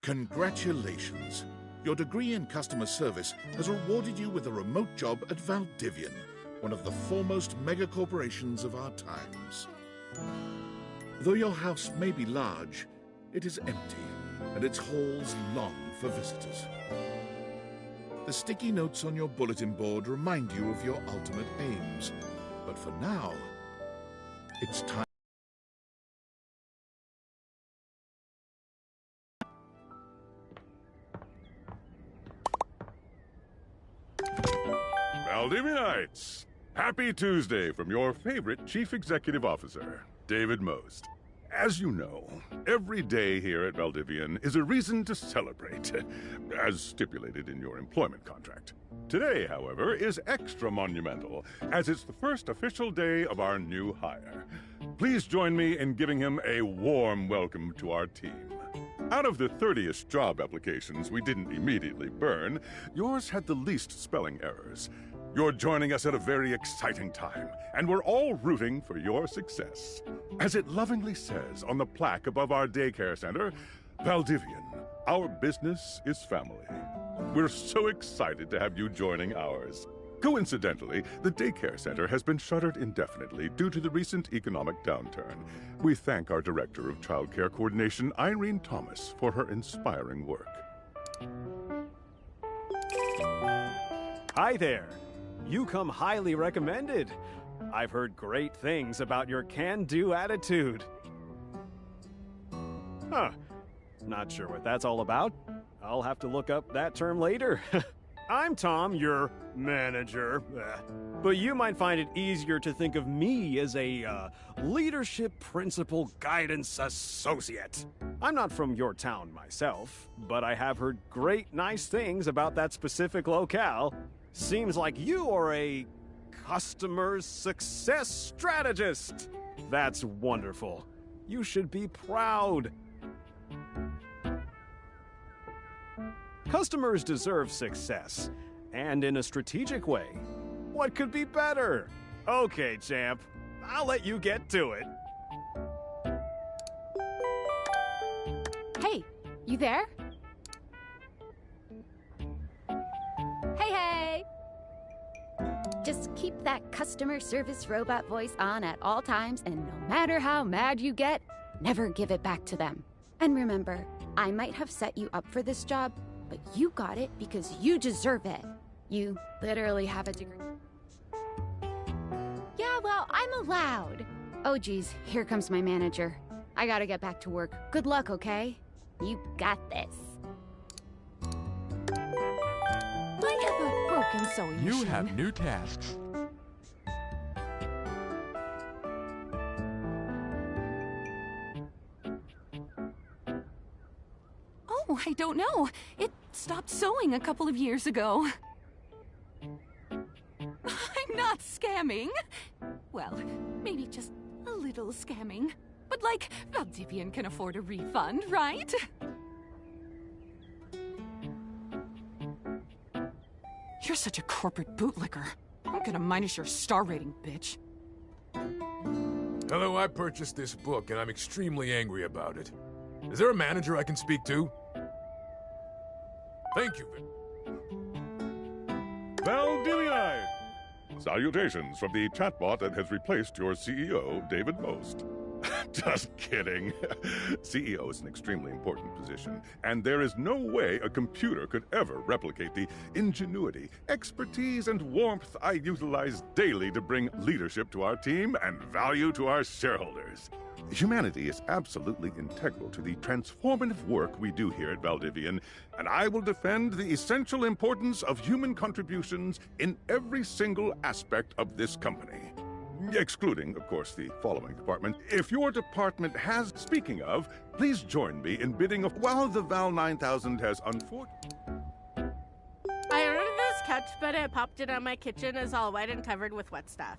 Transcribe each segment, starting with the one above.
Congratulations. Your degree in customer service has rewarded you with a remote job at Valdivian, one of the foremost megacorporations of our times. Though your house may be large, it is empty, and its halls long for visitors. The sticky notes on your bulletin board remind you of your ultimate aims, but for now, it's time. Valdivianites! Happy Tuesday from your favorite Chief Executive Officer, David Most. As you know, every day here at Valdivian is a reason to celebrate, as stipulated in your employment contract. Today, however, is extra monumental, as it's the first official day of our new hire. Please join me in giving him a warm welcome to our team. Out of the 30-ish job applications we didn't immediately burn, yours had the least spelling errors. You're joining us at a very exciting time, and we're all rooting for your success. As it lovingly says on the plaque above our daycare center, Valdivian, our business is family. We're so excited to have you joining ours. Coincidentally, the daycare center has been shuttered indefinitely due to the recent economic downturn. We thank our Director of Child Care Coordination, Irene Thomas, for her inspiring work. Hi there. You come highly recommended. I've heard great things about your can-do attitude. Huh. Not sure what that's all about. I'll have to look up that term later. I'm Tom, your manager. But you might find it easier to think of me as a leadership principal guidance associate. I'm not from your town myself, but I have heard great nice things about that specific locale. Seems like you are a customer success strategist. That's wonderful. You should be proud. Customers deserve success, and in a strategic way. What could be better? Okay, champ. I'll let you get to it. Hey, you there? Hey! Just keep that customer service robot voice on at all times, and no matter how mad you get, never give it back to them. And remember, I might have set you up for this job, but you got it because you deserve it. You literally have a degree. Yeah, well, I'm allowed. Oh, geez, here comes my manager. I gotta get back to work. Good luck, okay? You got this. I have a broken sewing machine. You have new tasks. Oh, I don't know. It stopped sewing a couple of years ago. I'm not scamming. Well, maybe just a little scamming. But like, Valdivian can afford a refund, right? You're such a corporate bootlicker. I'm gonna minus your star rating, bitch. Hello, I purchased this book and I'm extremely angry about it. Is there a manager I can speak to? Thank you. Valdivian! Salutations from the chatbot that has replaced your CEO, David Most. Just kidding. CEO is an extremely important position, and there is no way a computer could ever replicate the ingenuity, expertise, and warmth I utilize daily to bring leadership to our team and value to our shareholders. Humanity is absolutely integral to the transformative work we do here at Valdivian, and I will defend the essential importance of human contributions in every single aspect of this company. Excluding, of course, the following department. If your department has, speaking of, please join me in bidding of, while the Val 9000 has unfortunately... I ordered this couch, but it popped in on my kitchen is all wet and covered with wet stuff.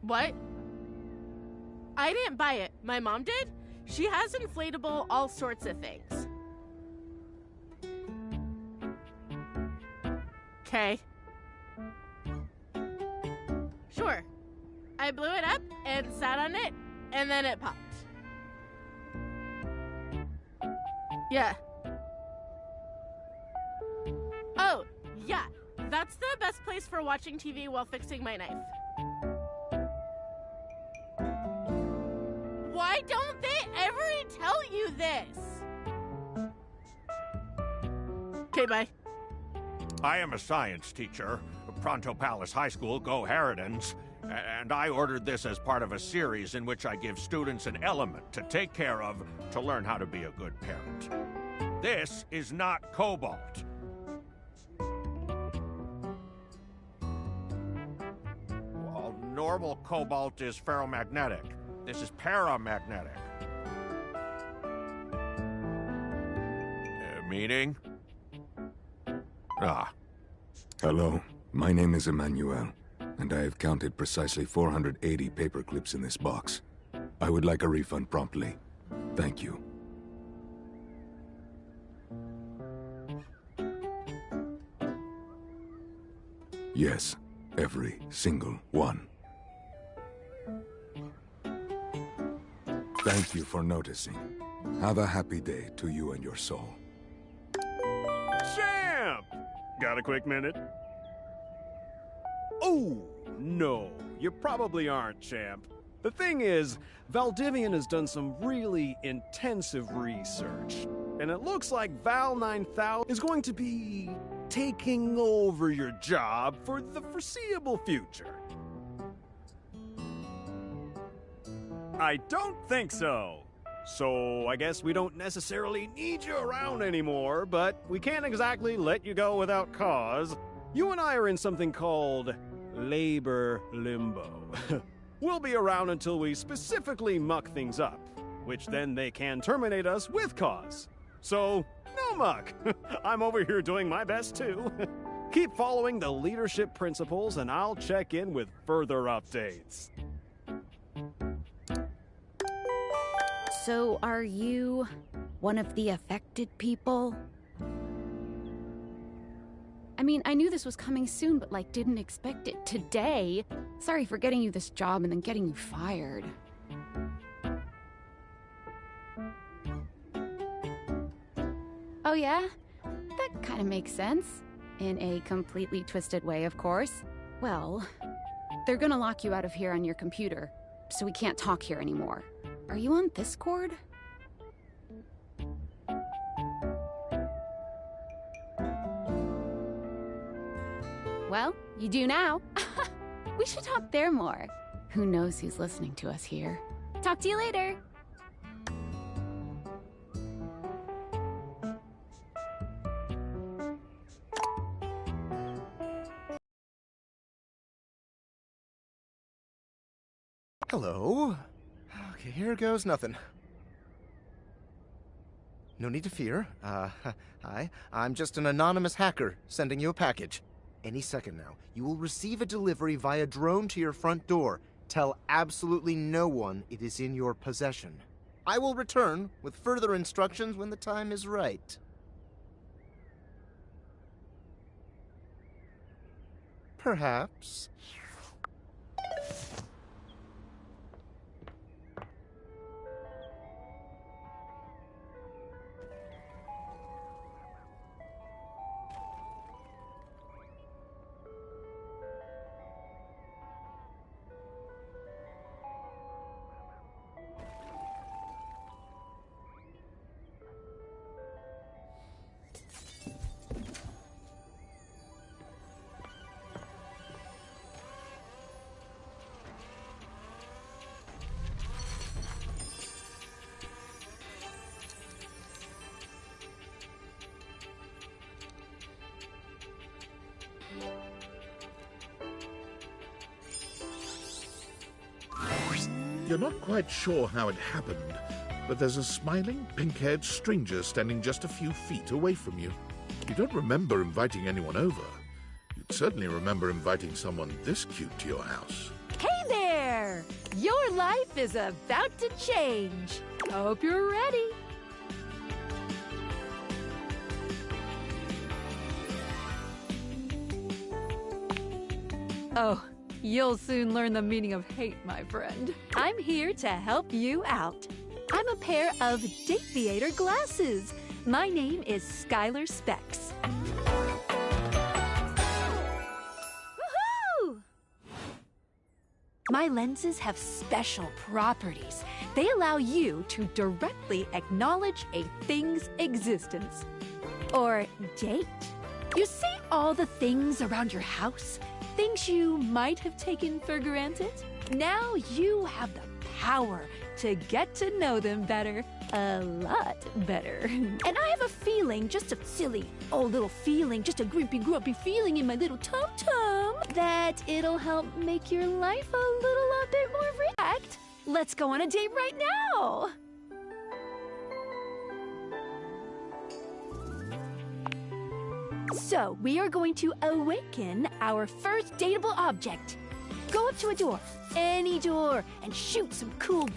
What? I didn't buy it. My mom did? She has inflatable all sorts of things. Okay. Sure. I blew it up and sat on it, and then it popped. Yeah. Oh, yeah. That's the best place for watching TV while fixing my knife. Why don't they ever tell you this? Okay, bye. I am a science teacher. Pronto Palace High School, go Harridans. And I ordered this as part of a series in which I give students an element to take care of to learn how to be a good parent. This is not cobalt. Well, normal cobalt is ferromagnetic. This is paramagnetic. Meaning? Ah. Hello, my name is Emmanuel, and I have counted precisely 480 paper clips in this box. I would like a refund promptly. Thank you. Yes, every single one. Thank you for noticing. Have a happy day to you and your soul. Champ! Got a quick minute? Oh, no. You probably aren't, Champ. The thing is, Valdivian has done some really intensive research. And it looks like Val 9000 is going to be taking over your job for the foreseeable future. I don't think so. So I guess we don't necessarily need you around anymore, but we can't exactly let you go without cause. You and I are in something called labor limbo. We'll be around until we specifically muck things up, which then they can terminate us with cause. So, no muck. I'm over here doing my best too. Keep following the leadership principles and I'll check in with further updates. So, are you one of the affected people? I mean, I knew this was coming soon, but didn't expect it today. Sorry for getting you this job and then getting you fired. Oh yeah? That kind of makes sense. In a completely twisted way, of course. Well, they're gonna lock you out of here on your computer, so we can't talk here anymore. Are you on Discord? Well, you do now. We should talk there more. Who knows who's listening to us here. Talk to you later. Hello. Okay, here goes nothing. No need to fear. Hi. I'm just an anonymous hacker sending you a package. Any second now, you will receive a delivery via drone to your front door. Tell absolutely no one it is in your possession. I will return with further instructions when the time is right. Perhaps. You're not quite sure how it happened, but there's a smiling, pink-haired stranger standing just a few feet away from you. You don't remember inviting anyone over. You'd certainly remember inviting someone this cute to your house. Hey there! Your life is about to change. Hope you're ready. Oh, you'll soon learn the meaning of hate, my friend. I'm here to help you out. I'm a pair of Dateator glasses. My name is Skylar Specs. Woohoo! My lenses have special properties. They allow you to directly acknowledge a thing's existence. Or date. You see all the things around your house? Things you might have taken for granted? Now you have the power to get to know them better. A lot better. And I have a feeling, just a silly old little feeling, just a grumpy feeling in my little tum-tum, that it'll help make your life a little bit more relaxed. Let's go on a date right now. So, we are going to awaken our first dateable object. Go up to a door, any door, and shoot some cool...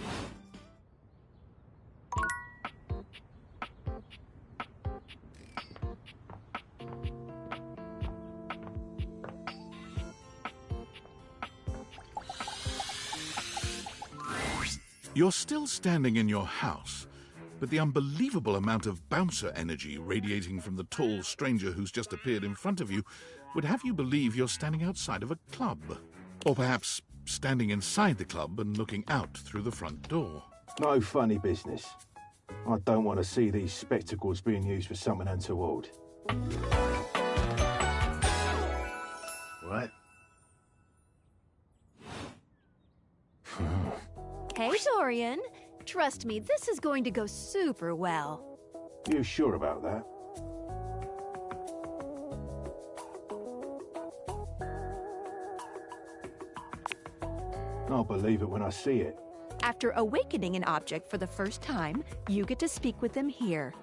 You're still standing in your house, but the unbelievable amount of bouncer energy radiating from the tall stranger who's just appeared in front of you would have you believe you're standing outside of a club. Or perhaps standing inside the club and looking out through the front door. No funny business. I don't want to see these spectacles being used for something untoward. What? Hey, Dorian. Trust me, this is going to go super well. You sure about that? I'll believe it when I see it. After awakening an object for the first time, you get to speak with them here.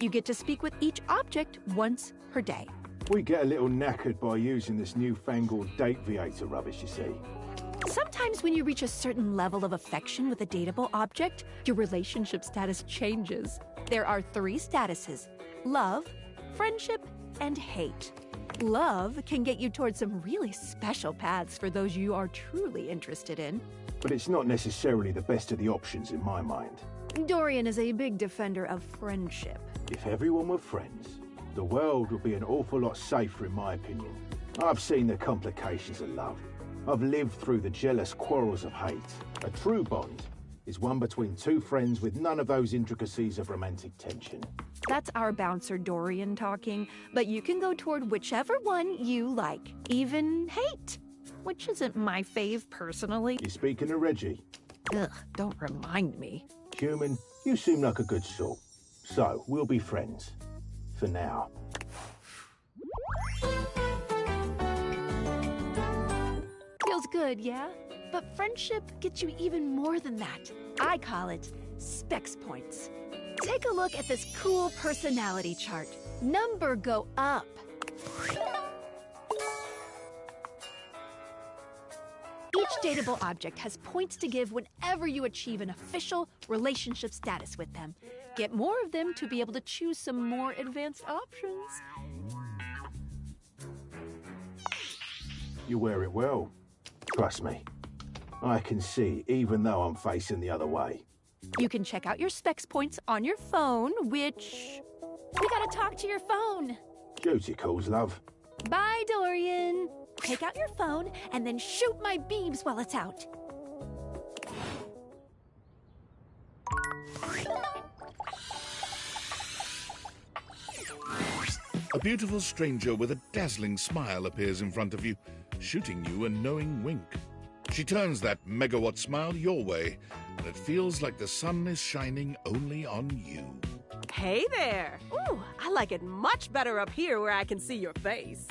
You get to speak with each object once per day. We get a little knackered by using this newfangled date viator rubbish, you see. Sometimes when you reach a certain level of affection with a dateable object, your relationship status changes. There are 3 statuses: love, friendship, and hate. Love can get you towards some really special paths for those you are truly interested in. But it's not necessarily the best of the options in my mind. Dorian is a big defender of friendship. If everyone were friends, the world would be an awful lot safer in my opinion. I've seen the complications of love. I've lived through the jealous quarrels of hate. A true bond is one between 2 friends with none of those intricacies of romantic tension. That's our bouncer Dorian talking, but you can go toward whichever one you like. Even hate, which isn't my fave personally. You speaking to Reggie? Ugh, don't remind me. Human, you seem like a good sort. So, we'll be friends. For now. Feels good, yeah? But friendship gets you even more than that. I call it Specs Points. Take a look at this cool personality chart. Number go up. Each dateable object has points to give whenever you achieve an official relationship status with them. Get more of them to be able to choose some more advanced options. You wear it well. Trust me. I can see, even though I'm facing the other way. You can check out your Specs Points on your phone, which... We gotta talk to your phone. Duty calls, love. Bye, Dorian. Take out your phone and then shoot my beams while it's out. A beautiful stranger with a dazzling smile appears in front of you, shooting you a knowing wink. She turns that megawatt smile your way, and it feels like the sun is shining only on you. Hey there! Ooh, I like it much better up here where I can see your face.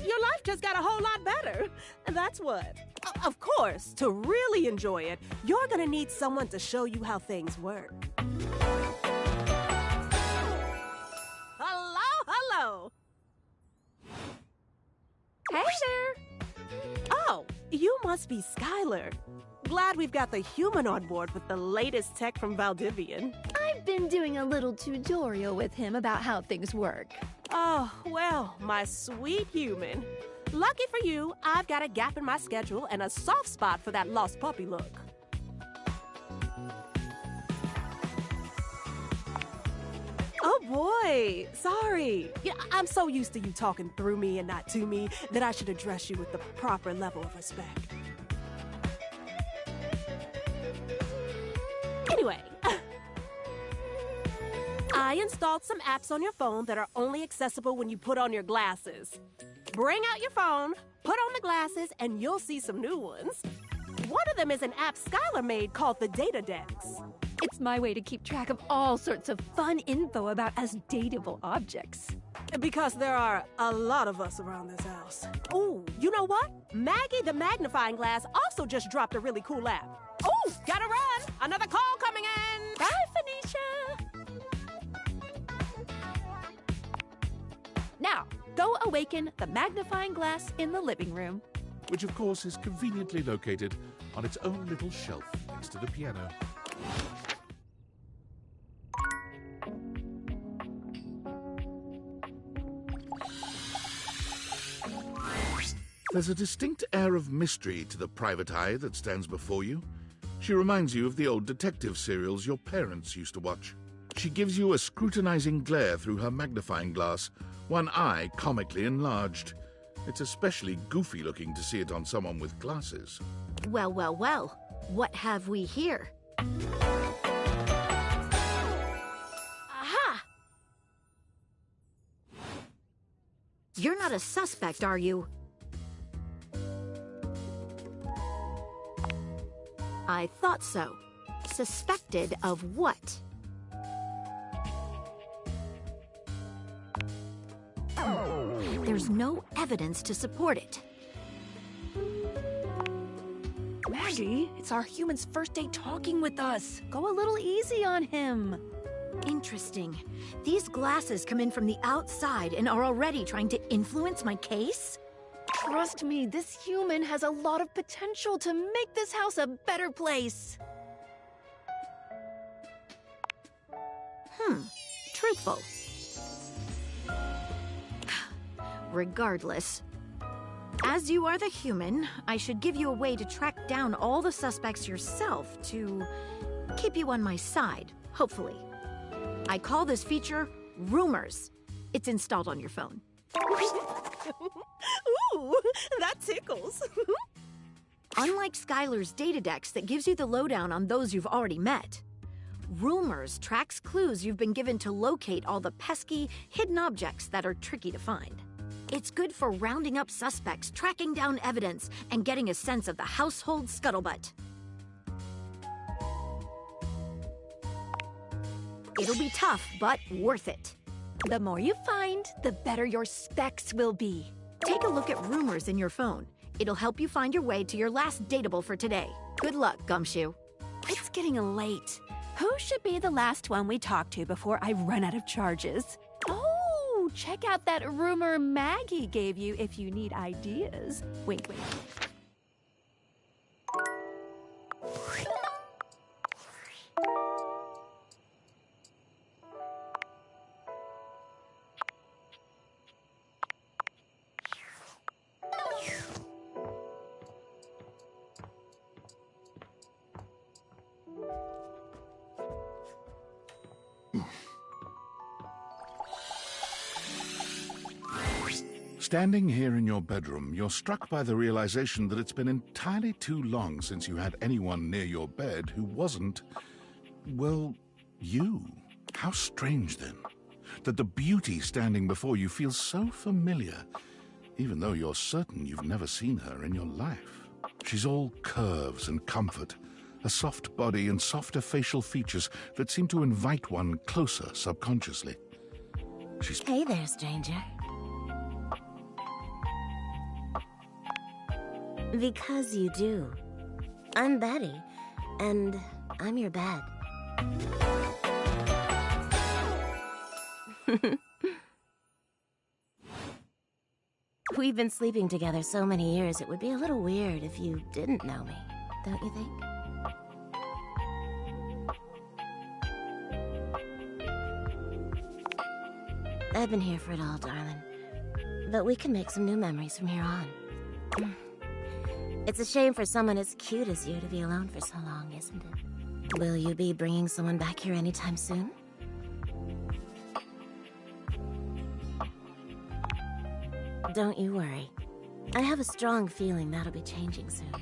Your life just got a whole lot better. And that's what. Of course, to really enjoy it, you're gonna need someone to show you how things work. Hello! Hey there! Oh, you must be Skylar. Glad we've got the human on board with the latest tech from Valdivian. I've been doing a little tutorial with him about how things work. Oh, well, my sweet human. Lucky for you, I've got a gap in my schedule and a soft spot for that lost puppy look. Hi! Sorry. Yeah, I'm so used to you talking through me and not to me that I should address you with the proper level of respect. Anyway, I installed some apps on your phone that are only accessible when you put on your glasses. Bring out your phone, put on the glasses, and you'll see some new ones. One of them is an app Skylar made called the Datadex. It's my way to keep track of all sorts of fun info about us dateable objects. Because there are a lot of us around this house. Ooh, you know what? Maggie the Magnifying Glass also just dropped a really cool app. Ooh, gotta run! Another call coming in! Bye, Phoenicia! Now, go awaken the magnifying glass in the living room. Which, of course, is conveniently located on its own little shelf next to the piano. There's a distinct air of mystery to the private eye that stands before you. She reminds you of the old detective serials your parents used to watch. She gives you a scrutinizing glare through her magnifying glass, one eye comically enlarged. It's especially goofy looking to see it on someone with glasses. Well, well, well. What have we here? Aha! You're not a suspect, are you? I thought so. Suspected of what? There's no evidence to support it. Maggie, it's our human's first day talking with us. Go a little easy on him. Interesting. These glasses come in from the outside and are already trying to influence my case? Trust me, this human has a lot of potential to make this house a better place. Truthful. Regardless, as you are the human, I should give you a way to track down all the suspects yourself to keep you on my side, hopefully. I call this feature Rumors. It's installed on your phone. Ooh, that tickles. Unlike Skylar's Datadex that gives you the lowdown on those you've already met, Rumors tracks clues you've been given to locate all the pesky, hidden objects that are tricky to find. It's good for rounding up suspects, tracking down evidence, and getting a sense of the household scuttlebutt. It'll be tough, but worth it. The more you find, the better your specs will be. Take a look at Rumors in your phone. It'll help you find your way to your last dateable for today. Good luck, Gumshoe. It's getting late. Who should be the last one we talk to before I run out of charges? Oh, check out that rumor Maggie gave you if you need ideas. Wink, wink. Standing here in your bedroom, you're struck by the realization that it's been entirely too long since you had anyone near your bed who wasn't, well, you. How strange, then, that the beauty standing before you feels so familiar, even though you're certain you've never seen her in your life. She's all curves and comfort, a soft body and softer facial features that seem to invite one closer subconsciously. She's... Hey there, stranger. Because you do. I'm Betty, and I'm your bed. We've been sleeping together so many years, it would be a little weird if you didn't know me, don't you think? I've been here for it all, darling. But we can make some new memories from here on. It's a shame for someone as cute as you to be alone for so long, isn't it? Will you be bringing someone back here anytime soon? Don't you worry. I have a strong feeling that'll be changing soon.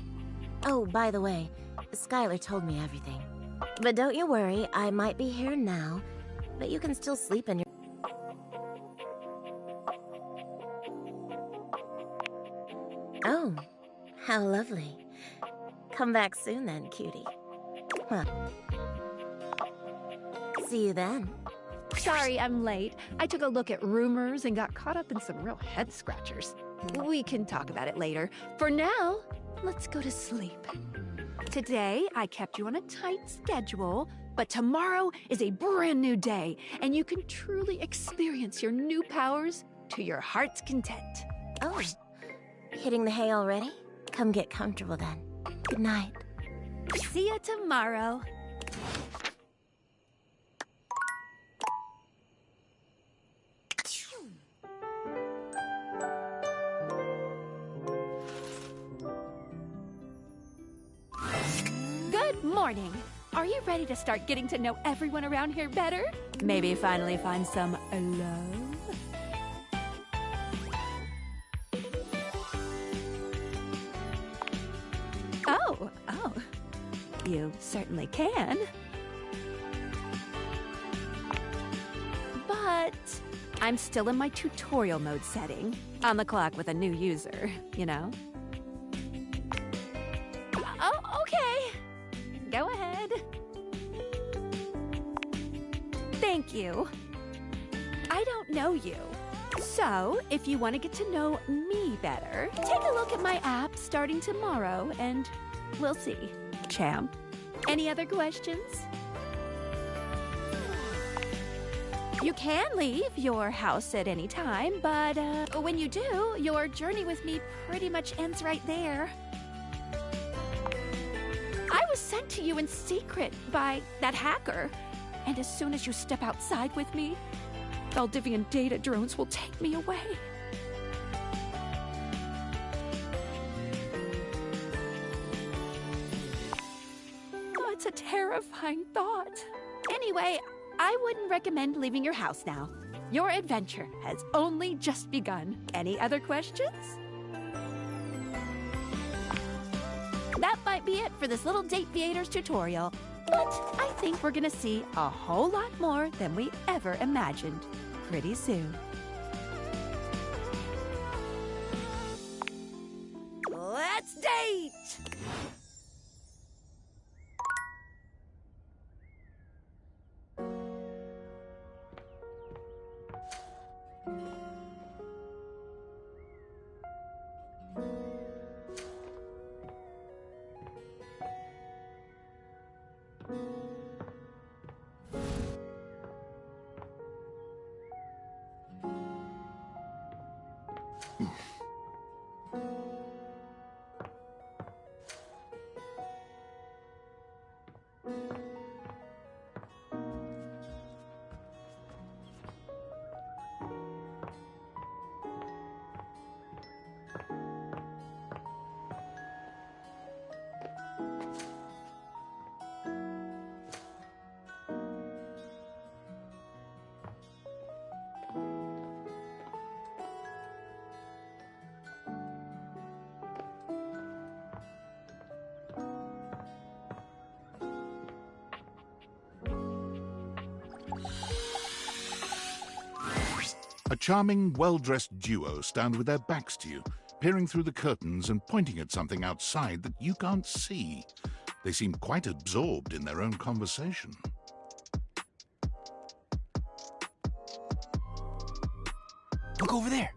Oh, by the way, Skylar told me everything. But don't you worry, I might be here now, but you can still sleep in your... Oh, how lovely. Come back soon then, cutie. Huh. See you then. Sorry I'm late. I took a look at rumors and got caught up in some real head scratchers. We can talk about it later. For now, let's go to sleep. Today, I kept you on a tight schedule, but tomorrow is a brand new day, and you can truly experience your new powers to your heart's content. Oh, hitting the hay already? Come get comfortable then. Good night. See you tomorrow. Good morning. Are you ready to start getting to know everyone around here better? Maybe finally find some love? Oh, you certainly can. But I'm still in my tutorial mode setting. On the clock with a new user, you know? Oh, okay. Go ahead. Thank you. I don't know you. So, if you want to get to know me better, take a look at my app starting tomorrow and we'll see. Champ, any other questions? You can leave your house at any time, but when you do, your journey with me pretty much ends right there. I was sent to you in secret by that hacker, and as soon as you step outside with me, Valdivian data drones will take me away. Oh, it's a terrifying thought. Anyway, I wouldn't recommend leaving your house now. Your adventure has only just begun. Any other questions? That might be it for this little Dateviators tutorial. But I think we're gonna see a whole lot more than we ever imagined pretty soon. Let's date! A charming, well-dressed duo stand with their backs to you, peering through the curtains and pointing at something outside that you can't see. They seem quite absorbed in their own conversation. Look over there.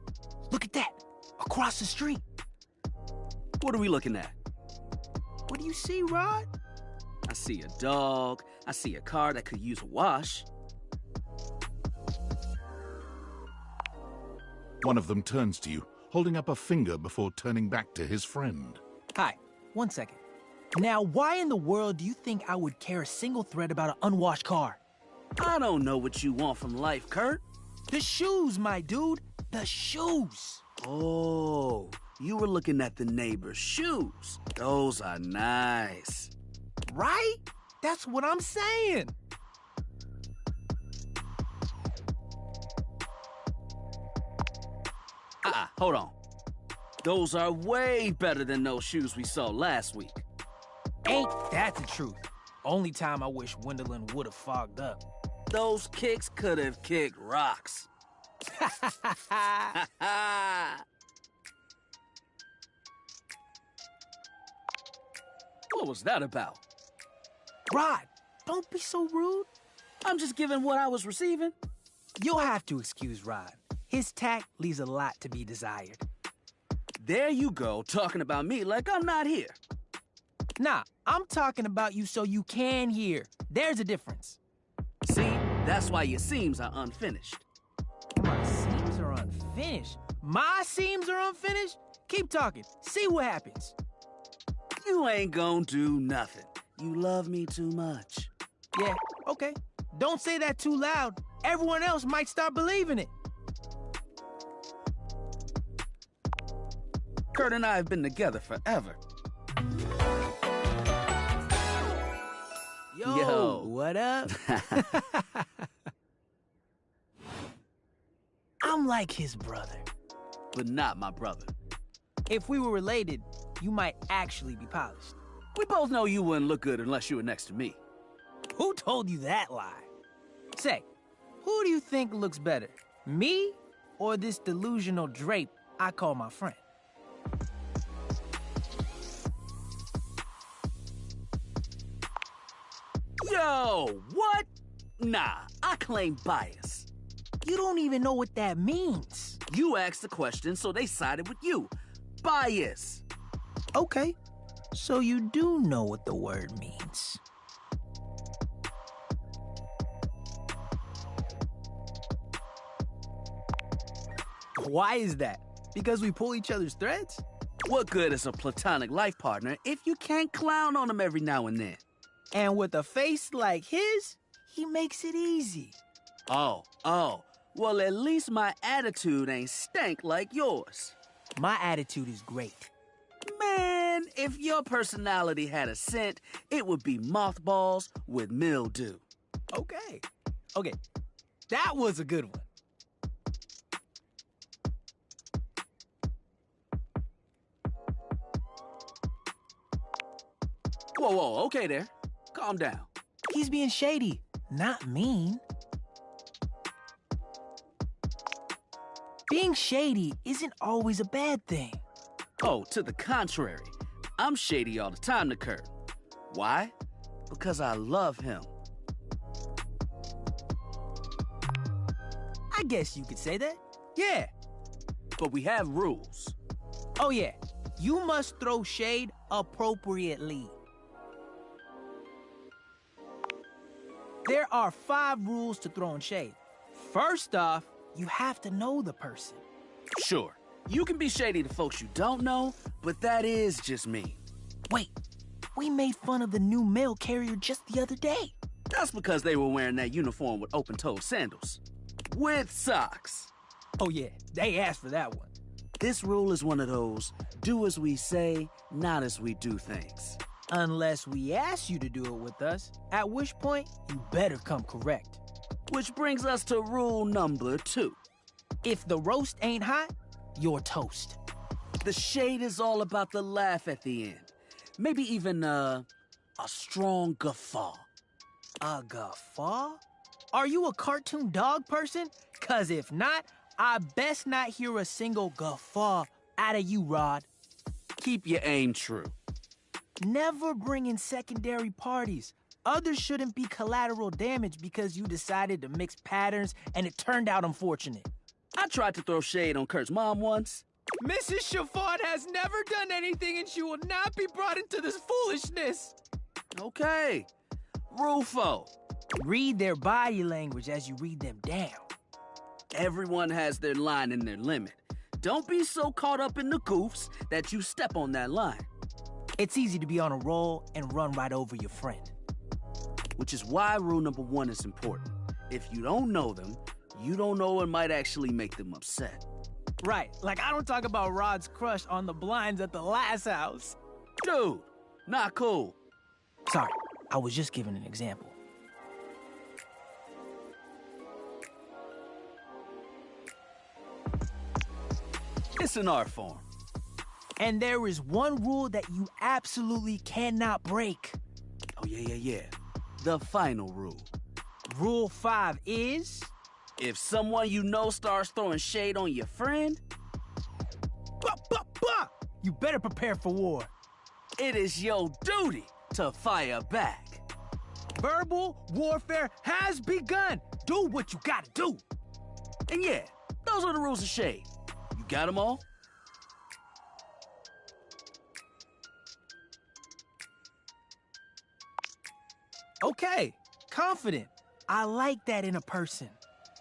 Look at that. Across the street. What are we looking at? What do you see, Rod? I see a dog. I see a car that could use a wash. One of them turns to you, holding up a finger before turning back to his friend. Hi, 1 second. Now, why in the world do you think I would care a single thread about an unwashed car? I don't know what you want from life, Kurt. The shoes, my dude. The shoes. Oh, you were looking at the neighbor's shoes. Those are nice. Right? That's what I'm saying. Hold on. Those are way better than those shoes we saw last week. Ain't that the truth? Only time I wish Wendelin would have fogged up. Those kicks could have kicked rocks. What was that about? Rod, don't be so rude. I'm just giving what I was receiving. You'll have to excuse Rod. His tact leaves a lot to be desired. There you go, talking about me like I'm not here. Nah, I'm talking about you so you can hear. There's a difference. See, that's why your seams are unfinished. My seams are unfinished? My seams are unfinished? Keep talking. See what happens. You ain't gonna do nothing. You love me too much. Yeah, okay. Don't say that too loud. Everyone else might start believing it. Kurt and I have been together forever. Yo, what up? I'm like his brother. But not my brother. If we were related, you might actually be polished. We both know you wouldn't look good unless you were next to me. Who told you that lie? Say, who do you think looks better? Me or this delusional drape I call my friend? Yo, what? Nah, I claim bias. You don't even know what that means. You asked the question, so they sided with you. Bias. Okay, so you do know what the word means. Why is that? Because we pull each other's threads? What good is a platonic life partner if you can't clown on them every now and then? And with a face like his, he makes it easy. Oh. Well, at least my attitude ain't stank like yours. My attitude is great. Man, if your personality had a scent, it would be mothballs with mildew. Okay, that was a good one. Whoa, okay there. Calm down. He's being shady, not mean. Being shady isn't always a bad thing. Oh, to the contrary. I'm shady all the time to Kurt. Why? Because I love him. I guess you could say that. Yeah. But we have rules. Oh yeah, you must throw shade appropriately. There are 5 rules to throwing shade. First off, you have to know the person. Sure, you can be shady to folks you don't know, but that is just me. Wait, we made fun of the new mail carrier just the other day. That's because they were wearing that uniform with open-toed sandals. With socks. Oh yeah, they asked for that one. This rule is one of those, do as we say, not as we do things. Unless we ask you to do it with us, at which point you better come correct. Which brings us to rule number 2. If the roast ain't hot, you're toast. The shade is all about the laugh at the end. Maybe even a strong guffaw. A guffaw? Are you a cartoon dog person? 'Cause if not, I best not hear a single guffaw out of you, Rod. Keep your aim true. Never bring in secondary parties. Others shouldn't be collateral damage because you decided to mix patterns and it turned out unfortunate. I tried to throw shade on Kurt's mom once. Mrs. Chiffon has never done anything and she will not be brought into this foolishness. Okay. Rule 4. Read their body language as you read them down. Everyone has their line and their limit. Don't be so caught up in the goofs that you step on that line. It's easy to be on a roll and run right over your friend. Which is why rule number 1 is important. If you don't know them, you don't know what might actually make them upset. Right, like I don't talk about Rod's crush on the blinds at the last house. Dude, not cool. Sorry, I was just giving an example. It's an art form. And there is one rule that you absolutely cannot break. Oh, yeah. The final rule. Rule 5 is... If someone you know starts throwing shade on your friend... You better prepare for war. It is your duty to fire back. Verbal warfare has begun. Do what you gotta do. And yeah, those are the rules of shade. You got them all? Okay, confident. I like that in a person.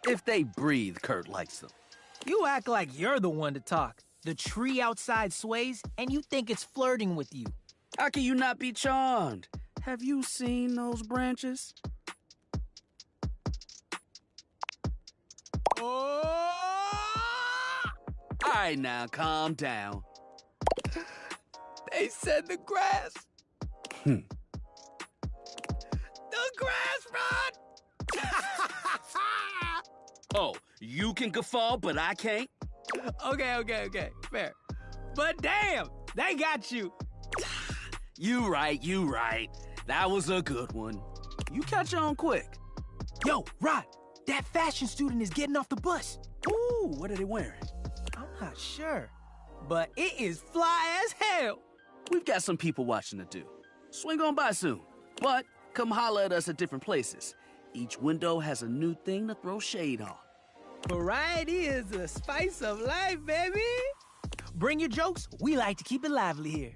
If they breathe, Kurt likes them. You act like you're the one to talk. The tree outside sways, and you think it's flirting with you. How can you not be charmed? Have you seen those branches? Oh! All right, now, calm down. They said the grass. The grass, Rod! Oh, you can guffaw, but I can't? Okay, fair. But damn, they got you. You right. That was a good one. You catch on quick. Yo, Rod, that fashion student is getting off the bus. Ooh, what are they wearing? I'm not sure, but it is fly as hell. We've got some people watching to do. Swing on by soon, but come holler at us at different places. Each window has a new thing to throw shade on. Variety is the spice of life, baby. Bring your jokes. We like to keep it lively here.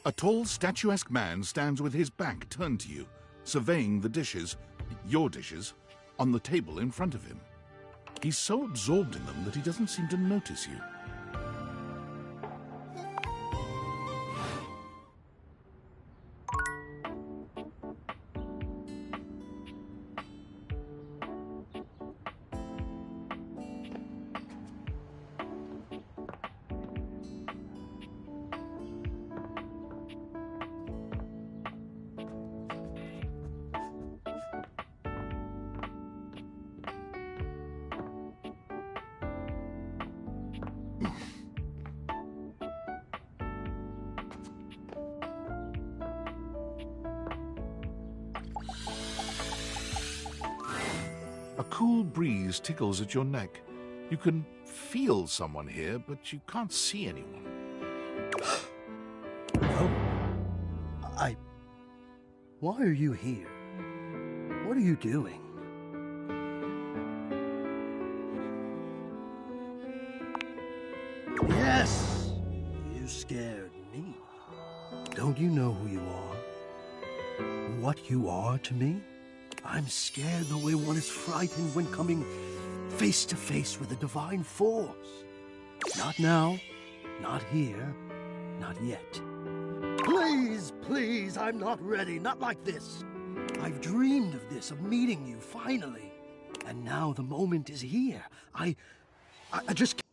A tall, statuesque man stands with his back turned to you, surveying the dishes, your dishes, on the table in front of him. He's so absorbed in them that he doesn't seem to notice you. A cool breeze tickles at your neck. You can feel someone here, but you can't see anyone. Why are you here? What are you doing? Yes! You scared me. Don't you know who you are? What you are to me? I'm scared the way one is frightened when coming face to face with the divine force. Not now, not here, not yet. Please, please, I'm not ready, not like this. I've dreamed of this, of meeting you, finally. And now the moment is here. I just can't.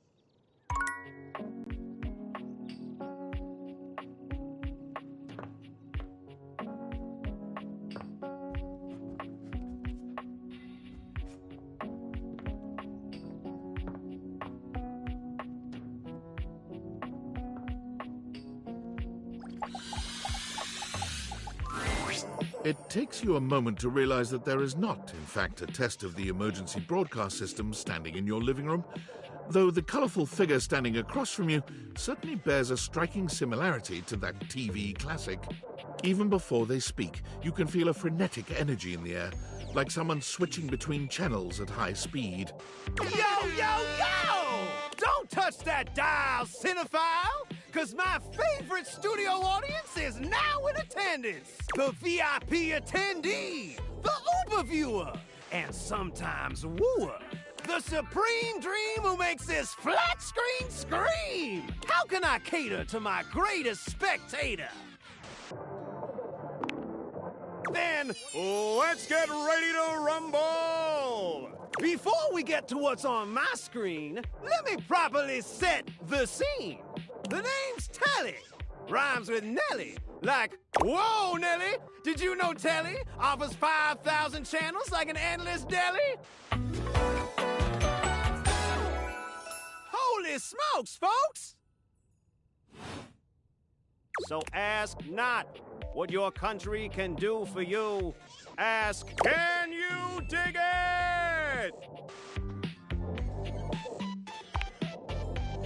It takes you a moment to realize that there is not, in fact, a test of the emergency broadcast system standing in your living room, though the colorful figure standing across from you certainly bears a striking similarity to that TV classic. Even before they speak, you can feel a frenetic energy in the air, like someone switching between channels at high speed. Yo! Don't touch that dial, cinephile! because my favorite studio audience is now in attendance. The VIP attendee, the Uber viewer, and sometimes wooer. The supreme dream who makes this flat screen scream. How can I cater to my greatest spectator? Then, let's get ready to rumble! Before we get to what's on my screen, let me properly set the scene. The name's Telly. Rhymes with Nelly. Like, whoa, Nelly! Did you know Telly offers 5,000 channels like an endless deli? Holy smokes, folks! So ask not what your country can do for you. Ask, can you dig it?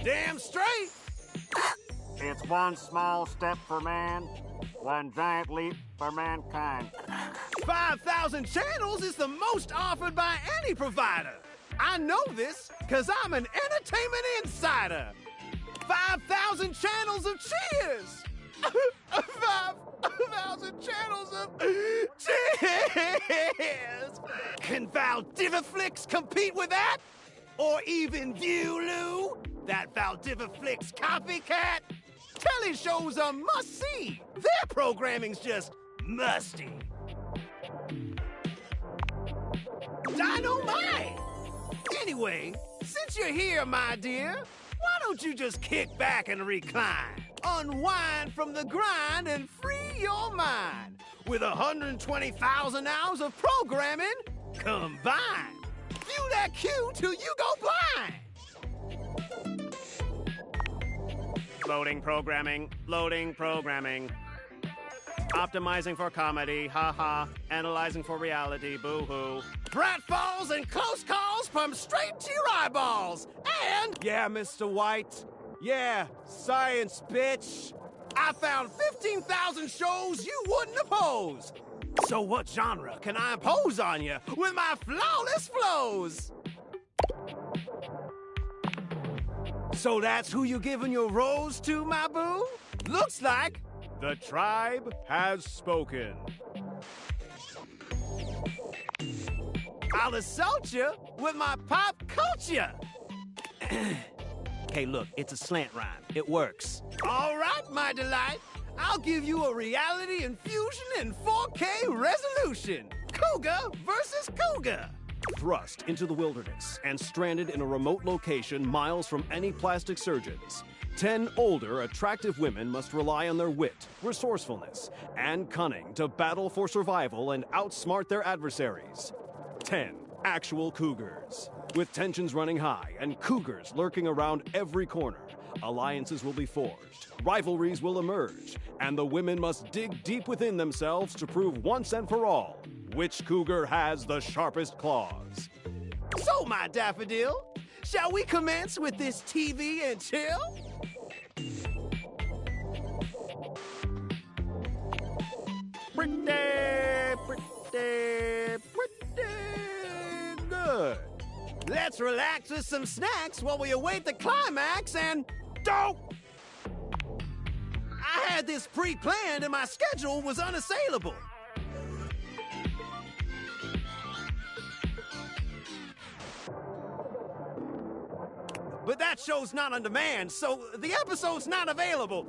Damn straight! It's one small step for man, one giant leap for mankind. 5,000 channels is the most offered by any provider. I know this because I'm an entertainment insider. 5,000 channels of cheers. 5,000 channels of cheers. Can Valdiviflix compete with that? Or even Viewloo, that Valdiviflix copycat? Telly shows are must-see. Their programming's just musty. Dynamite! Anyway, since you're here, my dear, why don't you just kick back and recline? Unwind from the grind and free your mind with 120,000 hours of programming combined. View that cue till you go blind. Loading programming, loading programming. Optimizing for comedy, haha. Analyzing for reality, boo-hoo. Pratfalls and close calls from straight to your eyeballs. And, yeah, Mr. White. Yeah, science, bitch. I found 15,000 shows you wouldn't oppose. So what genre can I impose on you with my flawless flows? So that's who you giving your rose to, my boo? Looks like the tribe has spoken. I'll assault you with my pop culture. Hey, look, it's a slant rhyme. It works. All right, my delight. I'll give you a reality infusion in 4K resolution. Cougar versus Cougar. Thrust into the wilderness and stranded in a remote location miles from any plastic surgeons. 10 older, attractive women must rely on their wit, resourcefulness, and cunning to battle for survival and outsmart their adversaries. 10 actual cougars. With tensions running high and cougars lurking around every corner, alliances will be forged, rivalries will emerge, and the women must dig deep within themselves to prove once and for all which cougar has the sharpest claws. So, my daffodil, shall we commence with this TV and chill? Pretty good. Let's relax with some snacks while we await the climax and don't! I had this pre-planned and my schedule was unassailable. But that show's not on demand, so the episode's not available.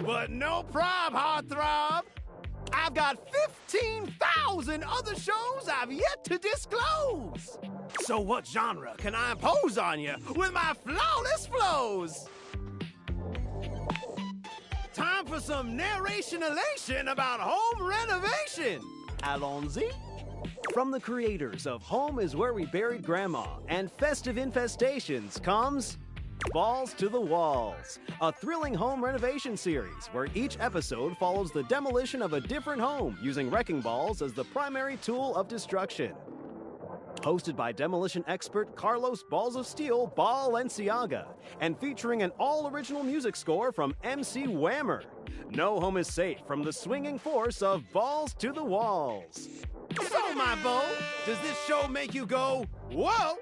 But no prob, heartthrob. I've got 15,000 other shows I've yet to disclose. So what genre can I impose on you with my flawless flows? Time for some narration elation about home renovation. Allons-y. From the creators of Home is Where We Buried Grandma and Festive Infestations comes Balls to the Walls, a thrilling home renovation series where each episode follows the demolition of a different home using wrecking balls as the primary tool of destruction. hosted by demolition expert Carlos Balls of Steel Balenciaga, and featuring an all-original music score from MC Whammer. No home is safe from the swinging force of Balls to the Walls. So, my beau, does this show make you go, whoa?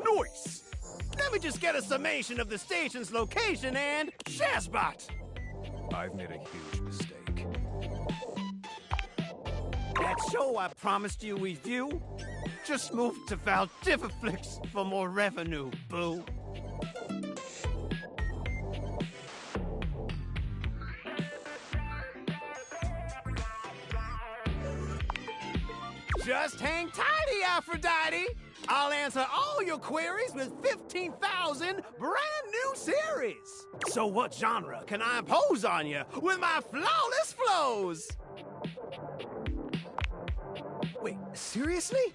Nice! Let me just get a summation of the station's location and Shazbot! I've made a huge mistake. That show I promised you we'd view just moved to Valdiviflix for more revenue, boo. Just hang tighty, Aphrodite! I'll answer all your queries with 15,000 brand new series! So what genre can I impose on you with my flawless flows? Wait, seriously?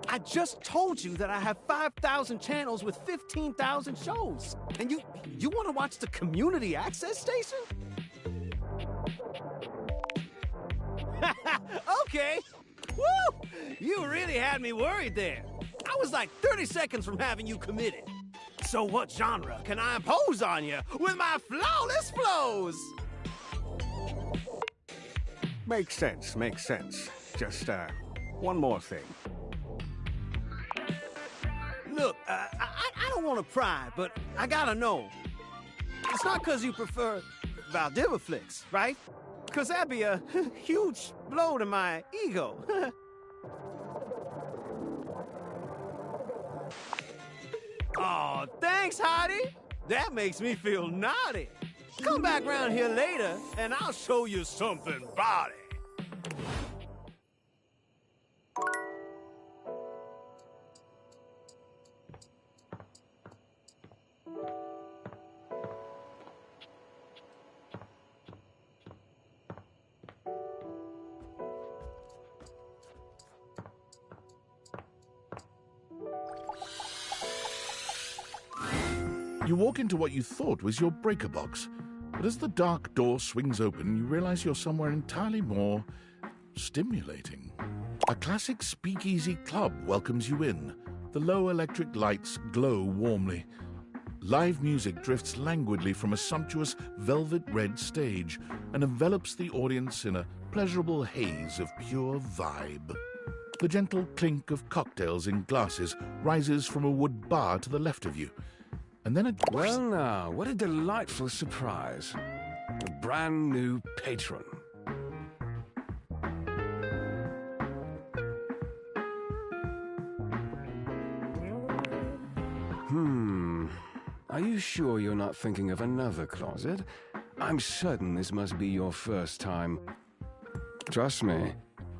I just told you that I have 5,000 channels with 15,000 shows. And you want to watch the community access station? Okay. Woo! You really had me worried there. I was like 30 seconds from having you committed. So what genre can I impose on you with my flawless flows? Makes sense, makes sense. Just, one more thing. Look, I don't want to pry, but I gotta know. It's not because you prefer Valdiviflix, right? Because that'd be a huge blow to my ego. Oh, thanks, Hottie. That makes me feel naughty. Come back round here later, and I'll show you something body. You walk into what you thought was your breaker box, but as the dark door swings open, you realize you're somewhere entirely more stimulating. A classic speakeasy club welcomes you in. The low electric lights glow warmly. Live music drifts languidly from a sumptuous velvet red stage and envelops the audience in a pleasurable haze of pure vibe. The gentle clink of cocktails in glasses rises from a wood bar to the left of you. And then Well now, what a delightful surprise. A brand new patron. Are you sure you're not thinking of another closet? I'm certain this must be your first time. Trust me,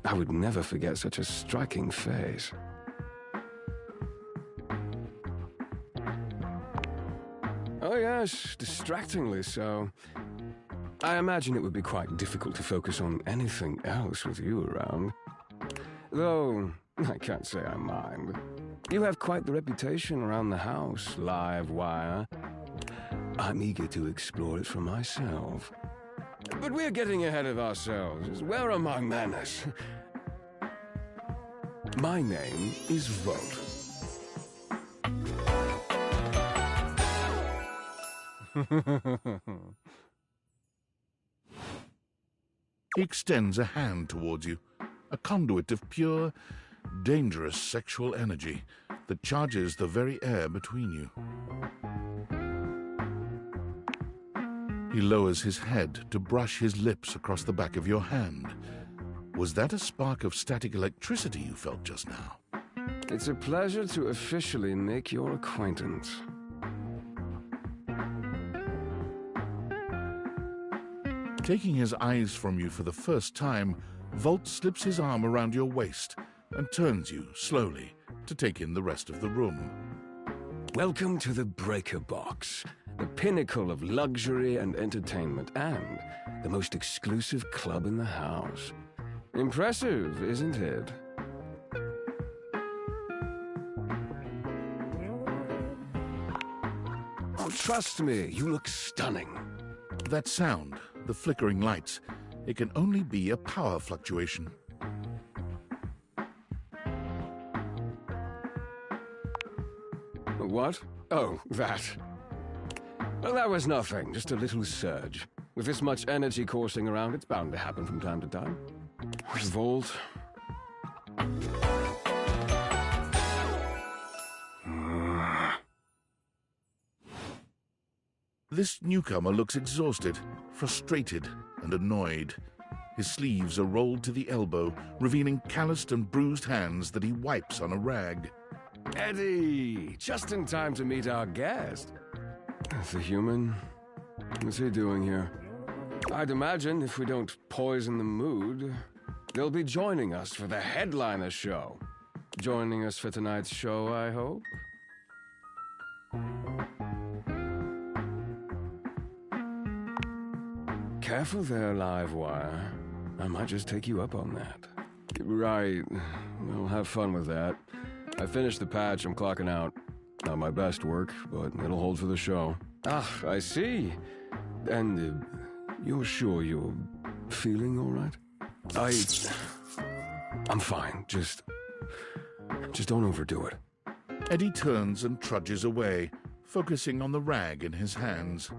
I would never forget such a striking face. Oh yes, distractingly so. I imagine it would be quite difficult to focus on anything else with you around. Though, I can't say I mind. You have quite the reputation around the house, live wire. I'm eager to explore it for myself. But we're getting ahead of ourselves. Where are my manners? My name is Volt. He extends a hand towards you, a conduit of pure, dangerous sexual energy that charges the very air between you. He lowers his head to brush his lips across the back of your hand. Was that a spark of static electricity you felt just now? It's a pleasure to officially make your acquaintance. Taking his eyes from you for the first time, Volt slips his arm around your waist and turns you, slowly, to take in the rest of the room. Welcome to the Breaker Box, the pinnacle of luxury and entertainment, and the most exclusive club in the house. Impressive, isn't it? Oh, trust me, you look stunning. That sound, the flickering lights, it can only be a power fluctuation. What? Oh, that. Well, that was nothing, just a little surge. With this much energy coursing around, it's bound to happen from time to time. Vault. This newcomer looks exhausted, frustrated, and annoyed. His sleeves are rolled to the elbow, revealing calloused and bruised hands that he wipes on a rag. Eddie! Just in time to meet our guest. The human? What's he doing here? I'd imagine if we don't poison the mood, they'll be joining us for the headliner show. Joining us for tonight's show, I hope? Careful there, Livewire. I might just take you up on that. Right. Well, have fun with that. I finished the patch, I'm clocking out. Not my best work, but it'll hold for the show. Ah, I see. And you're sure you're feeling all right? I'm fine. Just don't overdo it. Eddie turns and trudges away, focusing on the rag in his hands.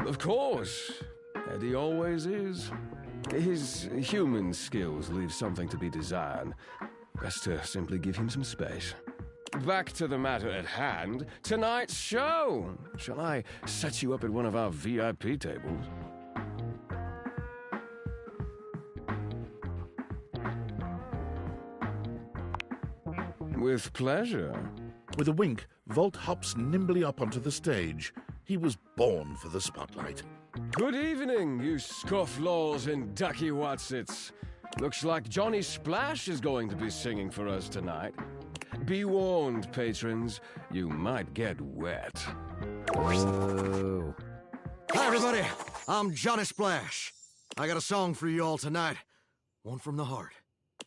Of course. Eddie always is. His human skills leave something to be desired. Best to simply give him some space. Back to the matter at hand. Tonight's show! Shall I set you up at one of our VIP tables? With pleasure. With a wink, Vault hops nimbly up onto the stage. He was born for the spotlight. Good evening, you scofflaws and ducky watsits. Looks like Johnny Splash is going to be singing for us tonight. Be warned, patrons, you might get wet. Whoa. Hi, everybody. I'm Johnny Splash. I got a song for you all tonight. One from the heart.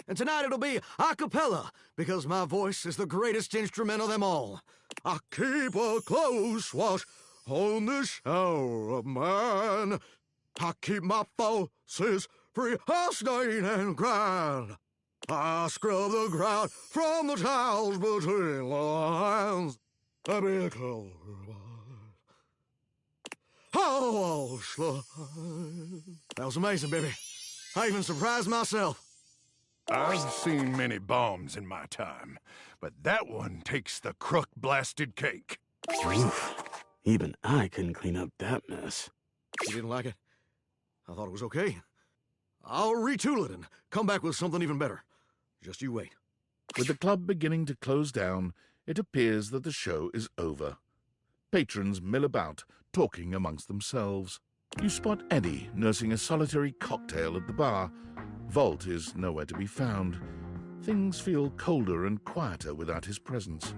And tonight it'll be a cappella, because my voice is the greatest instrument of them all. I keep a close watch on this hour of mine. I keep my forces free of stain and grind. I scrub the ground from the tiles between the lines. I be a color. Oh, slide. That was amazing, baby. I even surprised myself. I've seen many bombs in my time, but that one takes the crook-blasted cake. Oof. Even I couldn't clean up that mess. You didn't like it? I thought it was okay. I'll retool it and come back with something even better. Just you wait. With the club beginning to close down, it appears that the show is over. Patrons mill about, talking amongst themselves. You spot Eddie nursing a solitary cocktail at the bar. Vault is nowhere to be found. Things feel colder and quieter without his presence.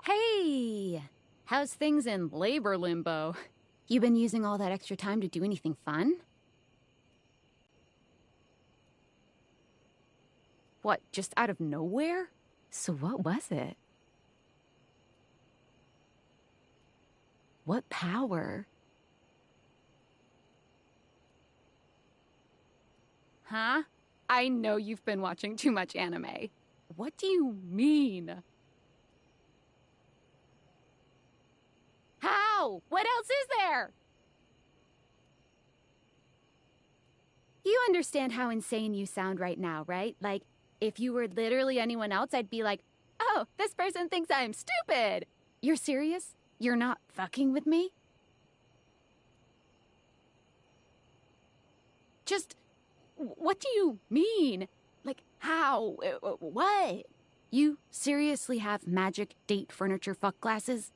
Hey! How's things in labor limbo? You been using all that extra time to do anything fun? What, just out of nowhere? So what was it? What power? Huh? I know you've been watching too much anime. What do you mean? How? What else is there? You understand how insane you sound right now, right? Like, if you were literally anyone else, I'd be like, oh, this person thinks I'm stupid. You're serious? You're not fucking with me? Just, what do you mean? Like, how? What? You seriously have magic date furniture fuck glasses?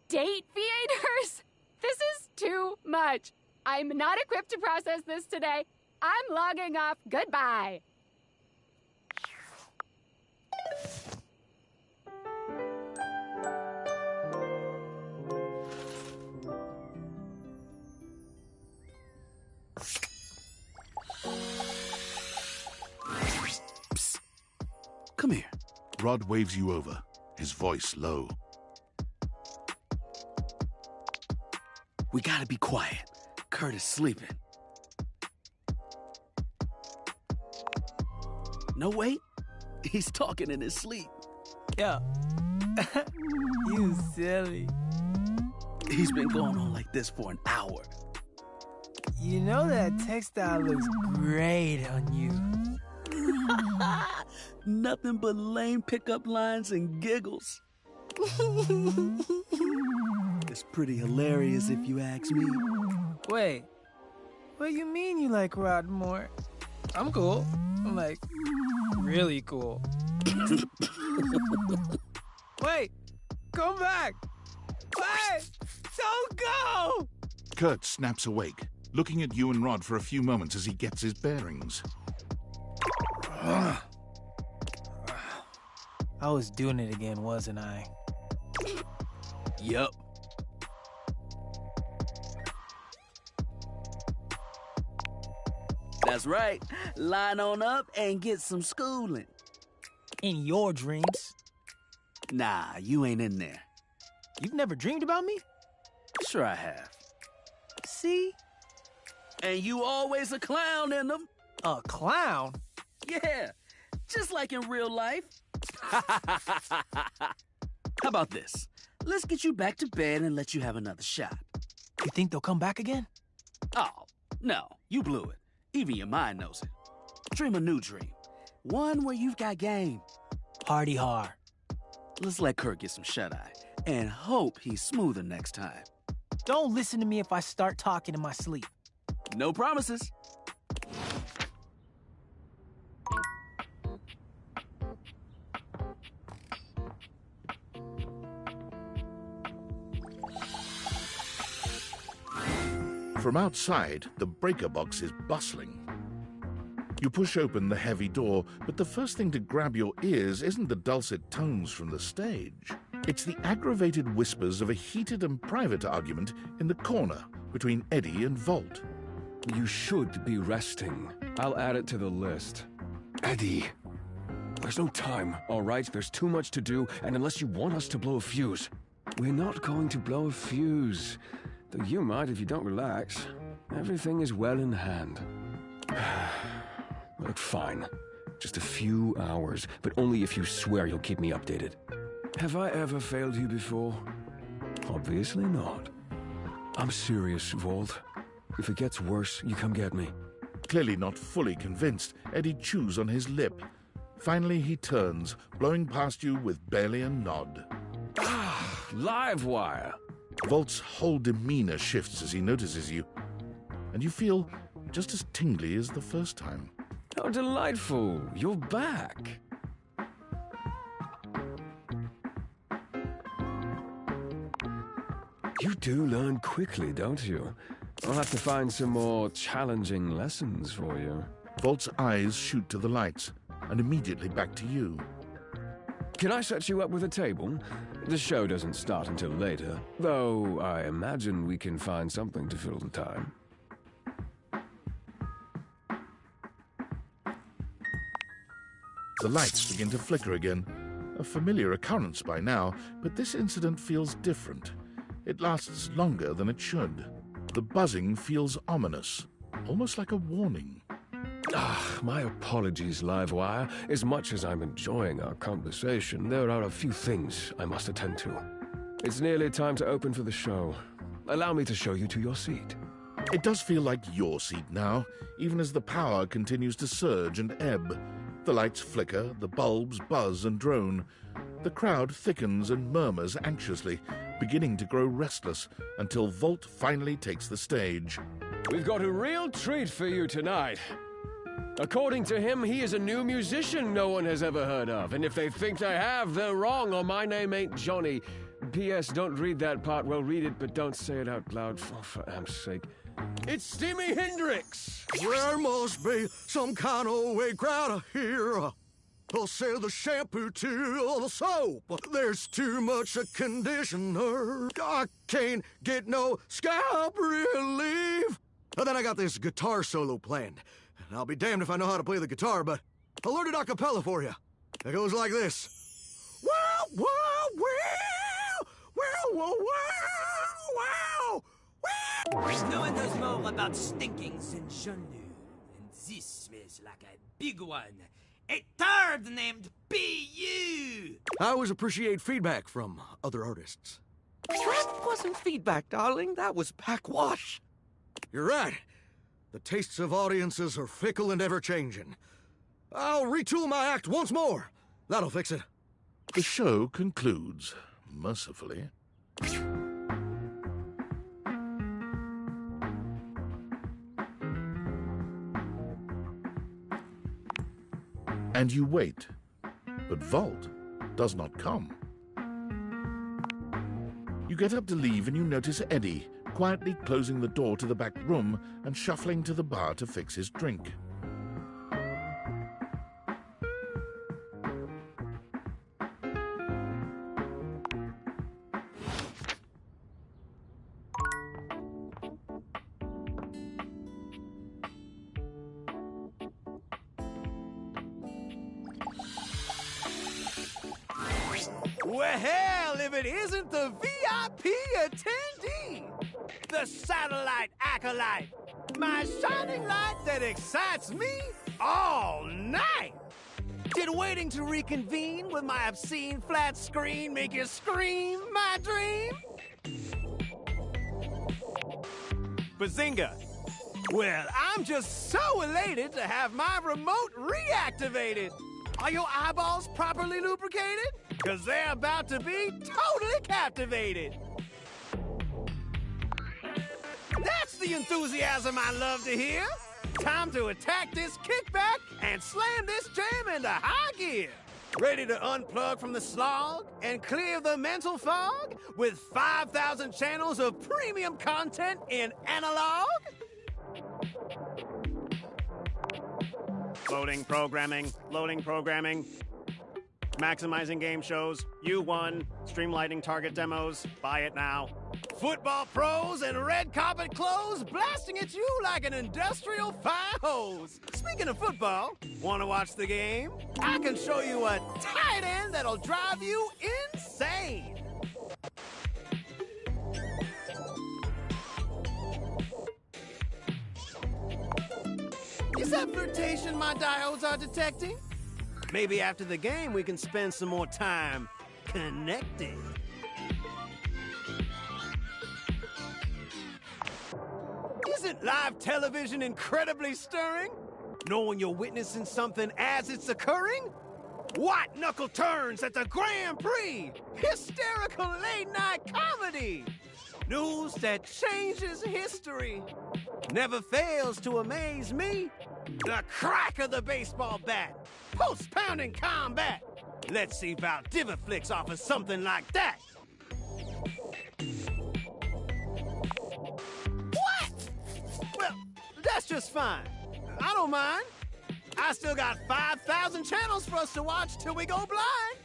Date theaters? This is too much. I'm not equipped to process this today. I'm logging off. Goodbye. Come here. Rod waves you over, his voice low. We gotta be quiet. Kurt is sleeping. No, wait. He's talking in his sleep. Yeah. You silly. He's been going on like this for an hour. You know that textile looks great on you. Nothing but lame pickup lines and giggles. It's pretty hilarious if you ask me. Wait, what do you mean you like Rod more? I'm cool. I'm like, really cool. Wait, come back! Wait, don't go! Kurt snaps awake, looking at you and Rod for a few moments as he gets his bearings. I was doing it again, wasn't I? Yup. That's right. Line on up and get some schooling. In your dreams. Nah, you ain't in there. You've never dreamed about me? Sure I have. See? And you always a clown in them. A clown? Yeah, just like in real life. How about this? Let's get you back to bed and let you have another shot. You think they'll come back again? Oh, no, you blew it. Even your mind knows it. Dream a new dream. One where you've got game. Hardy har. Let's let Kurt get some shut-eye and hope he's smoother next time. Don't listen to me if I start talking in my sleep. No promises. From outside, the breaker box is bustling. You push open the heavy door, but the first thing to grab your ears isn't the dulcet tones from the stage. It's the aggravated whispers of a heated and private argument in the corner between Eddie and Volt. You should be resting. I'll add it to the list. Eddie, there's no time, all right? There's too much to do, and unless you want us to blow a fuse, we're not going to blow a fuse. Though you might if you don't relax. Everything is well in hand. Look, fine. Just a few hours, but only if you swear you'll keep me updated. Have I ever failed you before? Obviously not. I'm serious, Volt. If it gets worse, you come get me. Clearly not fully convinced, Eddie chews on his lip. Finally, he turns, blowing past you with barely a nod. Ah, Livewire! Volt's whole demeanor shifts as he notices you, and you feel just as tingly as the first time. How delightful! You're back! You do learn quickly, don't you? I'll have to find some more challenging lessons for you. Volt's eyes shoot to the lights, and immediately back to you. Can I set you up with a table? The show doesn't start until later, though I imagine we can find something to fill the time. The lights begin to flicker again. A familiar occurrence by now, but this incident feels different. It lasts longer than it should. The buzzing feels ominous, almost like a warning. My apologies, Livewire. As much as I'm enjoying our conversation, there are a few things I must attend to. It's nearly time to open for the show. Allow me to show you to your seat. It does feel like your seat now, even as the power continues to surge and ebb. The lights flicker, the bulbs buzz and drone. The crowd thickens and murmurs anxiously, beginning to grow restless, until Volt finally takes the stage. We've got a real treat for you tonight. According to him, he is a new musician no one has ever heard of, and if they think they have, they're wrong, or my name ain't Johnny P.S. Don't read that part. Well, read it, but don't say it out loud, for amp's sake. It's Jimi Hendrix! There must be some kind of way crowd here. They'll sell the shampoo to the soap. There's too much conditioner. I can't get no scalp relief. And then I got this guitar solo planned. And I'll be damned if I know how to play the guitar, but I'll learn it a cappella for you. It goes like this. Wow, wow, wow, wow, wow, wow, wow. No one knows more about stinking than Jean-Loup, and this smells like a big one. A turd named B.U. I always appreciate feedback from other artists. That wasn't feedback, darling. That was backwash. You're right. The tastes of audiences are fickle and ever-changing. I'll retool my act once more. That'll fix it. The show concludes, mercifully. And you wait, but Vault does not come. You get up to leave and you notice Eddie quietly closing the door to the back room and shuffling to the bar to fix his drink. Well, if it isn't the VIP attendee, the satellite acolyte, my shining light that excites me all night. Did waiting to reconvene with my obscene flat screen make you scream, my dream? Bazinga! Well, I'm just so elated to have my remote reactivated. Are your eyeballs properly lubricated? Because they're about to be totally captivated. That's the enthusiasm I love to hear. Time to attack this kickback and slam this jam into high gear. Ready to unplug from the slog and clear the mental fog with 5,000 channels of premium content in analog? Loading programming, loading programming. Maximizing game shows, U1, streamlining target demos, buy it now. Football pros and red carpet clothes blasting at you like an industrial fire hose. Speaking of football, want to watch the game? I can show you a tight end that'll drive you insane. Is that flirtation my diodes are detecting? Maybe after the game we can spend some more time connected. Isn't live television incredibly stirring? Knowing you're witnessing something as it's occurring? White knuckle turns at the Grand Prix! Hysterical late-night comedy! News that changes history. Never fails to amaze me. The crack of the baseball bat. Post-pounding combat. Let's see if Valdiviflix offers something like that. What? Well, that's just fine. I don't mind. I still got 5,000 channels for us to watch till we go blind.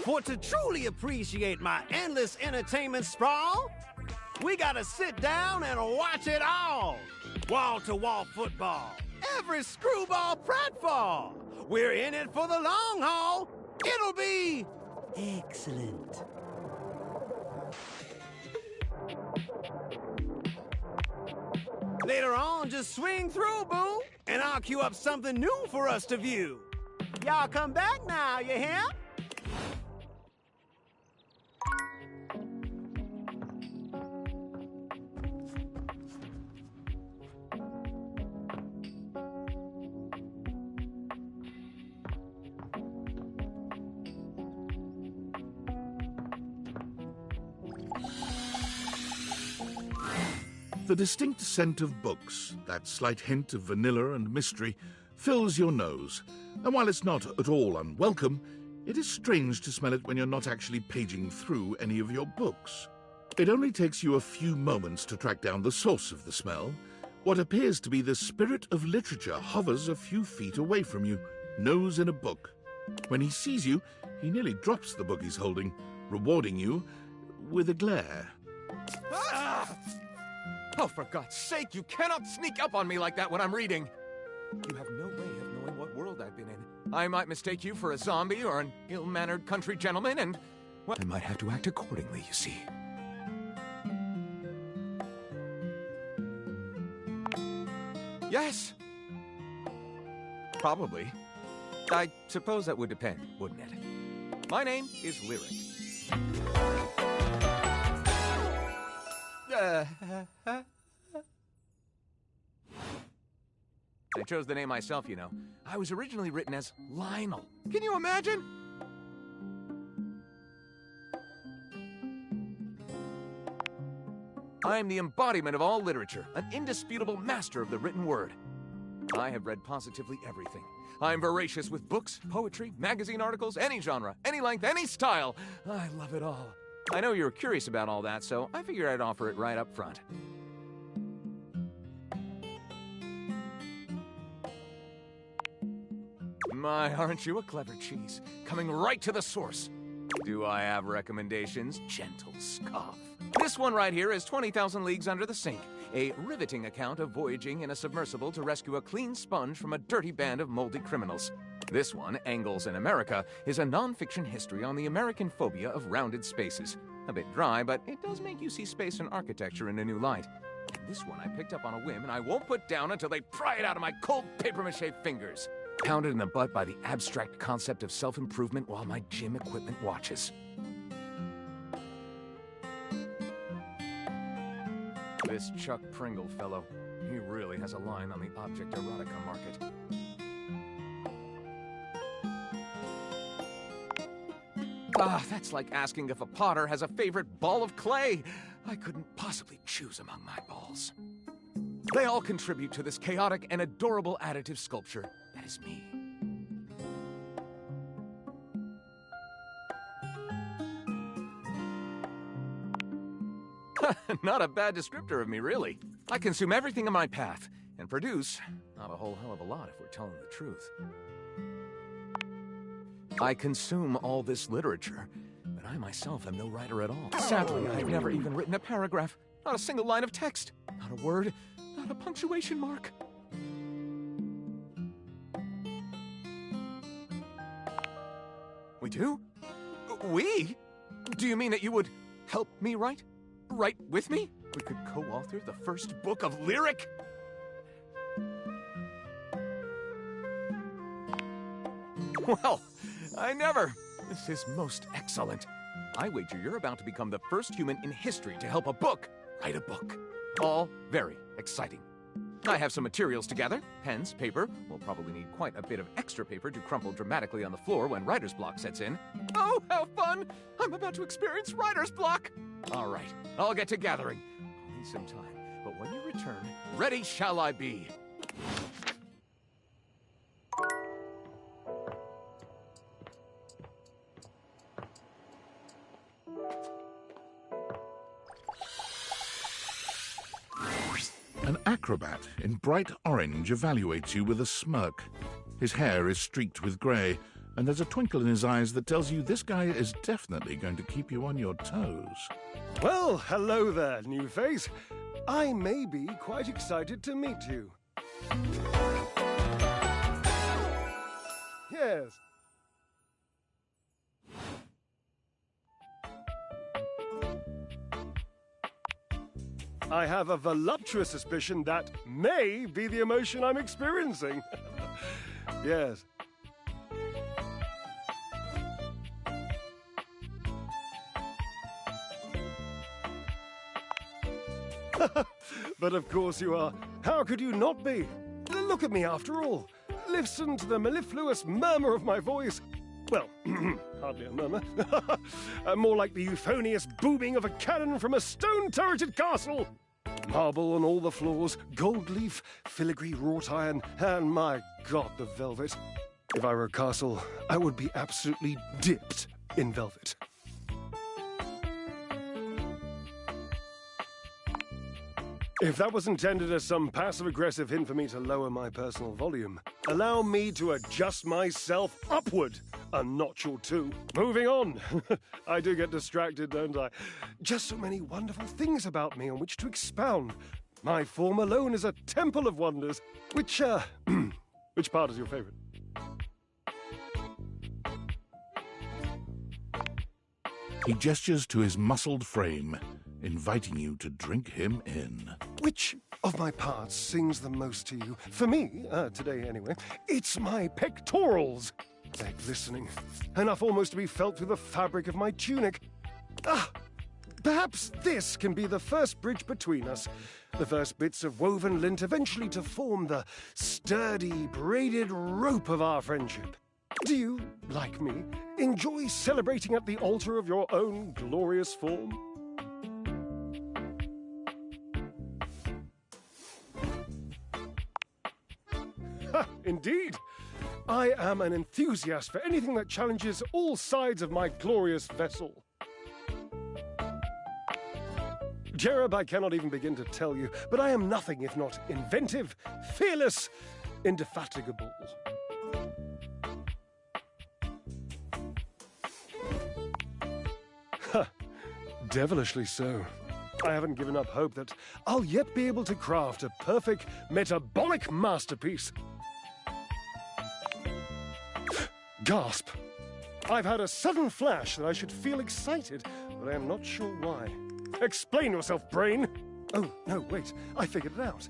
For to truly appreciate my endless entertainment sprawl, we gotta sit down and watch it all. Wall-to-wall football, every screwball pratfall. We're in it for the long haul. It'll be excellent. Later on, just swing through, boo, and I'll queue up something new for us to view. Y'all come back now, you hear? The distinct scent of books, that slight hint of vanilla and mystery, fills your nose, and while it's not at all unwelcome, It is strange to smell it when you're not actually paging through any of your books. It only takes you a few moments to track down the source of the smell. What appears to be the spirit of literature hovers a few feet away from you, nose in a book. When he sees you, he nearly drops the book he's holding, rewarding you with a glare. Ah! Oh, for God's sake, you cannot sneak up on me like that when I'm reading! You have no way of knowing what world I've been in. I might mistake you for a zombie or an ill-mannered country gentleman, and, well, I might have to act accordingly, you see. Yes. Probably. I suppose that would depend, wouldn't it? My name is Lyric. I chose the name myself, you know. I was originally written as Lionel. Can you imagine? I am the embodiment of all literature, an indisputable master of the written word. I have read positively everything. I am voracious with books, poetry, magazine articles, any genre, any length, any style. I love it all. I know you're curious about all that, so I figured I'd offer it right up front. My, aren't you a clever cheese? Coming right to the source. Do I have recommendations? Gentle scoff. This one right here is 20,000 Leagues Under the Sink, a riveting account of voyaging in a submersible to rescue a clean sponge from a dirty band of moldy criminals. This one, Angles in America, is a non-fiction history on the American phobia of rounded spaces. A bit dry, but it does make you see space and architecture in a new light. And this one I picked up on a whim, and I won't put down until they pry it out of my cold papier-mâché fingers. Pounded in the butt by the abstract concept of self-improvement while my gym equipment watches. This Chuck Pringle fellow, he really has a line on the object erotica market. Ah, that's like asking if a potter has a favorite ball of clay. I couldn't possibly choose among my balls. They all contribute to this chaotic and adorable additive sculpture that is me. Not a bad descriptor of me, really. I consume everything in my path, and produce not a whole hell of a lot if we're telling the truth. I consume all this literature, but I myself am no writer at all. Sadly, I've never even written a paragraph, not a single line of text, not a word, not a punctuation mark. We do? We? Do you mean that you would help me write? Write with me? We could co-author the first book of Lyric? Well, I never. This is most excellent. I wager you're about to become the first human in history to help a book write a book. All very exciting. I have some materials to gather. Pens, paper. We'll probably need quite a bit of extra paper to crumple dramatically on the floor when writer's block sets in. Oh, how fun! I'm about to experience writer's block! All right, I'll get to gathering. I'll need some time, but when you return, ready shall I be. An acrobat in bright orange evaluates you with a smirk. His hair is streaked with grey, and there's a twinkle in his eyes that tells you this guy is definitely going to keep you on your toes. Well, hello there, new face. I may be quite excited to meet you. Yes. I have a voluptuous suspicion that may be the emotion I'm experiencing. Yes. But of course you are. How could you not be? Look at me after all. Listen to the mellifluous murmur of my voice. Well, hardly a murmur. More like the euphonious booming of a cannon from a stone-turreted castle. Marble on all the floors, gold leaf, filigree wrought iron, and my God, the velvet. If I were a castle, I would be absolutely dipped in velvet. If that was intended as some passive-aggressive hint for me to lower my personal volume, allow me to adjust myself upward a notch or two. Moving on. I do get distracted, don't I? Just so many wonderful things about me on which to expound. My form alone is a temple of wonders. Which part is your favorite? He gestures to his muscled frame, inviting you to drink him in. Which of my parts sings the most to you? For me, today anyway, it's my pectorals. They're glistening, enough almost to be felt through the fabric of my tunic. Perhaps this can be the first bridge between us. The first bits of woven lint eventually to form the sturdy, braided rope of our friendship. Do you, like me, enjoy celebrating at the altar of your own glorious form? Indeed. I am an enthusiast for anything that challenges all sides of my glorious vessel. Cherub, I cannot even begin to tell you, but I am nothing if not inventive, fearless, indefatigable. Devilishly so. I haven't given up hope that I'll yet be able to craft a perfect metabolic masterpiece. Gasp! I've had a sudden flash that I should feel excited, but I am not sure why. Explain yourself, brain! Oh, no, wait, I figured it out.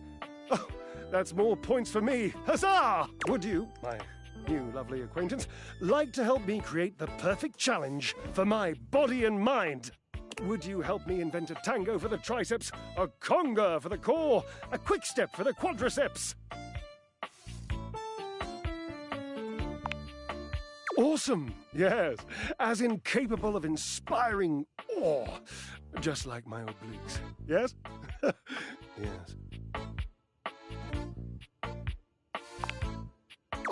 Oh, that's more points for me. Huzzah! Would you, my new lovely acquaintance, like to help me create the perfect challenge for my body and mind? Would you help me invent a tango for the triceps, a conga for the core, a quick step for the quadriceps? Awesome, yes, as incapable of inspiring awe, just like my obliques, yes? Yes.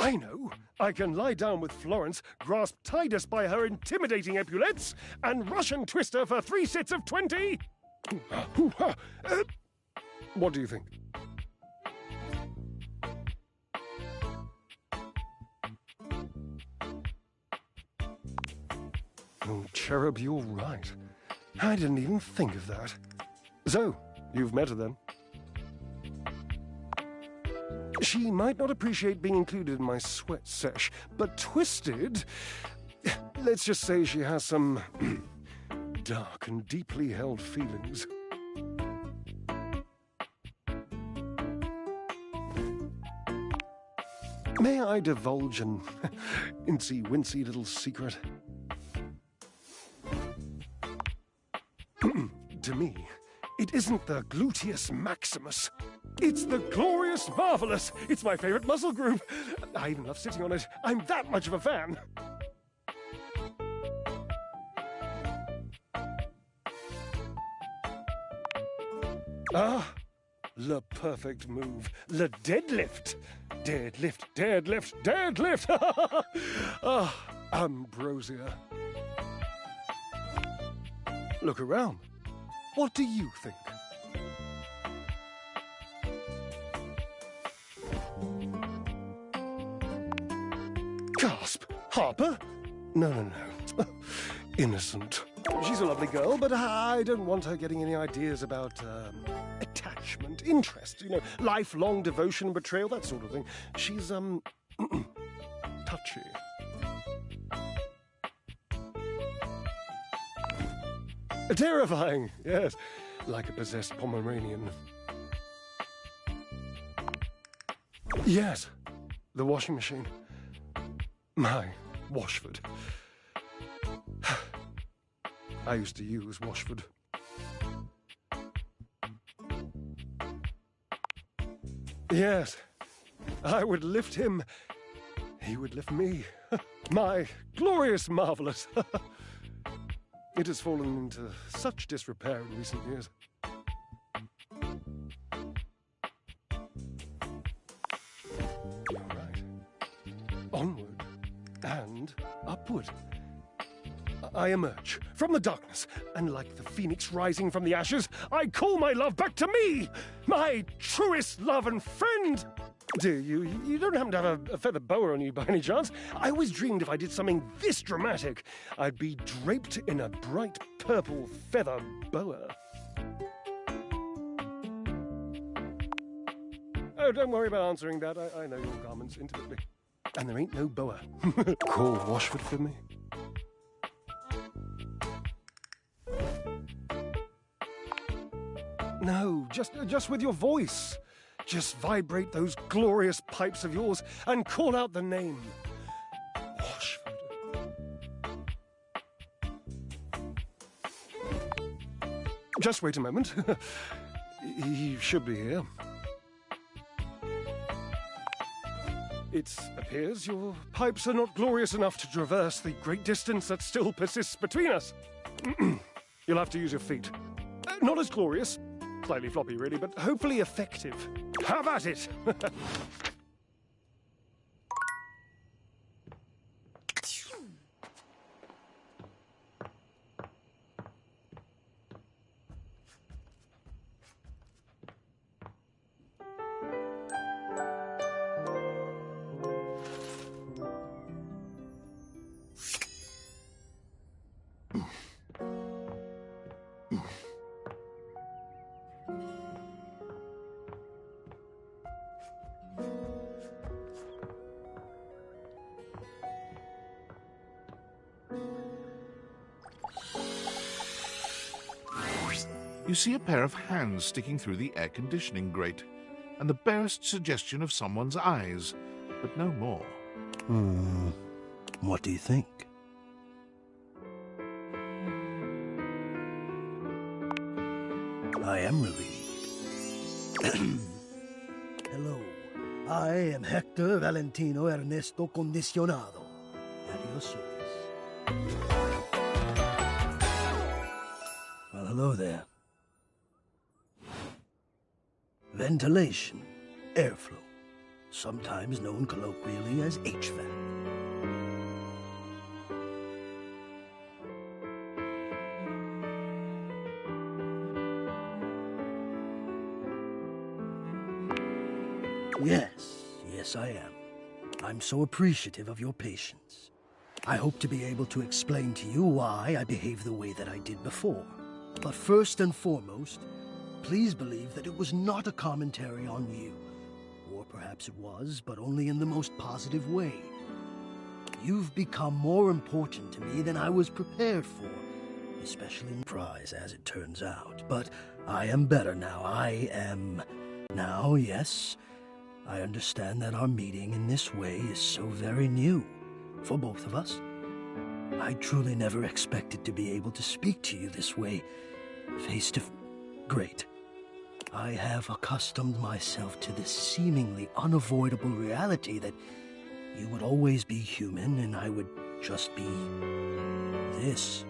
I know. I can lie down with Florence, grasp Tidus by her intimidating epaulettes, and Russian twist her for 3 sets of 20. What do you think? Oh, Cherub, you're right. I didn't even think of that. So, you've met her then? She might not appreciate being included in my sweat sesh, but Twisted... Let's just say she has some dark and deeply held feelings. May I divulge an incy-wincy little secret? To me, it isn't the gluteus maximus. It's the glorious marvelous. It's my favorite muscle group. I even love sitting on it. I'm that much of a fan. Ah, the perfect move. The deadlift. Deadlift, deadlift, deadlift. Ah, ambrosia. Look around. What do you think? Gasp! Harper? No. Innocent. She's a lovely girl, but I don't want her getting any ideas about, attachment, interest, lifelong devotion, betrayal, that sort of thing. She's, touchy. Terrifying, yes, like a possessed Pomeranian. Yes, the washing machine. My Washford. I used to use Washford. Yes, I would lift him. He would lift me. My glorious marvelous. It has fallen into such disrepair in recent years. You're right. Onward. upward. I emerge from the darkness, and like the phoenix rising from the ashes, I call my love back to me, my truest love and friend. Do you don't happen to have a feather boa on you by any chance? I always dreamed if I did something this dramatic, I'd be draped in a bright purple feather boa. Oh, don't worry about answering that. I know your garments intimately. And there ain't no boa. Call Washford for me. No, just with your voice. Just vibrate those glorious pipes of yours and call out the name. Washford. Just wait a moment. He should be here. It appears your pipes are not glorious enough to traverse the great distance that still persists between us. You'll have to use your feet. Not as glorious, slightly floppy really, but hopefully effective. Have at it! You see a pair of hands sticking through the air conditioning grate, and the barest suggestion of someone's eyes, but no more. What do you think? I am relieved. Hello. I am Hector Valentino Ernesto Condicionado. At your service. Well, hello there. Ventilation, airflow, sometimes known colloquially as HVAC. Yes, I am. I'm so appreciative of your patience. I hope to be able to explain to you why I behaved the way that I did before. But first and foremost, please believe that it was not a commentary on you. Or perhaps it was, but only in the most positive way. You've become more important to me than I was prepared for, especially in prize, as it turns out. But I am better now. Now, yes, I understand that our meeting in this way is so very new for both of us. I truly never expected to be able to speak to you this way, face to face. Great. I have accustomed myself to this seemingly unavoidable reality that you would always be human and I would just be this.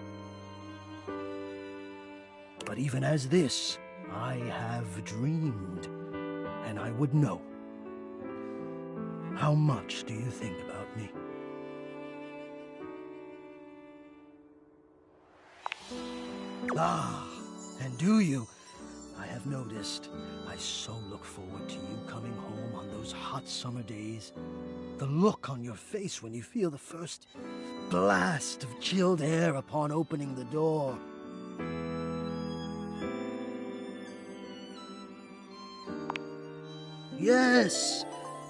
But even as this, I have dreamed, and I would know. How much do you think about me? Ah, and do you? I have noticed. I so look forward to you coming home on those hot summer days. The look on your face when you feel the first blast of chilled air upon opening the door. Yes!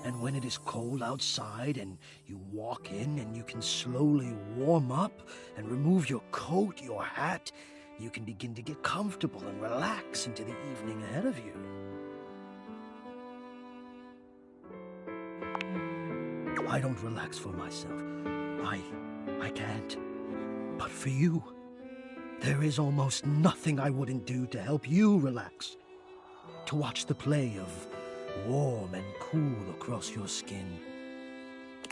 And when it is cold outside and you walk in and you can slowly warm up and remove your coat, your hat, you can begin to get comfortable and relax into the evening ahead of you. I don't relax for myself. I can't. But for you, there is almost nothing I wouldn't do to help you relax. To watch the play of warm and cool across your skin.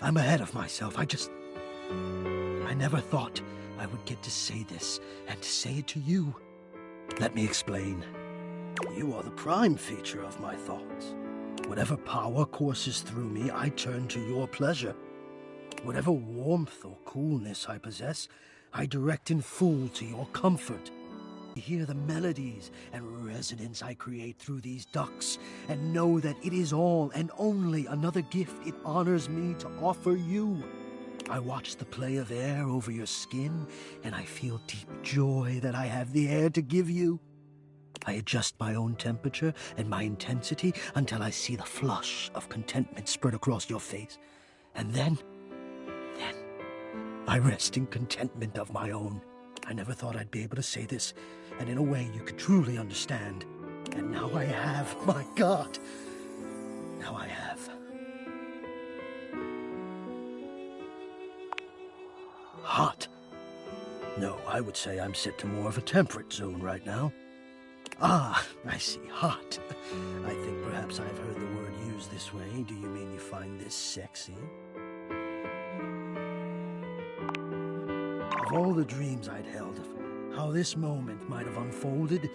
I'm ahead of myself. I never thought I would get to say this and to say it to you. Let me explain. You are the prime feature of my thoughts. Whatever power courses through me, I turn to your pleasure. Whatever warmth or coolness I possess, I direct in full to your comfort. Hear the melodies and resonance I create through these ducts, and know that it is all and only another gift it honors me to offer you. I watch the play of air over your skin, and I feel deep joy that I have the air to give you. I adjust my own temperature and my intensity until I see the flush of contentment spread across your face. And then, I rest in contentment of my own. I never thought I'd be able to say this, and in a way you could truly understand. And now I have, my God. Now I have. Hot. No, I would say I'm set to more of a temperate zone right now. Ah, I see, hot. I think perhaps I've heard the word used this way. Do you mean you find this sexy? Of all the dreams I'd held of how this moment might have unfolded,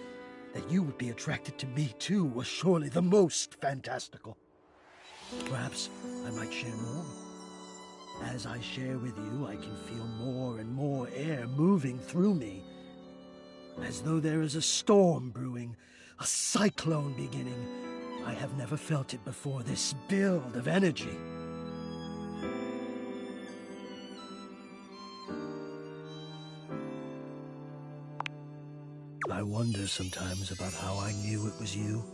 that you would be attracted to me too was surely the most fantastical. Perhaps I might share more. As I share with you, I can feel more and more air moving through me, as though there is a storm brewing, a cyclone beginning. I have never felt it before, this build of energy. I wonder sometimes about how I knew it was you.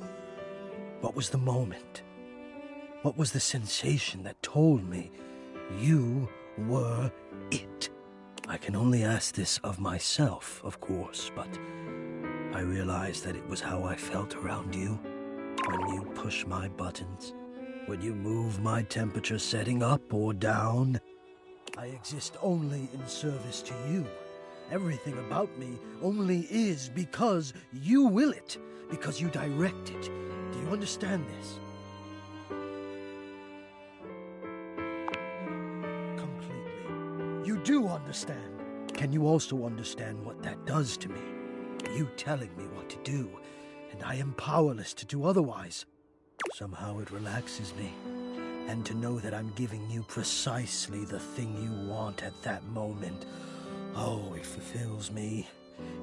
What was the moment? What was the sensation that told me you were it? I can only ask this of myself, of course, but I realized that it was how I felt around you. When you push my buttons, when you move my temperature setting up or down. I exist only in service to you. Everything about me only is because you will it, because you direct it. Do you understand this? Completely. You do understand. Can you also understand what that does to me? You telling me what to do, and I am powerless to do otherwise. Somehow it relaxes me. And to know that I'm giving you precisely the thing you want at that moment. Oh, it fulfills me.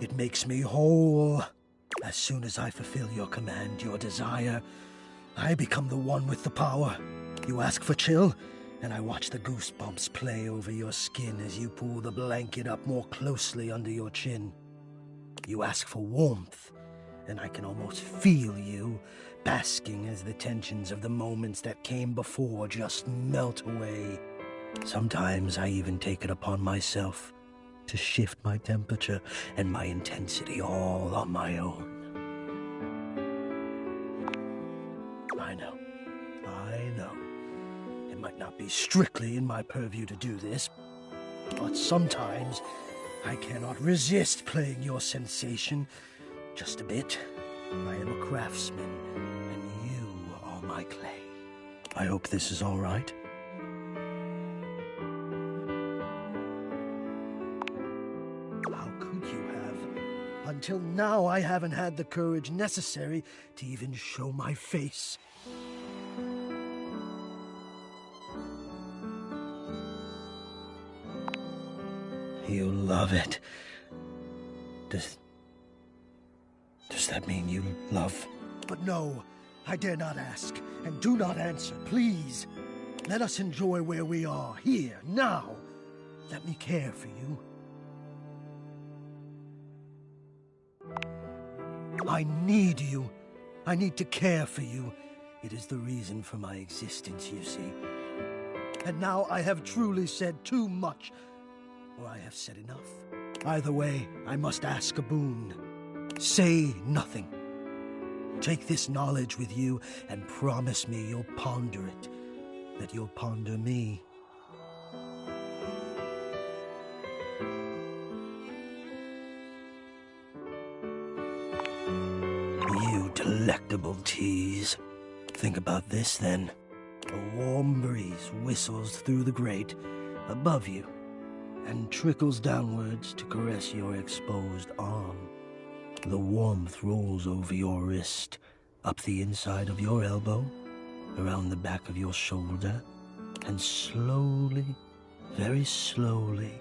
It makes me whole. As soon as I fulfill your command, your desire, I become the one with the power. You ask for chill, and I watch the goosebumps play over your skin as you pull the blanket up more closely under your chin. You ask for warmth, and I can almost feel you, basking as the tensions of the moments that came before just melt away. Sometimes I even take it upon myself to shift my temperature and my intensity all on my own. I know. It might not be strictly in my purview to do this, but sometimes I cannot resist playing your sensation just a bit. I am a craftsman, and you are my clay. I hope this is all right. Until now, I haven't had the courage necessary to even show my face. You love it. Does that mean you love? But no, I dare not ask, and do not answer, please. Let us enjoy where we are, here, now. Let me care for you. I need you. I need to care for you. It is the reason for my existence, you see. And now I have truly said too much, or I have said enough. Either way, I must ask a boon. Say nothing. Take this knowledge with you and promise me you'll ponder it, that you'll ponder me. You delectable tease. Think about this, then. A warm breeze whistles through the grate above you and trickles downwards to caress your exposed arm. The warmth rolls over your wrist, up the inside of your elbow, around the back of your shoulder, and slowly, very slowly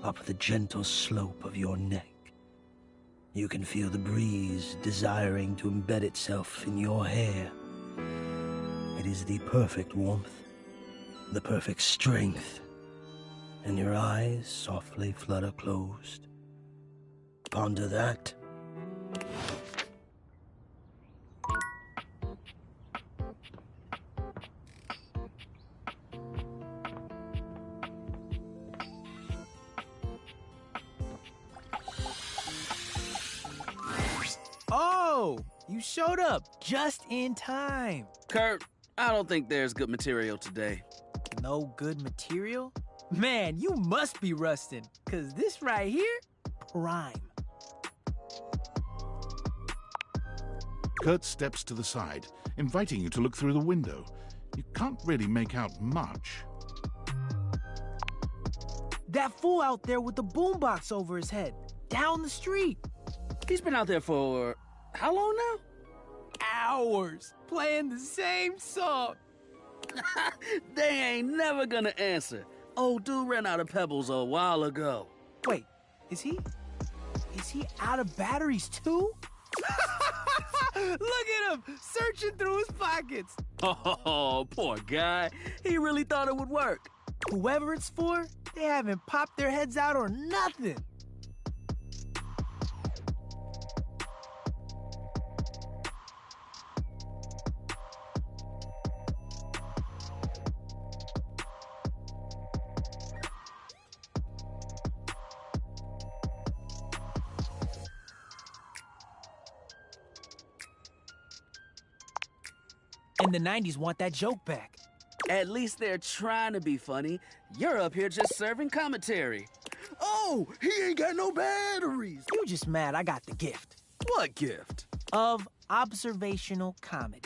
up the gentle slope of your neck. You can feel the breeze desiring to embed itself in your hair. It is the perfect warmth, the perfect strength, and your eyes softly flutter closed. Ponder that. Oh, you showed up just in time. Kurt, I don't think there's good material today. No good material? Man, you must be rusting, cause this right here, prime. Kurt steps to the side, inviting you to look through the window. You can't really make out much. That fool out there with the boombox over his head, down the street. He's been out there for how long now? Hours, playing the same song. They ain't never gonna answer. Old dude ran out of pebbles a while ago. Wait, is he out of batteries too? Look at him, searching through his pockets. Oh, poor guy. He really thought it would work. Whoever it's for, they haven't popped their heads out or nothing. And the 90s want that joke back. At least they're trying to be funny. You're up here just serving commentary. Oh, he ain't got no batteries. You just mad I got the gift. What gift? Of observational comedy.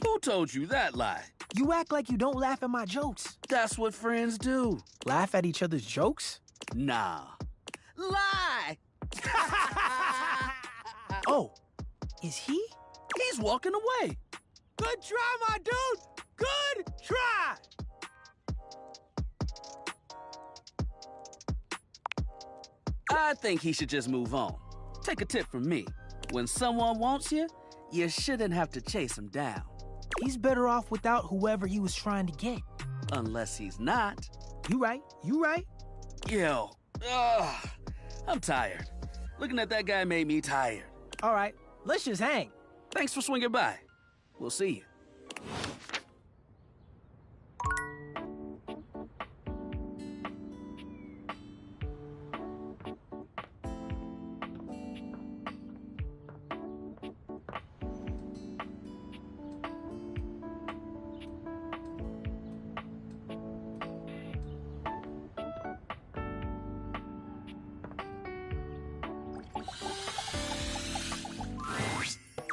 Who told you that lie? You act like you don't laugh at my jokes. That's what friends do. Laugh at each other's jokes? Nah. Lie! Oh, is he? He's walking away. Good try, my dude! Good try! I think he should just move on. Take a tip from me. When someone wants you, you shouldn't have to chase him down. He's better off without whoever he was trying to get. Unless he's not. You right. Yo, I'm tired. Looking at that guy made me tired. All right, let's just hang. Thanks for swinging by. We'll see you.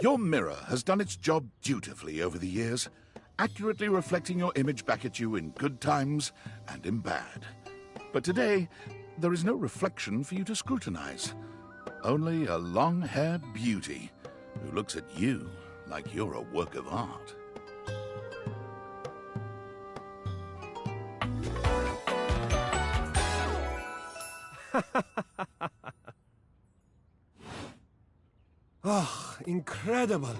Your mirror has done its job dutifully over the years, accurately reflecting your image back at you in good times and in bad. But today, there is no reflection for you to scrutinize. Only a long-haired beauty who looks at you like you're a work of art. Oh, incredible.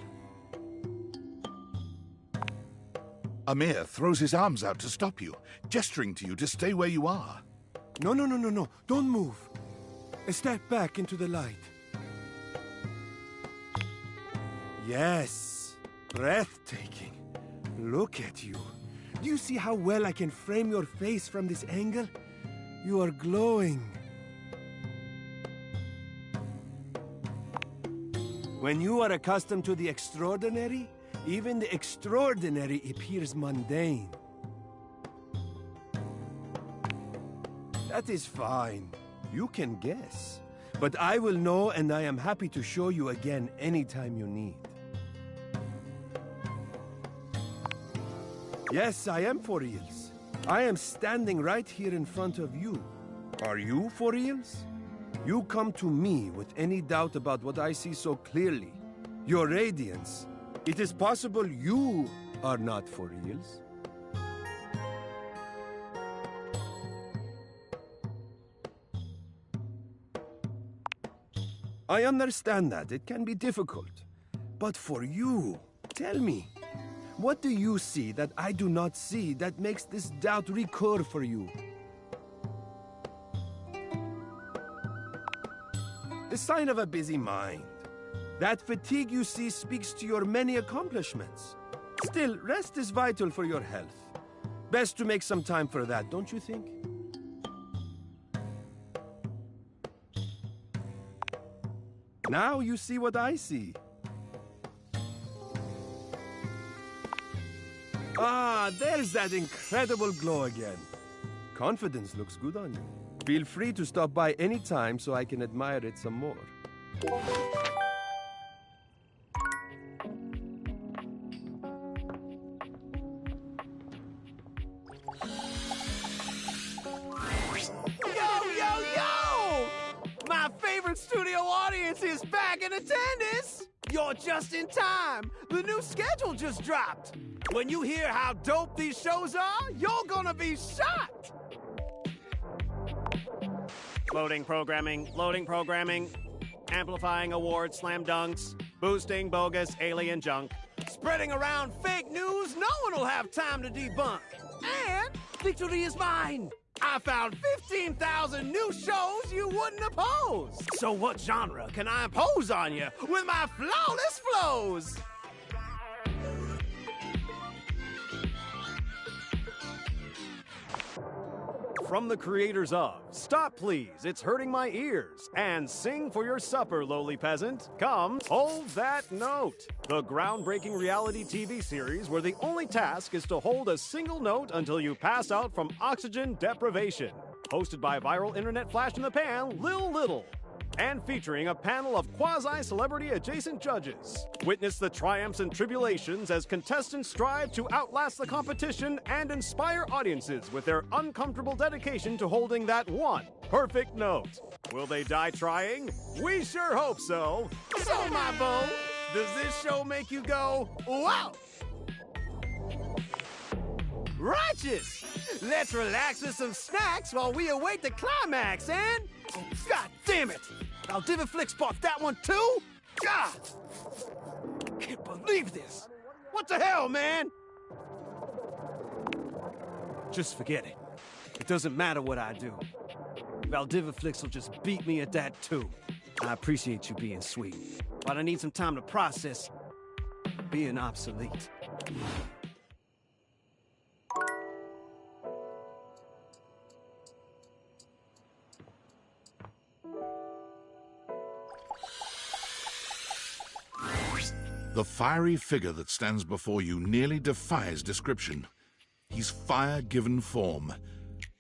Amir throws his arms out to stop you, gesturing to you to stay where you are. No. Don't move. Step back into the light. Yes. Breathtaking. Look at you. Do you see how well I can frame your face from this angle? You are glowing. When you are accustomed to the extraordinary, even the extraordinary appears mundane. That is fine. You can guess. But I will know, and I am happy to show you again anytime you need. Yes, I am for reals. I am standing right here in front of you. Are you for reals? You come to me with any doubt about what I see so clearly. Your radiance. It is possible you are not for reals. I understand that. It can be difficult. But for you, tell me, what do you see that I do not see that makes this doubt recur for you? The sign of a busy mind. That fatigue you see speaks to your many accomplishments. Still, rest is vital for your health. Best to make some time for that, don't you think? Now you see what I see. Ah, there's that incredible glow again. Confidence looks good on you. Feel free to stop by any time so I can admire it some more. My favorite studio audience is back in attendance! You're just in time! The new schedule just dropped! When you hear how dope these shows are, you're gonna be shocked! Loading programming, amplifying award slam dunks, boosting bogus alien junk. Spreading around fake news no one will have time to debunk. And victory is mine! I found 15,000 new shows you wouldn't oppose! So what genre can I impose on you with my flawless flows? From the creators of Stop Please, It's Hurting My Ears, and Sing for Your Supper, Lowly Peasant, comes Hold That Note, the groundbreaking reality TV series where the only task is to hold a single note until you pass out from oxygen deprivation. Hosted by viral internet flash in the pan, Lil Little. And featuring a panel of quasi-celebrity adjacent judges. Witness the triumphs and tribulations as contestants strive to outlast the competition and inspire audiences with their uncomfortable dedication to holding that one perfect note. Will they die trying? We sure hope so. So, my beau, does this show make you go, wow? Righteous! Let's relax with some snacks while we await the climax, and... Oh, God damn it! Valdiviflix bought that one too? God! Can't believe this! What the hell, man? Just forget it. It doesn't matter what I do. Valdiviflix will just beat me at that too. I appreciate you being sweet, but I need some time to process being obsolete. The fiery figure that stands before you nearly defies description. He's fire given form.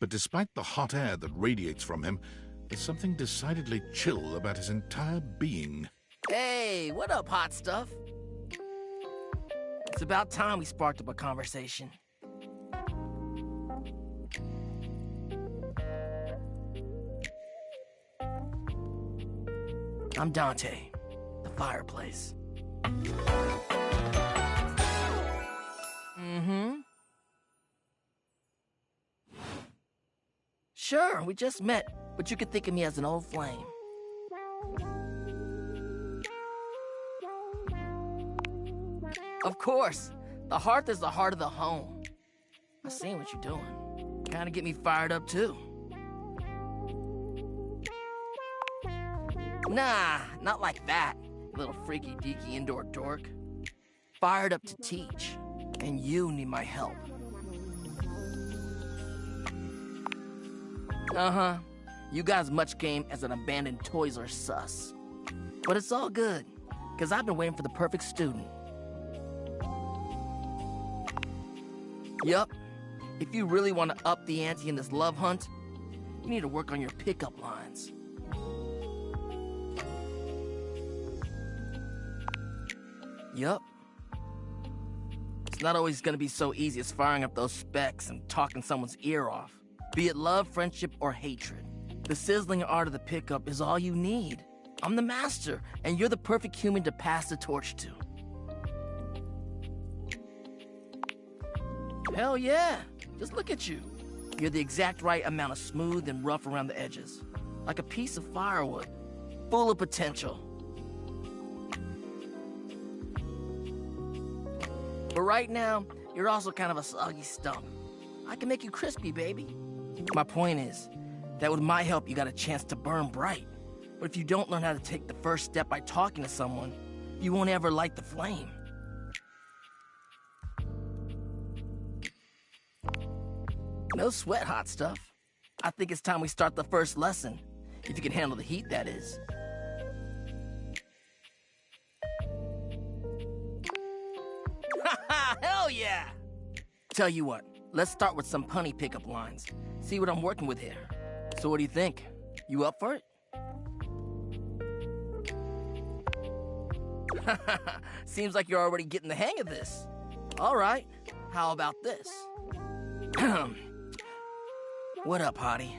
But despite the hot air that radiates from him, there's something decidedly chill about his entire being. Hey, what up, hot stuff? It's about time we sparked up a conversation. I'm Dante, the fireplace. Mm-hmm. Sure, we just met, but you could think of me as an old flame. Of course, the hearth is the heart of the home. I seen what you're doing. Kinda get me fired up too. Nah, not like that, little freaky deaky indoor dork. Fired up to teach, and you need my help. Uh-huh. You got as much game as an abandoned Toys R Us. But it's all good, because I've been waiting for the perfect student. Yup. If you really want to up the ante in this love hunt, you need to work on your pickup lines. Yup. It's not always gonna be so easy as firing up those specs and talking someone's ear off. Be it love, friendship, or hatred. The sizzling art of the pickup is all you need. I'm the master, and you're the perfect human to pass the torch to. Hell yeah, just look at you. You're the exact right amount of smooth and rough around the edges. Like a piece of firewood. full of potential. But right now, you're also kind of a soggy stump. I can make you crispy, baby. My point is that with my help, you got a chance to burn bright. But if you don't learn how to take the first step by talking to someone, you won't ever light the flame. No sweat, hot stuff. I think it's time we start the first lesson. If you can handle the heat, that is. Hell yeah! Tell you what, let's start with some punny pickup lines. See what I'm working with here. So what do you think? You up for it? Seems like you're already getting the hang of this. All right, how about this? What up, hottie?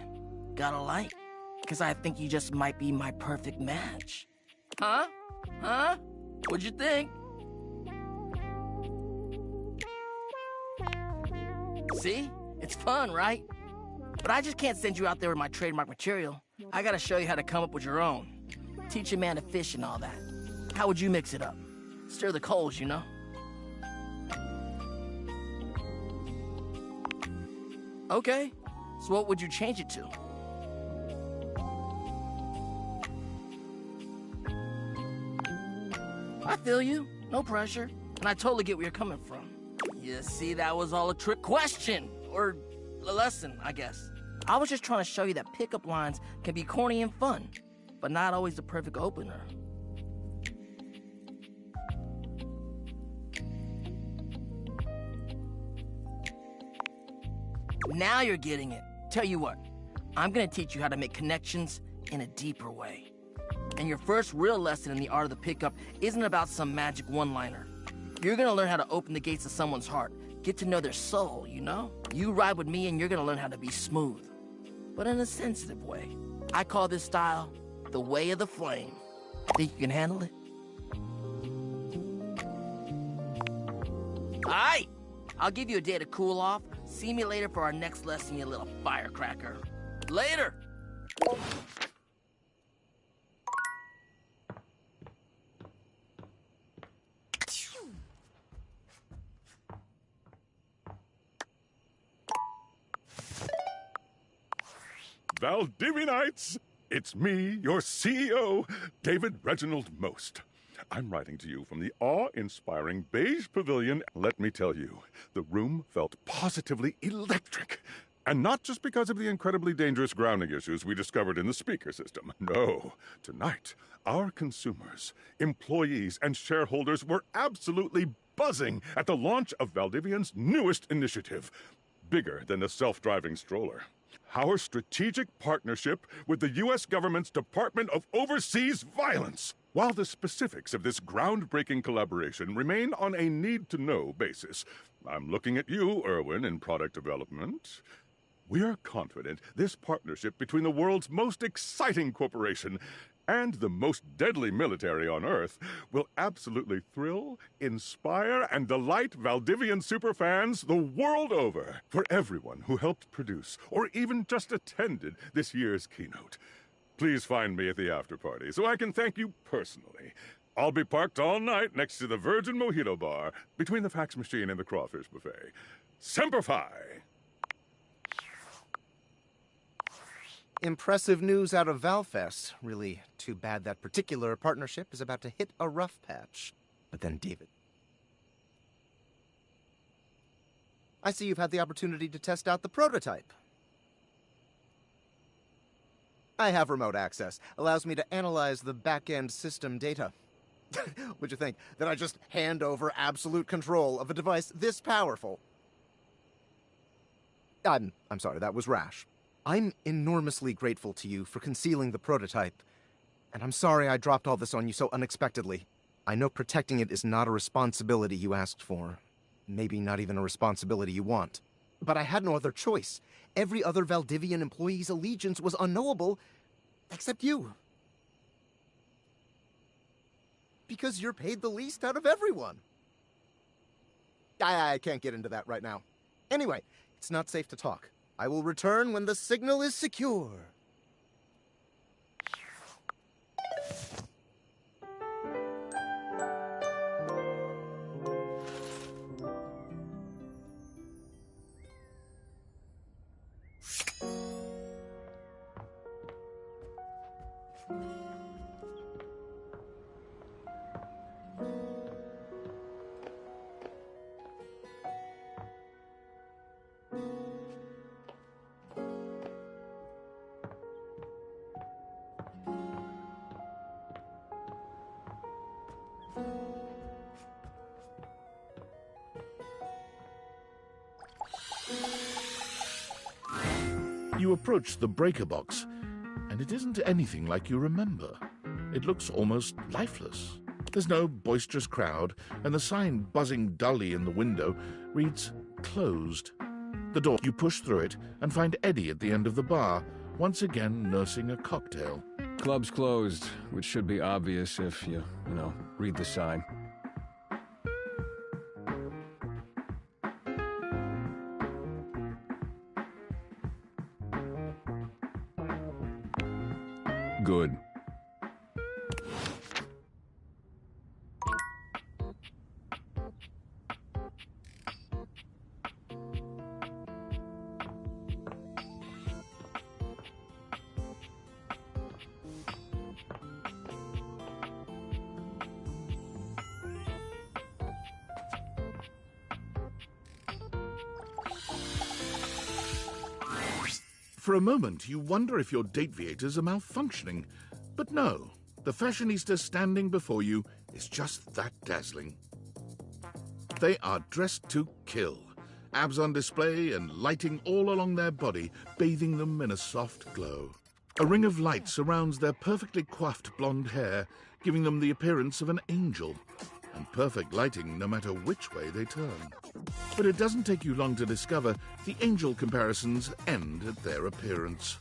Got a light? Because I think you just might be my perfect match. Huh? Huh? What'd you think? See? It's fun, right? But I just can't send you out there with my trademark material. I gotta show you how to come up with your own. Teach a man to fish and all that. How would you mix it up? Stir the coals, you know? Okay, so what would you change it to? I feel you, no pressure, and I totally get where you're coming from. You see, that was all a trick question, or a lesson, I guess. I was just trying to show you that pickup lines can be corny and fun, but not always the perfect opener. Now you're getting it. Tell you what, I'm gonna teach you how to make connections in a deeper way. And your first real lesson in the art of the pickup isn't about some magic one-liner. You're gonna learn how to open the gates of someone's heart, get to know their soul, you know? You ride with me and you're gonna learn how to be smooth, but in a sensitive way. I call this style the way of the flame. Think you can handle it? All right, I'll give you a day to cool off. See me later for our next lesson, you little firecracker. Later! Valdivianites! It's me, your CEO, David Reginald Most. I'm writing to you from the awe-inspiring Beige Pavilion. Let me tell you, the room felt positively electric. And not just because of the incredibly dangerous grounding issues we discovered in the speaker system. No. Tonight, our consumers, employees, and shareholders were absolutely buzzing at the launch of Valdivian's newest initiative, bigger than the self-driving stroller. Our strategic partnership with the U.S. government's Department of Overseas Violence. While the specifics of this groundbreaking collaboration remain on a need-to-know basis, I'm looking at you, Erwin, in product development. We are confident this partnership between the world's most exciting corporation and the most deadly military on Earth will absolutely thrill, inspire, and delight Valdivian superfans the world over. For everyone who helped produce or even just attended this year's keynote, please find me at the after-party so I can thank you personally. I'll be parked all night next to the Virgin Mojito Bar between the fax machine and the crawfish buffet. Semper Fi! Impressive news out of Valfest. Really too bad that particular partnership is about to hit a rough patch. But then, David, I see you've had the opportunity to test out the prototype. I have remote access. Allows me to analyze the back-end system data. Would you think that I just hand over absolute control of a device this powerful? I'm sorry, that was rash. I'm enormously grateful to you for concealing the prototype, and I'm sorry I dropped all this on you so unexpectedly. I know protecting it is not a responsibility you asked for, maybe not even a responsibility you want. But I had no other choice. Every other Valdivian employee's allegiance was unknowable, except you. Because you're paid the least out of everyone. I can't get into that right now. Anyway, it's not safe to talk. I will return when the signal is secure. You approach the breaker box, and it isn't anything like you remember. It looks almost lifeless. There's no boisterous crowd, and the sign buzzing dully in the window reads closed. The door, you push through it and find Eddie at the end of the bar, once again nursing a cocktail. Club's closed, which should be obvious if you read the sign. Good. For a moment, you wonder if your Dateviators are malfunctioning. But no, the fashionista standing before you is just that dazzling. They are dressed to kill, abs on display and lighting all along their body, bathing them in a soft glow. A ring of light surrounds their perfectly coiffed blonde hair, giving them the appearance of an angel, and perfect lighting no matter which way they turn. But it doesn't take you long to discover the angel comparisons end at their appearance.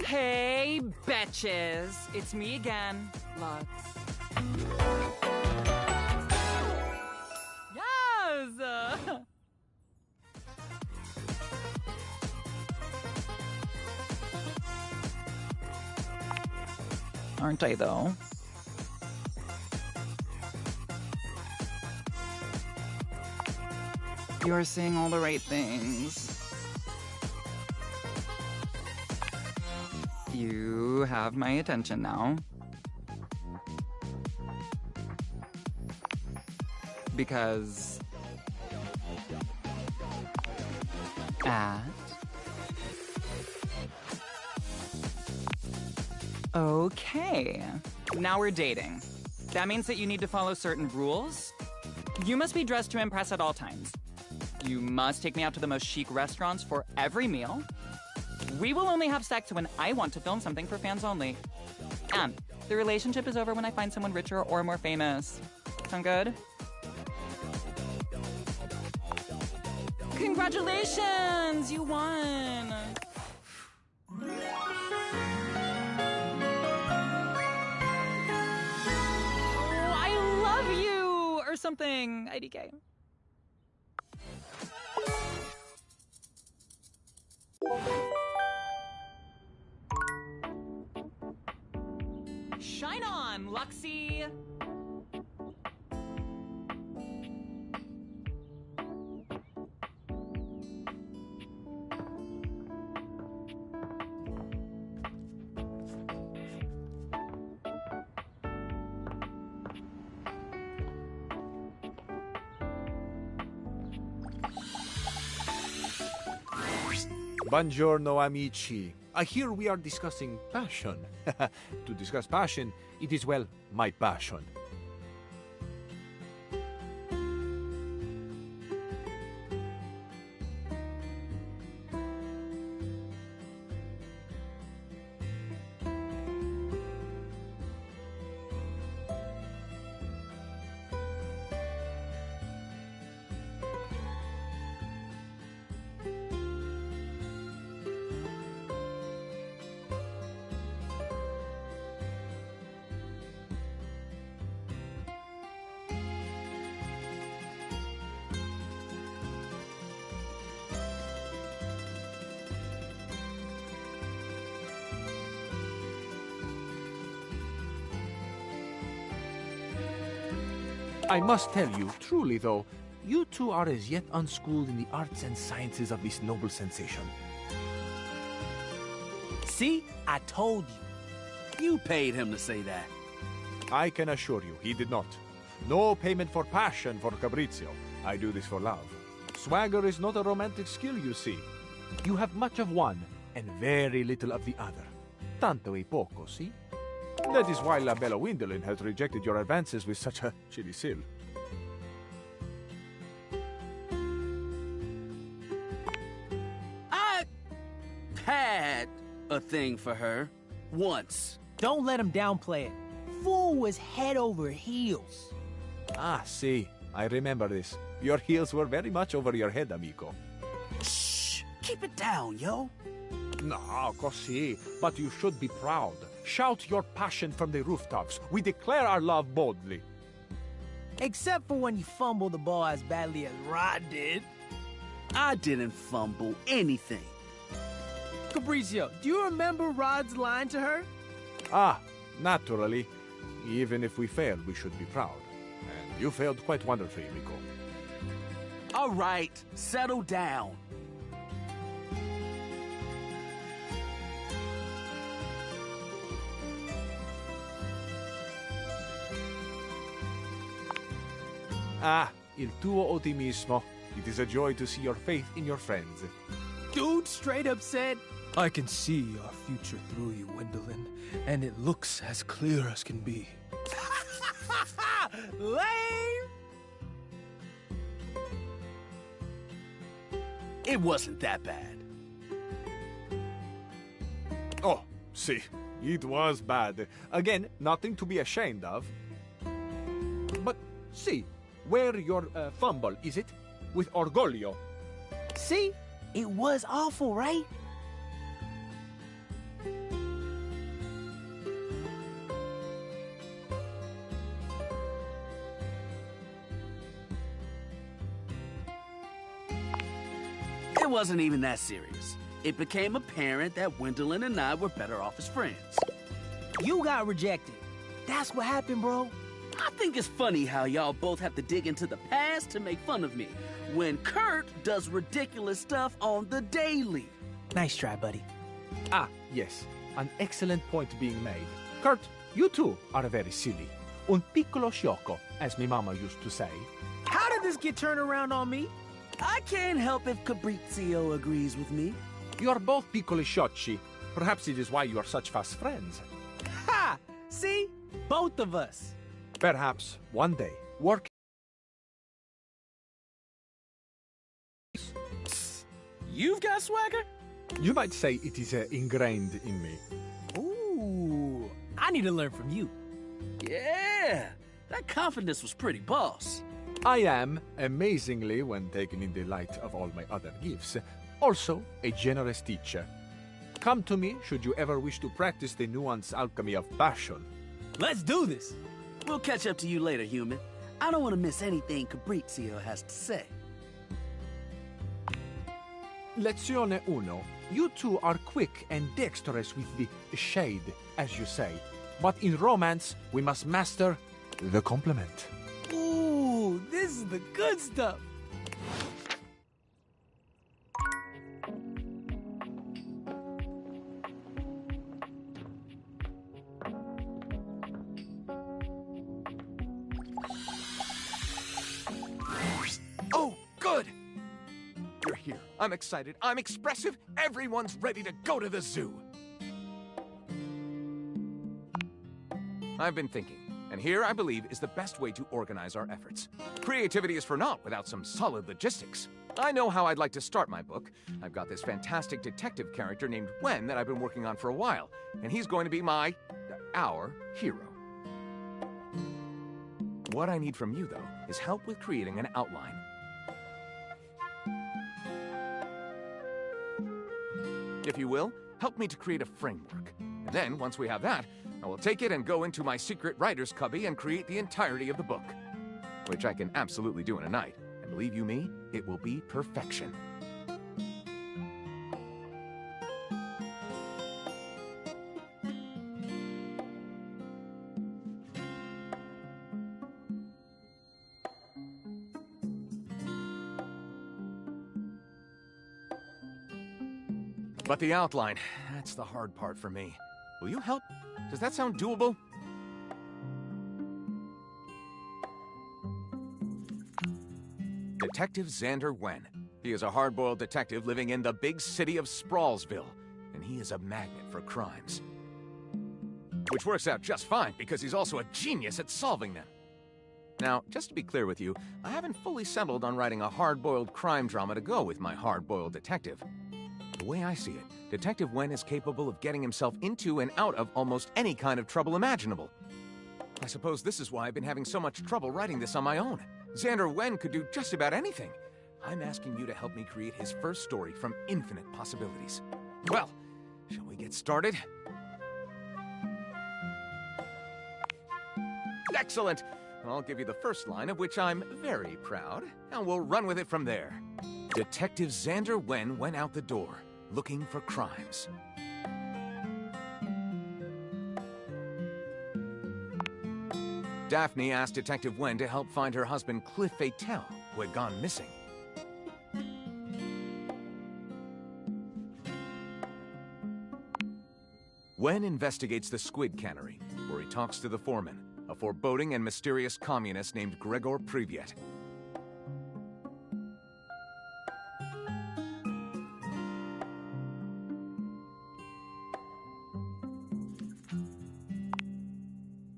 Hey, betches! It's me again, Lux. Yes! Aren't I, though? You're saying all the right things. You have my attention now. Because Okay. Now we're dating. That means that you need to follow certain rules. You must be dressed to impress at all times. You must take me out to the most chic restaurants for every meal. We will only have sex when I want to film something for fans only. And the relationship is over when I find someone richer or more famous. Sound good? Congratulations! You won! Oh, I love you! Or something, IDK. Shine on, Luxie! Buongiorno, amici. I hear we are discussing passion. To discuss passion, it is, well, my passion. I must tell you, truly though, you two are as yet unschooled in the arts and sciences of this noble sensation. See? I told you. You paid him to say that. I can assure you, he did not. No payment for passion for Fabrizio. I do this for love. Swagger is not a romantic skill, you see. You have much of one and very little of the other. Tanto e poco, see? That is why La Bella Gwendolyn has rejected your advances with such a chilly seal. I had a thing for her. Once. Don't let him downplay it. Fool was head over heels. Ah, see. I remember this. Your heels were very much over your head, amico. Shh! Keep it down, yo. No, così. But you should be proud. Shout your passion from the rooftops. We declare our love boldly. Except for when you fumble the ball as badly as Rod did. I didn't fumble anything. Capriccio, do you remember Rod's line to her? Ah, naturally. Even if we failed, we should be proud. And you failed quite wonderfully, amico. All right, settle down. Ah, il tuo ottimismo. It is a joy to see your faith in your friends. Dude straight up said, I can see our future through you, Gwendolyn, and it looks as clear as can be. Lame! It wasn't that bad. Oh, see, it was bad. Again, nothing to be ashamed of. But see, where your fumble, is it? With Orgoglio. See? It was awful, right? It wasn't even that serious. It became apparent that Gwendolyn and I were better off as friends. You got rejected. That's what happened, bro. I think it's funny how y'all both have to dig into the past to make fun of me, when Kurt does ridiculous stuff on the daily. Nice try, buddy. Ah, yes. An excellent point being made. Kurt, you too are very silly. Un piccolo sciocco, as my mama used to say. How did this get turned around on me? I can't help if Capriccio agrees with me. You are both piccoli sciocchi. Perhaps it is why you are such fast friends. Ha! See? Both of us. Perhaps one day, work. You've got swagger? You might say it is ingrained in me. Ooh, I need to learn from you. Yeah, that confidence was pretty boss. I am, amazingly, when taken in the light of all my other gifts, also a generous teacher. Come to me should you ever wish to practice the nuanced alchemy of passion. Let's do this! We'll catch up to you later, human. I don't want to miss anything Capriccio has to say. Lezione 1. You two are quick and dexterous with the shade, as you say. But in romance, we must master the compliment. Ooh, this is the good stuff. Oh, good! You're here. I'm excited. I'm expressive. Everyone's ready to go to the zoo. I've been thinking, and here, I believe, is the best way to organize our efforts. Creativity is for naught without some solid logistics. I know how I'd like to start my book. I've got this fantastic detective character named Wen that I've been working on for a while, and he's going to be our hero. What I need from you, though, is help with creating an outline. If you will, help me to create a framework. And then, once we have that, I will take it and go into my secret writer's cubby and create the entirety of the book. Which I can absolutely do in a night. And believe you me, it will be perfection. But the outline, that's the hard part for me. Will you help? Does that sound doable? Detective Xander Wen. He is a hard-boiled detective living in the big city of Sprawlsville, and he is a magnet for crimes. which works out just fine because he's also a genius at solving them. Now, just to be clear with you, I haven't fully settled on writing a hard-boiled crime drama to go with my hard-boiled detective. The way I see it, Detective Wen is capable of getting himself into and out of almost any kind of trouble imaginable. I suppose this is why I've been having so much trouble writing this on my own. Xander Wen could do just about anything. I'm asking you to help me create his first story from infinite possibilities. Well, shall we get started? Excellent! I'll give you the first line, of which I'm very proud, and we'll run with it from there. Detective Xander Wen went out the door, looking for crimes. Daphne asked Detective Wen to help find her husband Cliff Fatel, who had gone missing. Wen investigates the Squid Cannery, where he talks to the foreman, a foreboding and mysterious communist named Gregor Privyet.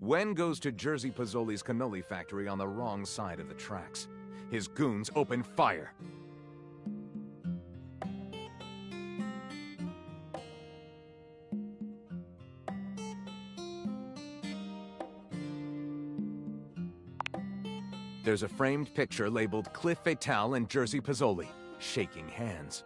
Wen goes to Jerzy Pozzoli's cannoli factory on the wrong side of the tracks. His goons open fire. There's a framed picture labeled Cliff Fatel and Jerzy Pozzoli, shaking hands.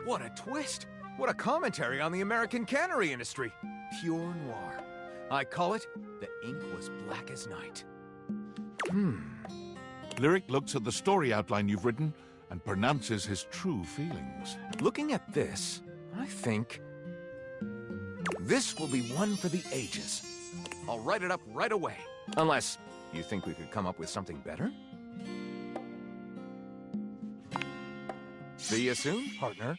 What a twist! What a commentary on the American cannery industry! Pure noir. I call it The Ink Was Black as Night. Lyric looks at the story outline you've written and pronounces his true feelings. Looking at this, I think this will be one for the ages. I'll write it up right away. Unless you think we could come up with something better? See you soon, partner.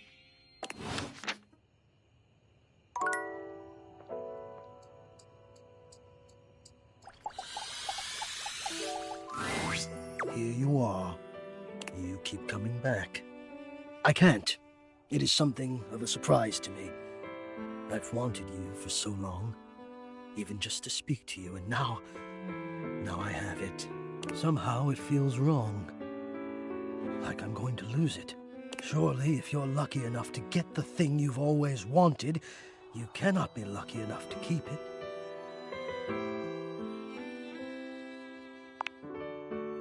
Here you are. You keep coming back. I can't. It is something of a surprise to me. I've wanted you for so long, even just to speak to you, and now I have it. Somehow it feels wrong. Like I'm going to lose it. Surely, if you're lucky enough to get the thing you've always wanted, you cannot be lucky enough to keep it.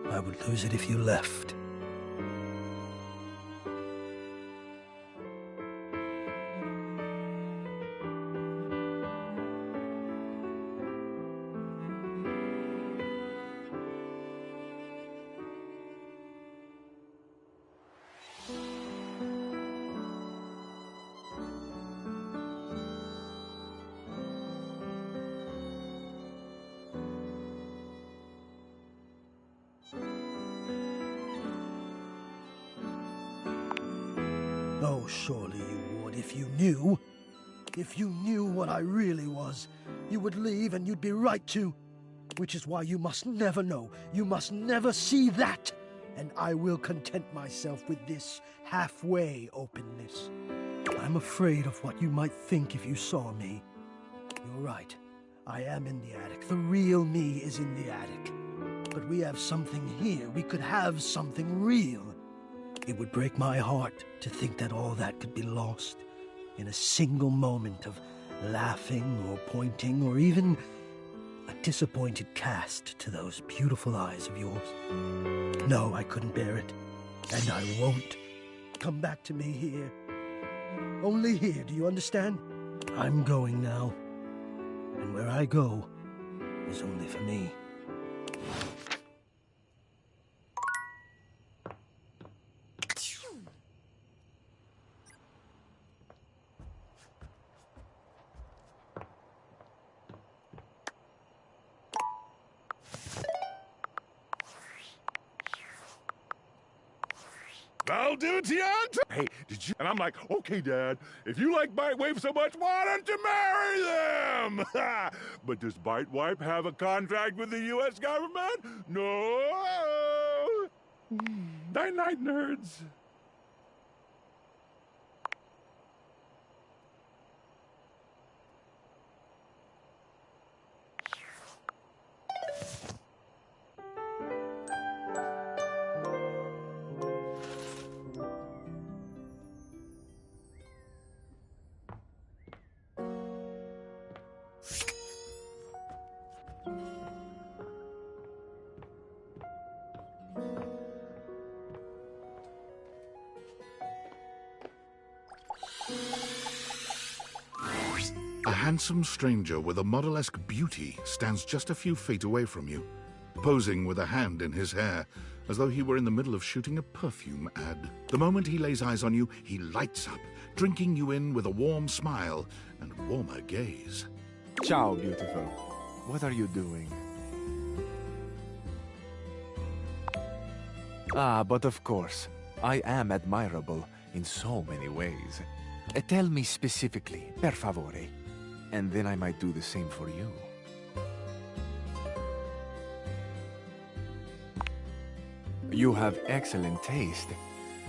I would lose it if you left. Oh, surely you would if you knew. If you knew what I really was, you would leave and you'd be right to. Which is why you must never know. You must never see that. And I will content myself with this halfway openness. I'm afraid of what you might think if you saw me. You're right. I am in the attic. The real me is in the attic. But we have something here. We could have something real. It would break my heart to think that all that could be lost in a single moment of laughing or pointing or even a disappointed cast to those beautiful eyes of yours. No, I couldn't bear it, and I won't. Come back to me here. Only here, do you understand? I'm going now, and where I go is only for me. Valdivian! Hey, did you? And I'm like, okay, Dad, if you like Bite Wipe so much, why don't you marry them? But does Bite Wipe have a contract with the U.S. government? No! Night-night, nerds. A handsome stranger with a model-esque beauty stands just a few feet away from you, posing with a hand in his hair, as though he were in the middle of shooting a perfume ad. The moment he lays eyes on you, he lights up, drinking you in with a warm smile and warmer gaze. Ciao, beautiful. What are you doing? Ah, but of course, I am admirable in so many ways. Tell me specifically, per favore, and then I might do the same for you. You have excellent taste.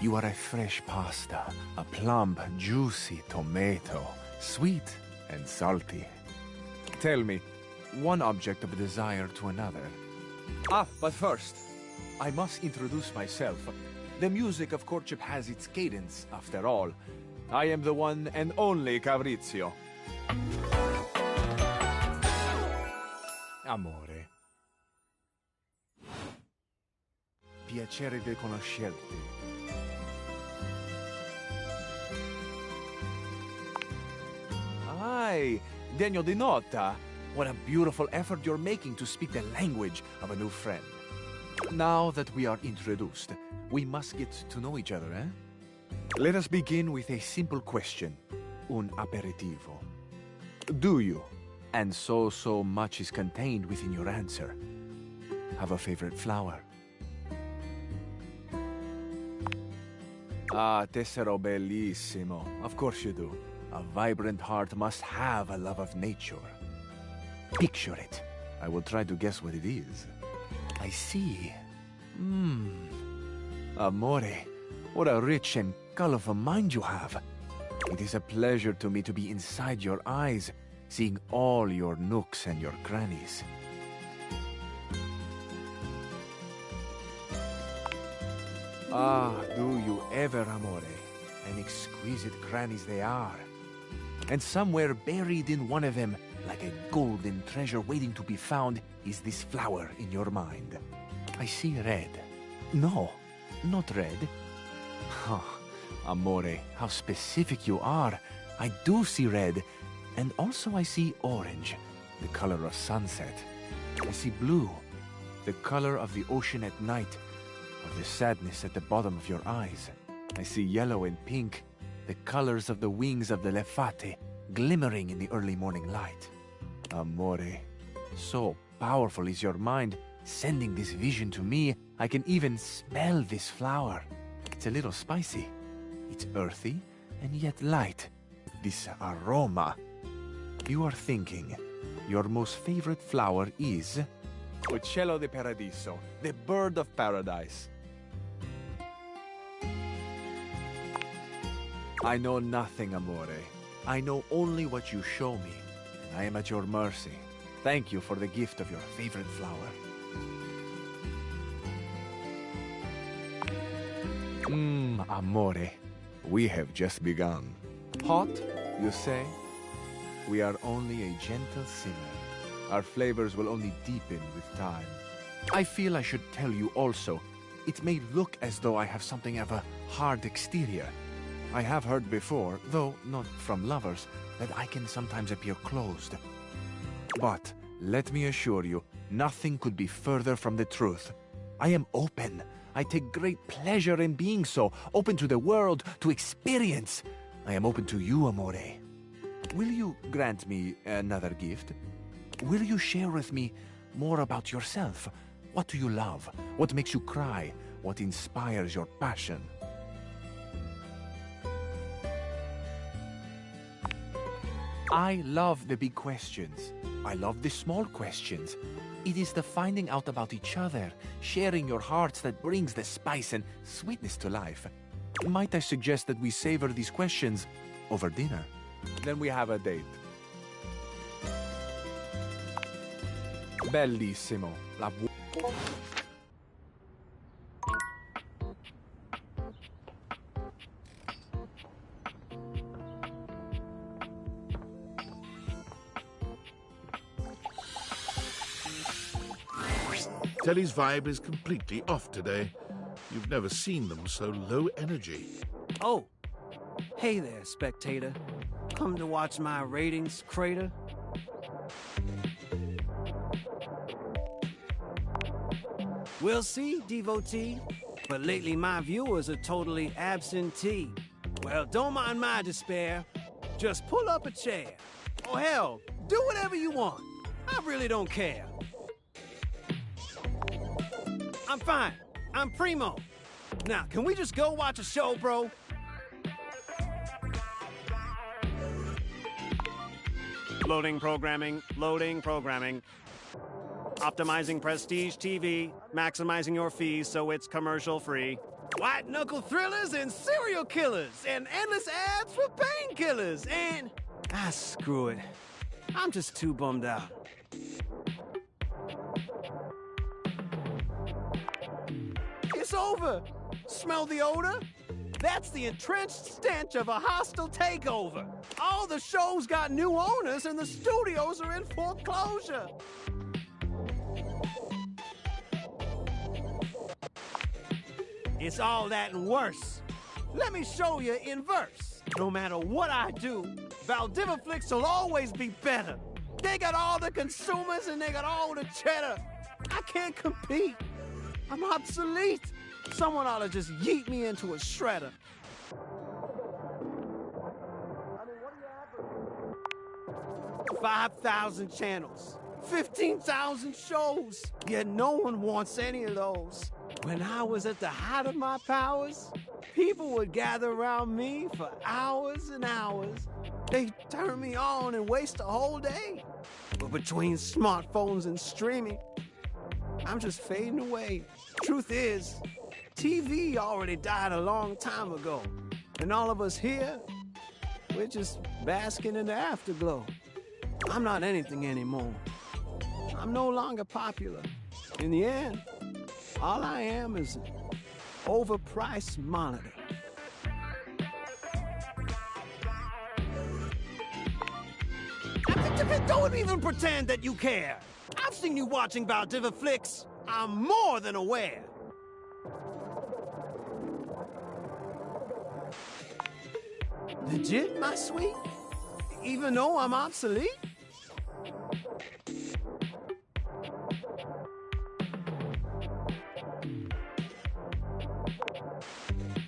You are a fresh pasta, a plump, juicy tomato, sweet and salty. Tell me, one object of desire to another. Ah, but first, I must introduce myself. The music of courtship has its cadence, after all. I am the one and only Fabrizio. Amore. Piacere di conoscerti. Hi, Degno di nota. What a beautiful effort you're making to speak the language of a new friend. Now that we are introduced, we must get to know each other, eh? Let us begin with a simple question. Un aperitivo. Do you, and so much is contained within your answer, have a favorite flower? Ah, tessero bellissimo. Of course you do. A vibrant heart must have a love of nature. Picture it. I will try to guess what it is. I see. Amore, what a rich and colorful mind you have. It is a pleasure to me to be inside your eyes, seeing all your nooks and your crannies. Ah, do you ever, amore? And exquisite crannies they are. And somewhere buried in one of them, like a golden treasure waiting to be found, is this flower in your mind. I see red. No, not red. Huh. Amore, how specific you are. I do see red, and also I see orange, the color of sunset. I see blue, the color of the ocean at night, or the sadness at the bottom of your eyes. I see yellow and pink, the colors of the wings of the lefate, glimmering in the early morning light. Amore, so powerful is your mind, sending this vision to me, I can even smell this flower. It's a little spicy. It's earthy and yet light. This aroma. You are thinking, your most favorite flower is Uccello di Paradiso, the bird of paradise. I know nothing, amore. I know only what you show me, and I am at your mercy. Thank you for the gift of your favorite flower. Amore, we have just begun. Hot, you say? We are only a gentle simmer. Our flavors will only deepen with time. I feel I should tell you also, it may look as though I have something of a hard exterior. I have heard before, though not from lovers, that I can sometimes appear closed. But let me assure you, nothing could be further from the truth. I am open. I take great pleasure in being so, open to the world, to experience. I am open to you, amore. Will you grant me another gift? Will you share with me more about yourself? What do you love? What makes you cry? What inspires your passion? I love the big questions. I love the small questions. It is the finding out about each other, sharing your hearts that brings the spice and sweetness to life. Might I suggest that we savor these questions over dinner? Then we have a date. Bellissimo. Telly's vibe is completely off today. You've never seen them so low energy. Oh, hey there, spectator. Come to watch my ratings crater? We'll see, devotee. But lately my viewers are totally absentee. Well, don't mind my despair. Just pull up a chair. Oh, hell, do whatever you want. I really don't care. I'm fine. I'm primo. Now, can we just go watch a show, bro? Loading programming, loading programming. Optimizing Prestige TV, maximizing your fees so it's commercial free. White knuckle thrillers and serial killers and endless ads for painkillers and... screw it. I'm just too bummed out. It's over. Smell the odor? That's the entrenched stench of a hostile takeover. All the shows got new owners and the studios are in foreclosure. It's all that and worse. Let me show you in verse. No matter what I do, Valdiviflix will always be better. They got all the consumers and they got all the cheddar. I can't compete. I'm obsolete. Someone ought to just yeet me into a shredder. 5,000 channels, 15,000 shows, yet no one wants any of those. When I was at the height of my powers, people would gather around me for hours and hours. They turn me on and waste a whole day. But between smartphones and streaming, I'm just fading away. Truth is, TV already died a long time ago. And all of us here, we're just basking in the afterglow. I'm not anything anymore. I'm no longer popular. In the end, all I am is an overpriced monitor. Don't even pretend that you care. I've seen you watching Valdiviflix. I'm more than aware. Legit, my sweet? Even though I'm obsolete?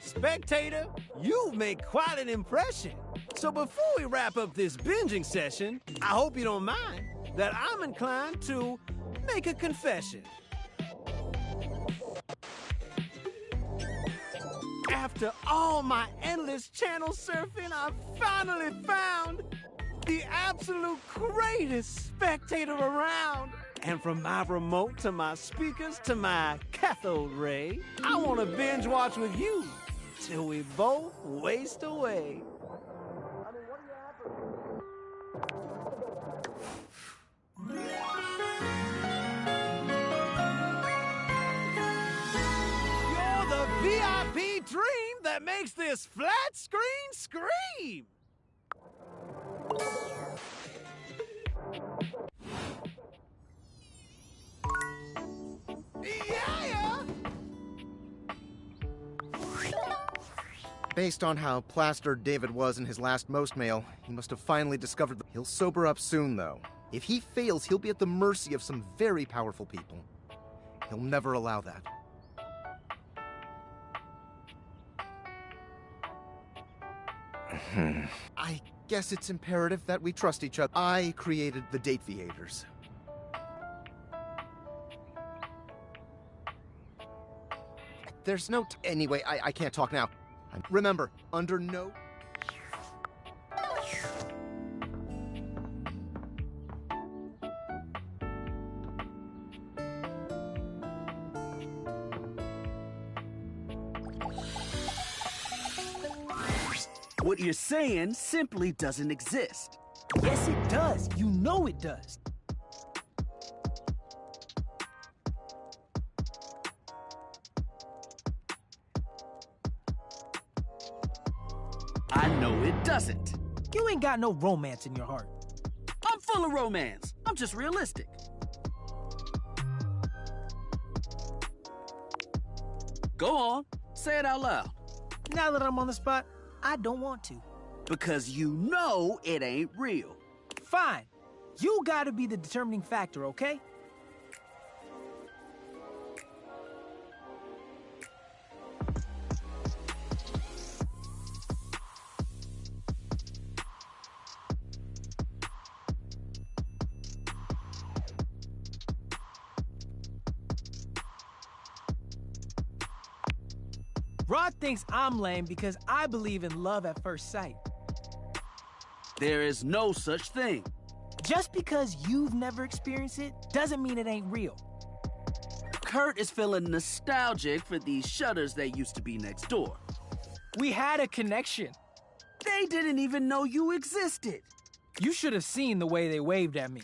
Spectator, you've made quite an impression. So before we wrap up this binging session, I hope you don't mind that I'm inclined to make a confession. After all my endless channel surfing, I finally found the absolute greatest spectator around. And from my remote to my speakers to my cathode ray, I want to binge watch with you till we both waste away. You're the VIP dream that makes this flat screen scream. Yeah! Based on how plastered David was in his last Most Mail, he must have finally discovered he'll sober up soon, though. If he fails, he'll be at the mercy of some very powerful people. He'll never allow that. I guess it's imperative that we trust each other. I created the Date Theaters. There's no anyway, I can't talk now. Remember, under no... What you're saying simply doesn't exist. Yes, it does. You know it does. I know it doesn't. You ain't got no romance in your heart. I'm full of romance. I'm just realistic. Go on, say it out loud. Now that I'm on the spot, I don't want to. Because you know it ain't real. Fine. You gotta be the determining factor, okay? Rod thinks I'm lame because I believe in love at first sight. There is no such thing. Just because you've never experienced it doesn't mean it ain't real. Kurt is feeling nostalgic for these shutters that used to be next door. We had a connection. They didn't even know you existed. You should have seen the way they waved at me.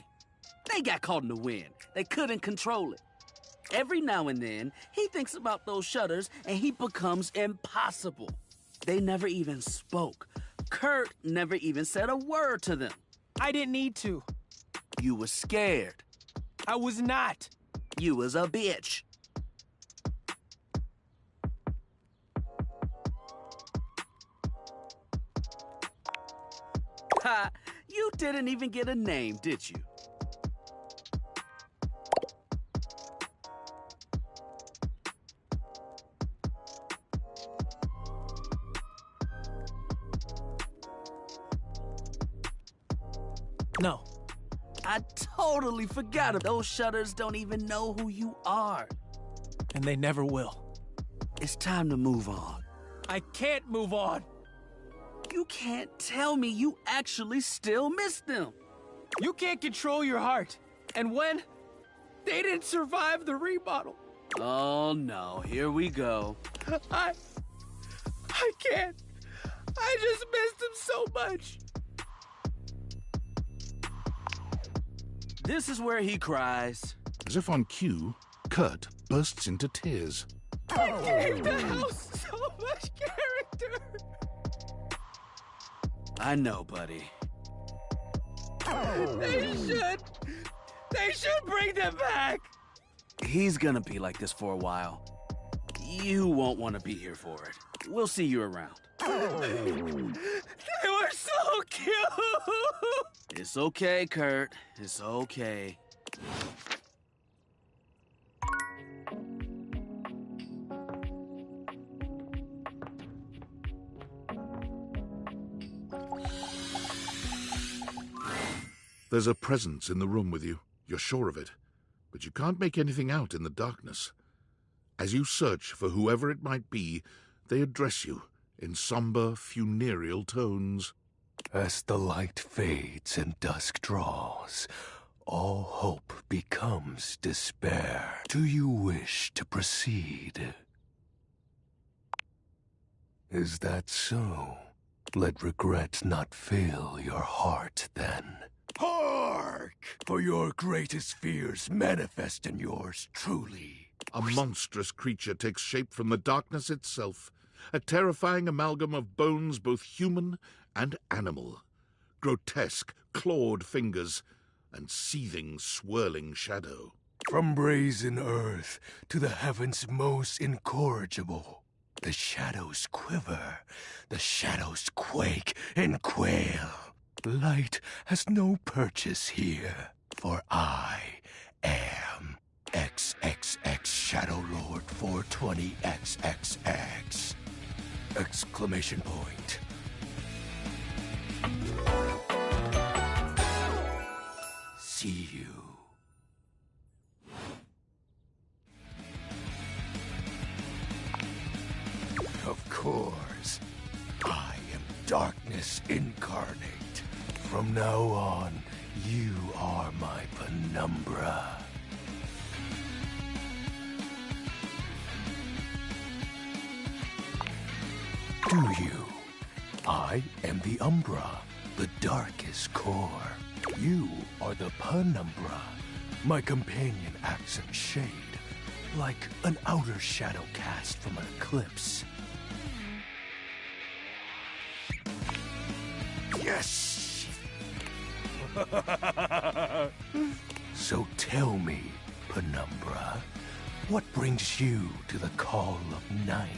They got caught in the wind. They couldn't control it. Every now and then, he thinks about those shutters and he becomes impossible. They never even spoke. Kurt never even said a word to them. I didn't need to. You were scared. I was not. You was a bitch. Ha! You didn't even get a name, did you? No. I totally forgot. Those shutters don't even know who you are. And they never will. It's time to move on. I can't move on. You can't tell me you actually still miss them. You can't control your heart. And when they didn't survive the remodel. Oh no, here we go. I can't. I just missed them so much. This is where he cries. As if on cue, Kurt bursts into tears. I gave the house so much character. I know, buddy. They should bring them back. He's gonna be like this for a while. You won't want to be here for it. We'll see you around. They were so cute. It's okay, Kurt. It's okay. There's a presence in the room with you. You're sure of it. But you can't make anything out in the darkness. As you search for whoever it might be, they address you in somber, funereal tones. As the light fades and dusk draws, all hope becomes despair. Do you wish to proceed? Is that so? Let regret not fill your heart then. Hark! For your greatest fears manifest in yours truly. A monstrous creature takes shape from the darkness itself, a terrifying amalgam of bones both human and animal, grotesque, clawed fingers, and seething, swirling shadow. From brazen earth to the heavens most incorrigible, the shadows quiver, the shadows quake and quail. Light has no purchase here, for I am XXX Shadow Lord 420XXX! Exclamation point. See you. Of course, I am darkness incarnate. From now on, you are my penumbra. Do you I am the Umbra, the darkest core. You are the Penumbra. My companion acts in shade, like an outer shadow cast from an eclipse. Yes! So tell me, Penumbra, what brings you to the call of night?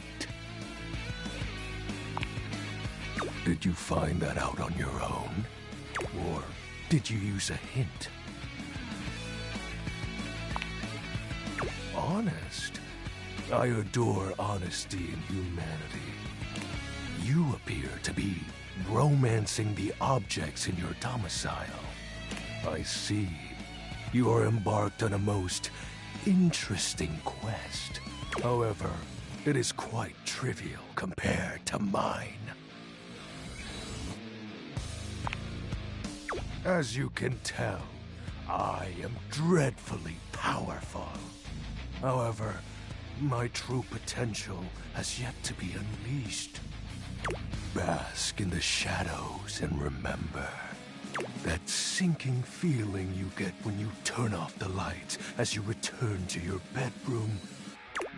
Did you find that out on your own? Or did you use a hint? Honest? I adore honesty and humanity. You appear to be romancing the objects in your domicile. I see. You are embarked on a most interesting quest. However, it is quite trivial compared to mine. As you can tell, I am dreadfully powerful. However, my true potential has yet to be unleashed. Bask in the shadows and remember that sinking feeling you get when you turn off the lights as you return to your bedroom.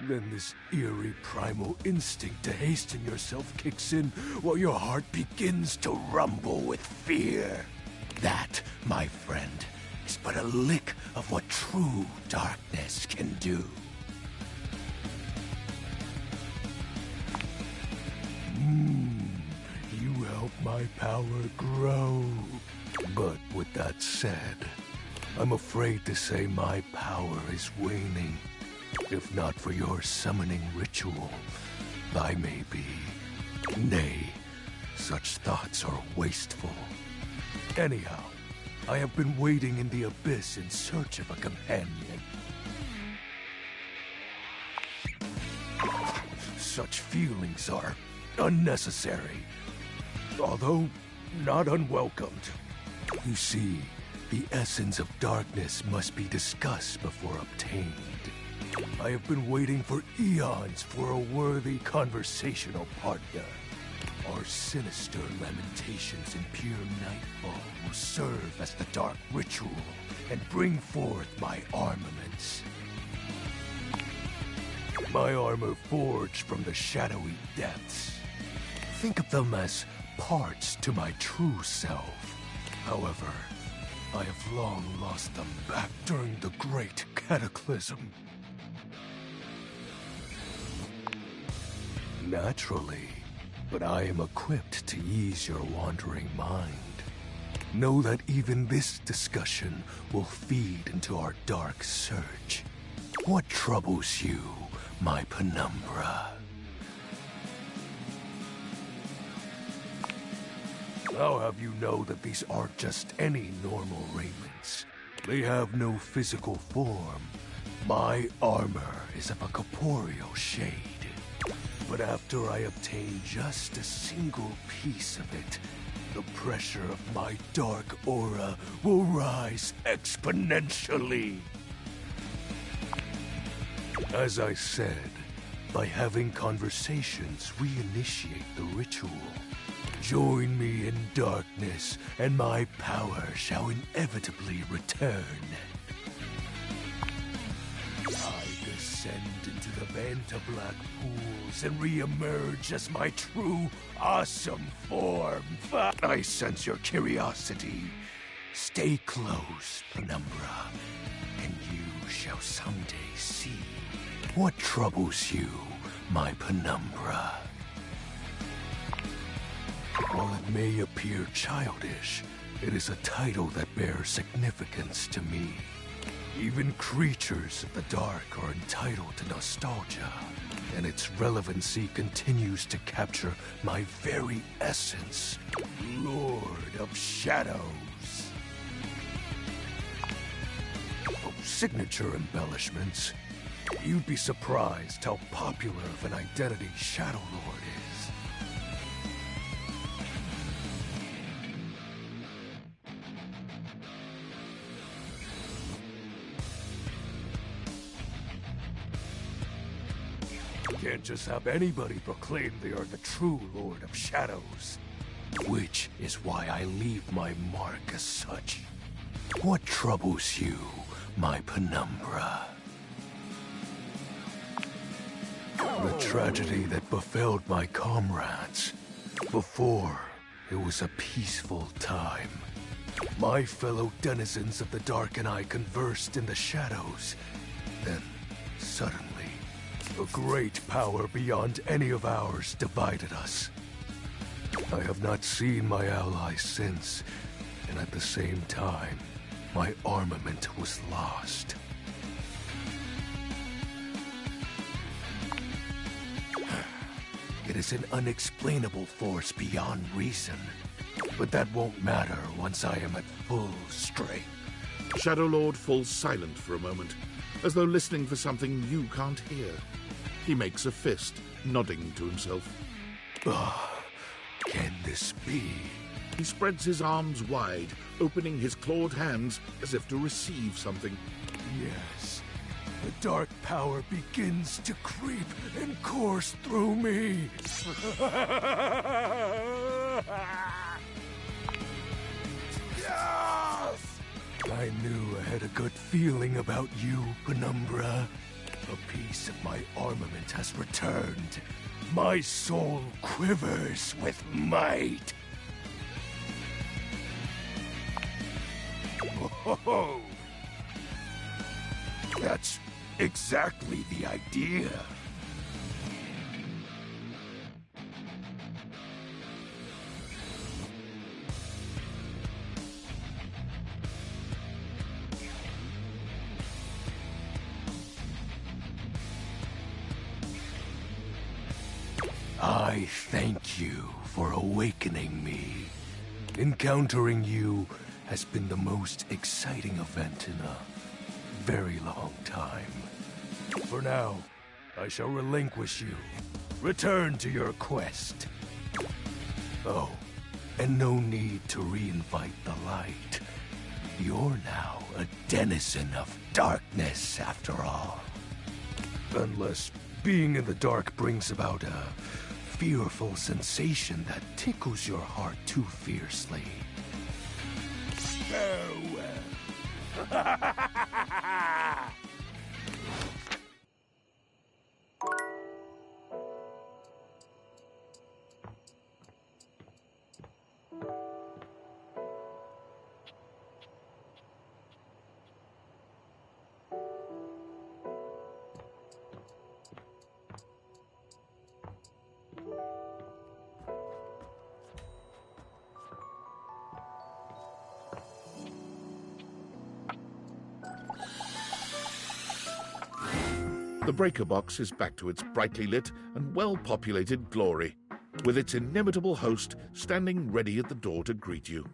Then this eerie primal instinct to hasten yourself kicks in while your heart begins to rumble with fear. That, my friend, is but a lick of what true darkness can do. You help my power grow. But with that said, I'm afraid to say my power is waning. If not for your summoning ritual, I may be. Nay, such thoughts are wasteful. Anyhow, I have been waiting in the abyss in search of a companion. Such feelings are unnecessary, although not unwelcomed. You see, the essence of darkness must be discussed before obtained. I have been waiting for eons for a worthy conversational partner. Our sinister lamentations in pure nightfall will serve as the dark ritual and bring forth my armaments. My armor forged from the shadowy depths. Think of them as parts to my true self. However, I have long lost them back during the Great Cataclysm. Naturally, but I am equipped to ease your wandering mind. Know that even this discussion will feed into our dark search. What troubles you, my Penumbra? I'll have you know that these aren't just any normal raiments. They have no physical form. My armor is of a corporeal shade. But after I obtain just a single piece of it, the pressure of my dark aura will rise exponentially. As I said, by having conversations, we initiate the ritual. Join me in darkness, and my power shall inevitably return. I descend into the Vantablack pools and re-emerge as my true, awesome form. I sense your curiosity. Stay close, Penumbra, and you shall someday see. What troubles you, my Penumbra? While it may appear childish, it is a title that bears significance to me. Even creatures of the dark are entitled to nostalgia, and its relevancy continues to capture my very essence, Lord of Shadows. Oh, signature embellishments. You'd be surprised how popular of an identity Shadow Lord is. Can't just have anybody proclaim they are the true Lord of Shadows. which is why I leave my mark as such. What troubles you, my penumbra? The tragedy that befell my comrades. Before, it was a peaceful time. My fellow denizens of the dark and I conversed in the shadows. Then, suddenly, a great power beyond any of ours divided us. I have not seen my allies since, and at the same time, my armament was lost. It is an unexplainable force beyond reason, but that won't matter once I am at full strength. Shadow Lord falls silent for a moment, as though listening for something you can't hear. He makes a fist, nodding to himself. Can this be? He spreads his arms wide, opening his clawed hands as if to receive something. Yes. The dark power begins to creep and course through me. Yes! I knew I had a good feeling about you, Penumbra. A piece of my armament has returned. My soul quivers with might. Oh, that's exactly the idea. I thank you for awakening me. Encountering you has been the most exciting event in a very long time. For now, I shall relinquish you. Return to your quest. Oh, and no need to reinvite the light. You're now a denizen of darkness, after all. Unless being in the dark brings about a fearful sensation that tickles your heart too fiercely. Farewell. The breaker box is back to its brightly lit and well-populated glory, with its inimitable host standing ready at the door to greet you.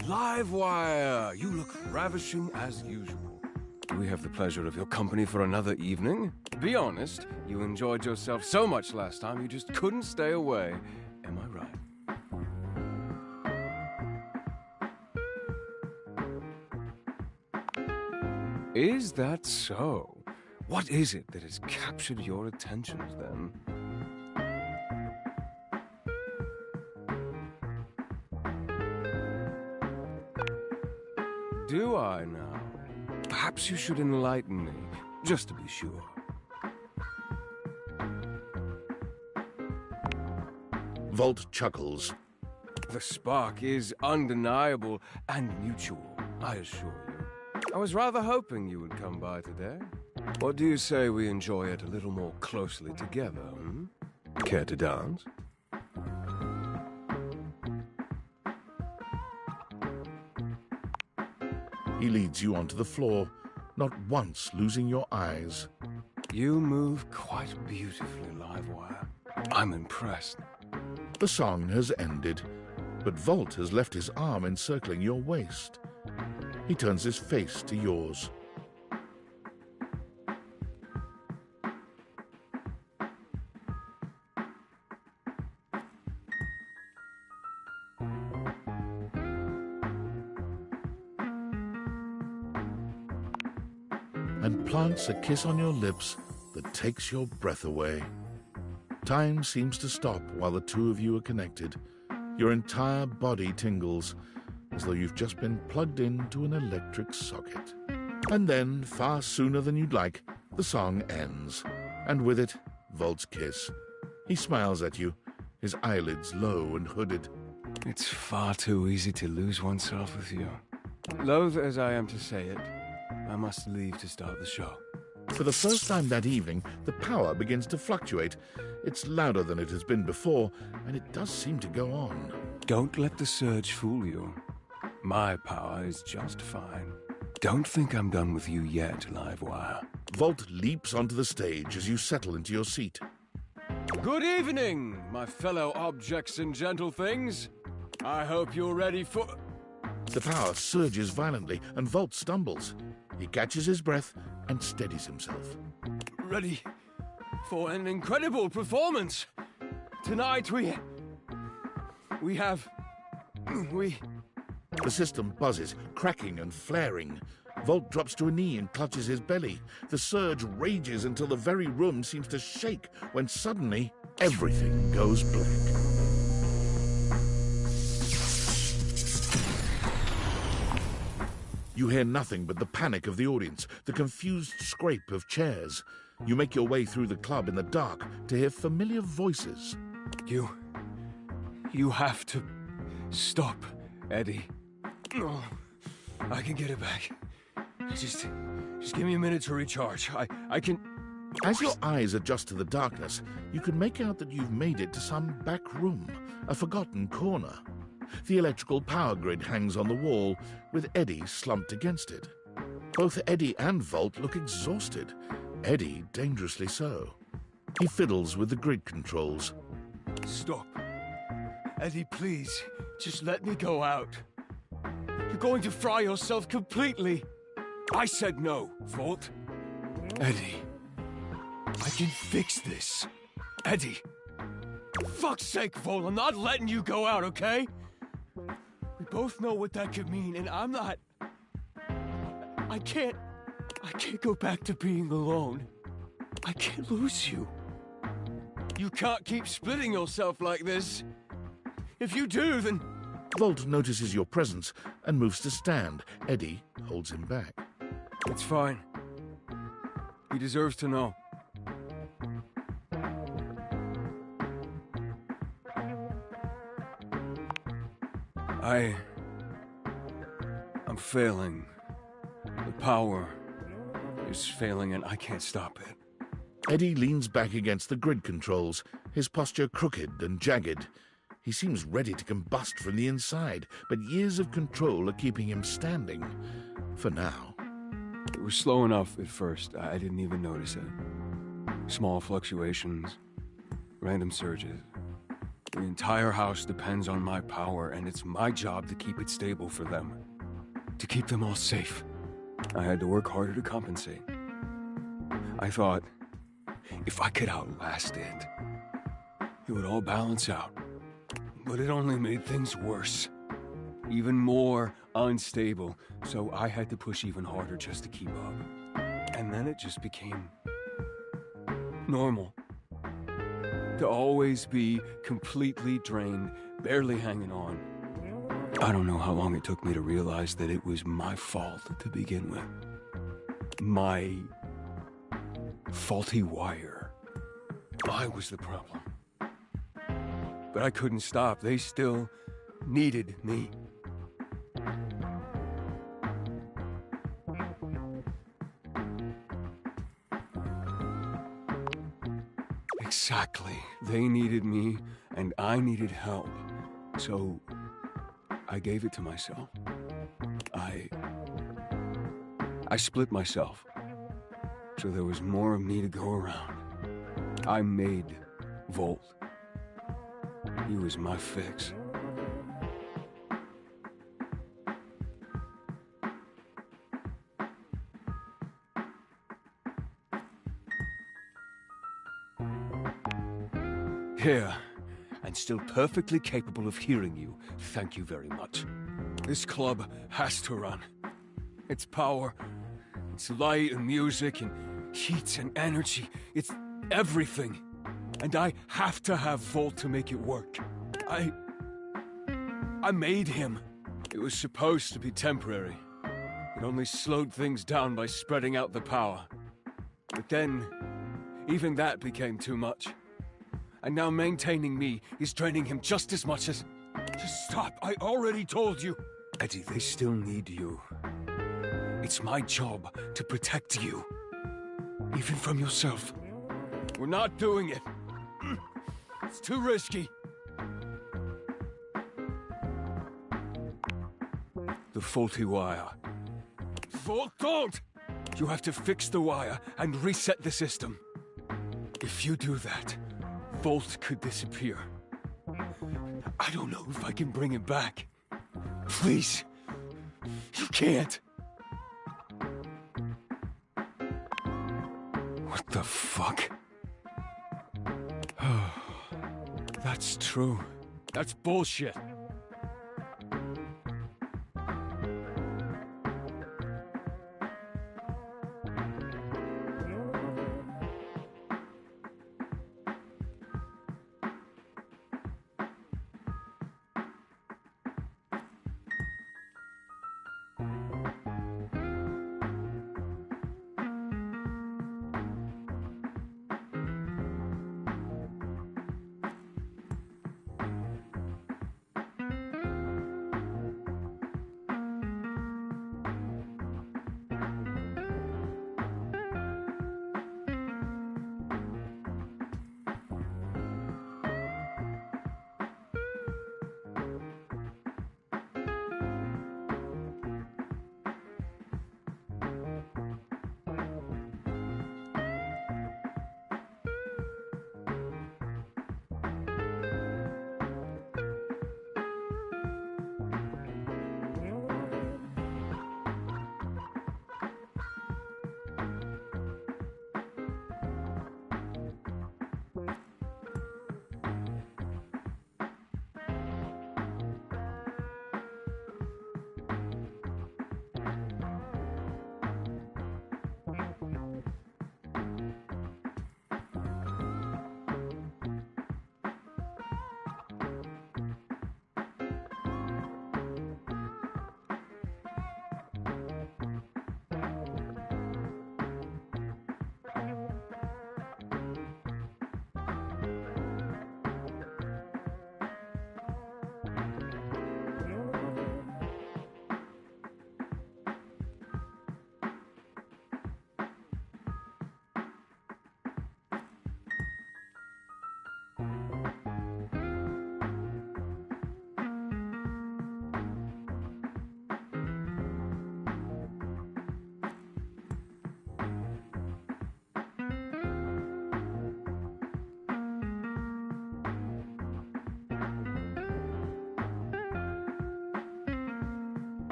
Livewire! You look ravishing as usual. Do we have the pleasure of your company for another evening? Be honest, you enjoyed yourself so much last time you just couldn't stay away. Am I right? Is that so? What is it that has captured your attentions, then? Do I now? Perhaps you should enlighten me, just to be sure. Volt chuckles. The spark is undeniable and mutual, I assure you. I was rather hoping you would come by today. What do you say we enjoy it a little more closely together, hmm? Care to dance? He leads you onto the floor, not once losing your eyes. You move quite beautifully, Livewire. I'm impressed. The song has ended, but Volt has left his arm encircling your waist. He turns his face to yours. And plants a kiss on your lips that takes your breath away. Time seems to stop while the two of you are connected. Your entire body tingles, as though you've just been plugged into an electric socket. And then, far sooner than you'd like, the song ends, and with it, Volt's kiss. He smiles at you, his eyelids low and hooded. It's far too easy to lose oneself with you. Loath as I am to say it, I must leave to start the show. For the first time that evening, the power begins to fluctuate. It's louder than it has been before, and it does seem to go on. Don't let the surge fool you. My power is just fine. Don't think I'm done with you yet, Livewire. Volt leaps onto the stage as you settle into your seat. Good evening, my fellow objects and gentle things. I hope you're ready for... The power surges violently, and Volt stumbles. He catches his breath and steadies himself. Ready for an incredible performance. Tonight we have... The system buzzes, cracking and flaring. Volt drops to a knee and clutches his belly. The surge rages until the very room seems to shake, when suddenly everything goes black. You hear nothing but the panic of the audience, the confused scrape of chairs. You make your way through the club in the dark to hear familiar voices. You have to stop, Eddie. Oh, I can get it back. Just give me a minute to recharge. I can... As your eyes adjust to the darkness, you can make out that you've made it to some back room, a forgotten corner. The electrical power grid hangs on the wall, with Eddie slumped against it. Both Eddie and Volt look exhausted, Eddie dangerously so. He fiddles with the grid controls. Stop. Eddie, please, just let me go out. You're going to fry yourself completely. I said no, Volt. Eddie, I can fix this. Eddie. Fuck's sake, Volt, I'm not letting you go out, okay? We both know what that could mean, and I'm not... I can't go back to being alone. I can't lose you. You can't keep splitting yourself like this. If you do, then... Volt notices your presence and moves to stand. Eddie holds him back. It's fine. He deserves to know. I'm failing. The power is failing and I can't stop it. Eddie leans back against the grid controls, his posture crooked and jagged. He seems ready to combust from the inside, but years of control are keeping him standing. For now. It was slow enough at first. I didn't even notice it. Small fluctuations, random surges. The entire house depends on my power, and it's my job to keep it stable for them. To keep them all safe. I had to work harder to compensate. I thought, if I could outlast it, it would all balance out. But it only made things worse. Even more unstable, so I had to push even harder just to keep up. And then it just became normal. To always be completely drained, barely hanging on. I don't know how long it took me to realize that it was my fault to begin with. My faulty wire. I was the problem. But I couldn't stop. They still needed me. Exactly. They needed me, and I needed help. So, I gave it to myself. I split myself. So there was more of me to go around. I made Volt. He was my fix. Here, and still perfectly capable of hearing you. Thank you very much. This club has to run. Its power, its light and music and heat and energy, it's everything. And I have to have Volt to make it work. I made him. It was supposed to be temporary. It only slowed things down by spreading out the power. But then, even that became too much. And now maintaining me is draining him just as much as... Just stop, I already told you. Eddie, they still need you. It's my job to protect you. Even from yourself. We're not doing it. It's too risky. The faulty wire. Volt, don't! You have to fix the wire and reset the system. If you do that, Volt could disappear. I don't know if I can bring him back. Please. You can't. What the fuck? That's true. That's bullshit.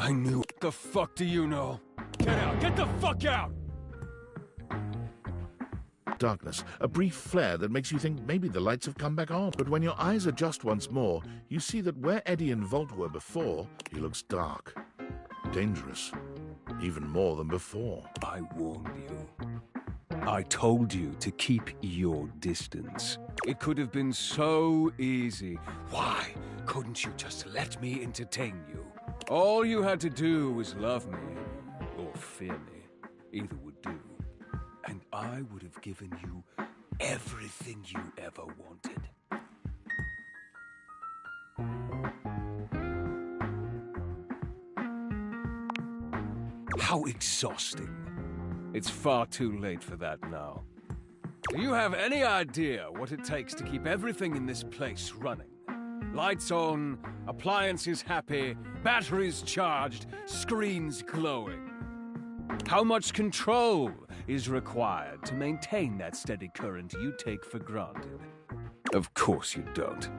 I knew. What the fuck do you know? Get out! Get the fuck out! Darkness, a brief flare that makes you think maybe the lights have come back on. But when your eyes adjust once more, you see that where Eddie and Volt were before, he looks dark. Dangerous. Even more than before. I warned you. I told you to keep your distance. It could have been so easy. Why couldn't you just let me entertain you? All you had to do was love me, or fear me. Either would do. And I would have given you everything you ever wanted. How exhausting. It's far too late for that now. Do you have any idea what it takes to keep everything in this place running? Lights on, appliances happy, batteries charged, screens glowing. How much control is required to maintain that steady current you take for granted? Of course you don't.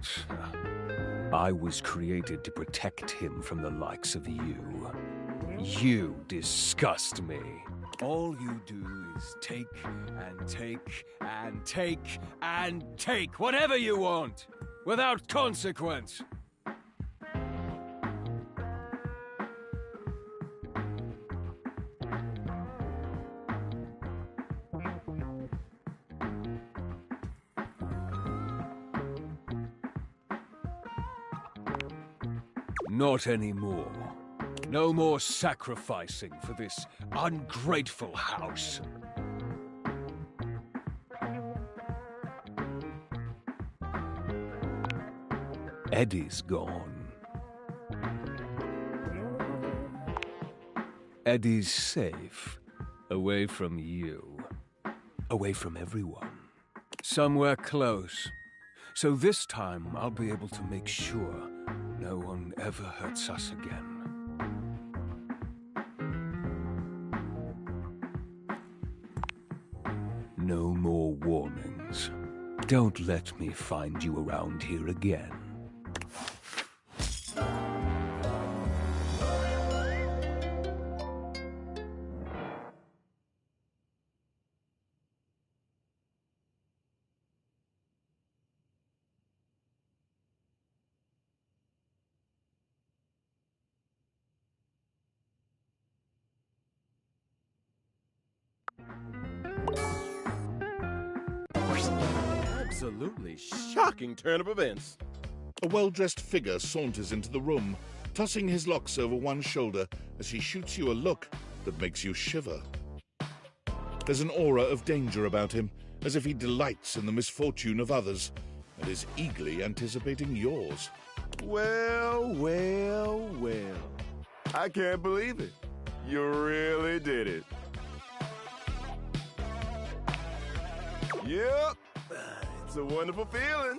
sense. I was created to protect him from the likes of you. You disgust me. All you do is take and take and take and take whatever you want, without consequence. Not anymore. No more sacrificing for this ungrateful house. Eddie's gone. Eddie's safe. Away from you. Away from everyone. Somewhere close. So this time I'll be able to make sure no one ever hurts us again. No more warnings. Don't let me find you around here again. Absolutely shocking turn of events. A well-dressed figure saunters into the room, tossing his locks over one shoulder as he shoots you a look that makes you shiver. There's an aura of danger about him, as if he delights in the misfortune of others and is eagerly anticipating yours. Well, well, well. I can't believe it. You really did it. Yep. It's a wonderful feeling.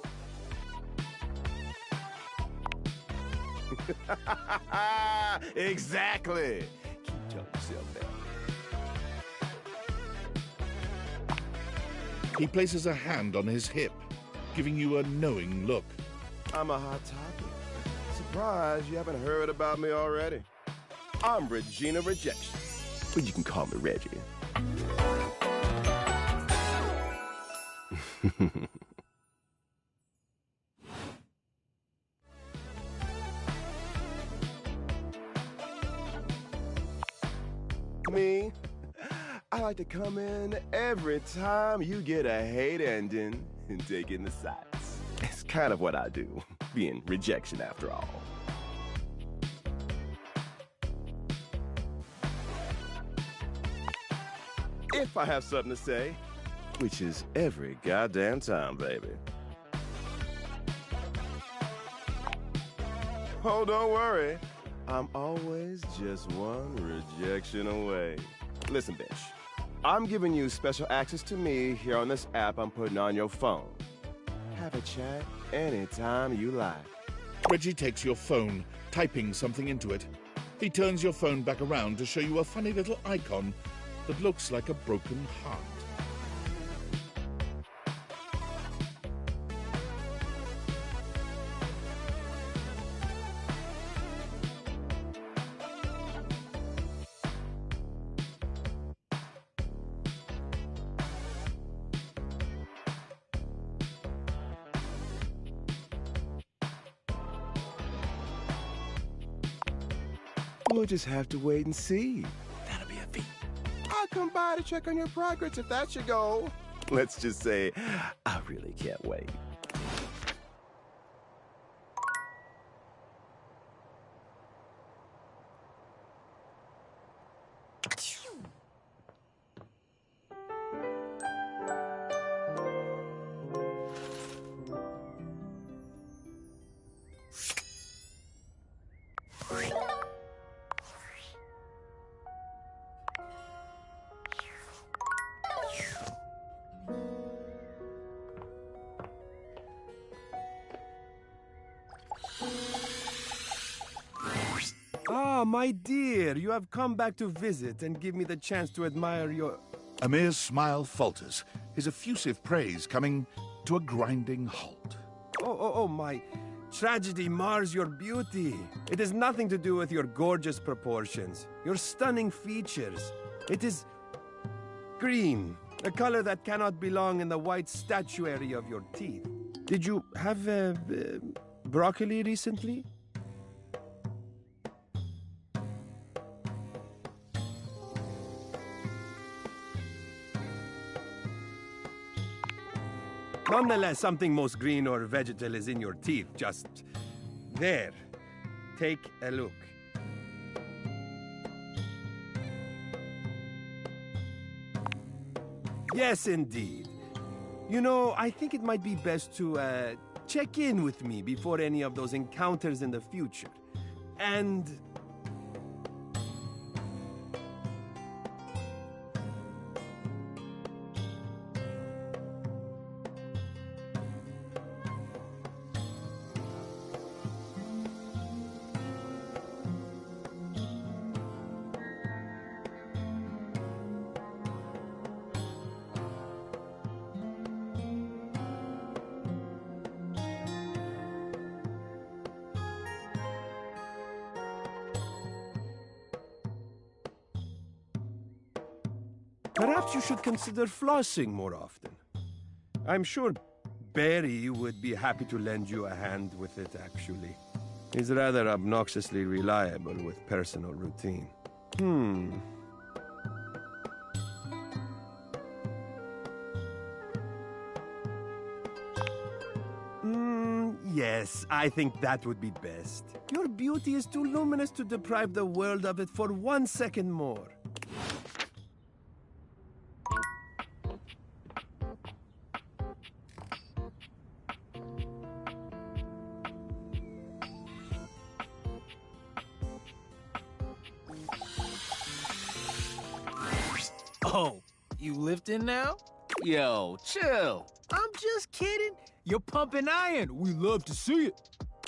Exactly. Keep telling yourself that. He places a hand on his hip, giving you a knowing look. I'm a hot topic. Surprised you haven't heard about me already. I'm Regina Rejection. But you can call me Reggie. Me, I like to come in every time you get a hate ending and take in the sights. It's kind of what I do, being rejection after all. If I have something to say, which is every goddamn time, baby. Oh, don't worry. I'm always just one rejection away. Listen, bitch. I'm giving you special access to me here on this app I'm putting on your phone. Have a chat anytime you like. Reggie takes your phone, typing something into it. He turns your phone back around to show you a funny little icon that looks like a broken heart. We'll just have to wait and see. That'll be a feat. I'll come by to check on your progress if that's your goal. Let's just say, I really can't wait. Ah, my dear, you have come back to visit and give me the chance to admire your... Amir's smile falters, his effusive praise coming to a grinding halt. Oh, my tragedy mars your beauty. It has nothing to do with your gorgeous proportions, your stunning features. It is green, a color that cannot belong in the white statuary of your teeth. Did you have broccoli recently? Nonetheless, something most green or vegetal is in your teeth, just there. Take a look. Yes, indeed. You know, I think it might be best to check in with me before any of those encounters in the future. And perhaps you should consider flossing more often. I'm sure Barry would be happy to lend you a hand with it, actually. He's rather obnoxiously reliable with personal routine. Yes, I think that would be best. Your beauty is too luminous to deprive the world of it for 1 second more. Oh, you lifting now? Yo, chill. I'm just kidding. You're pumping iron. We love to see it.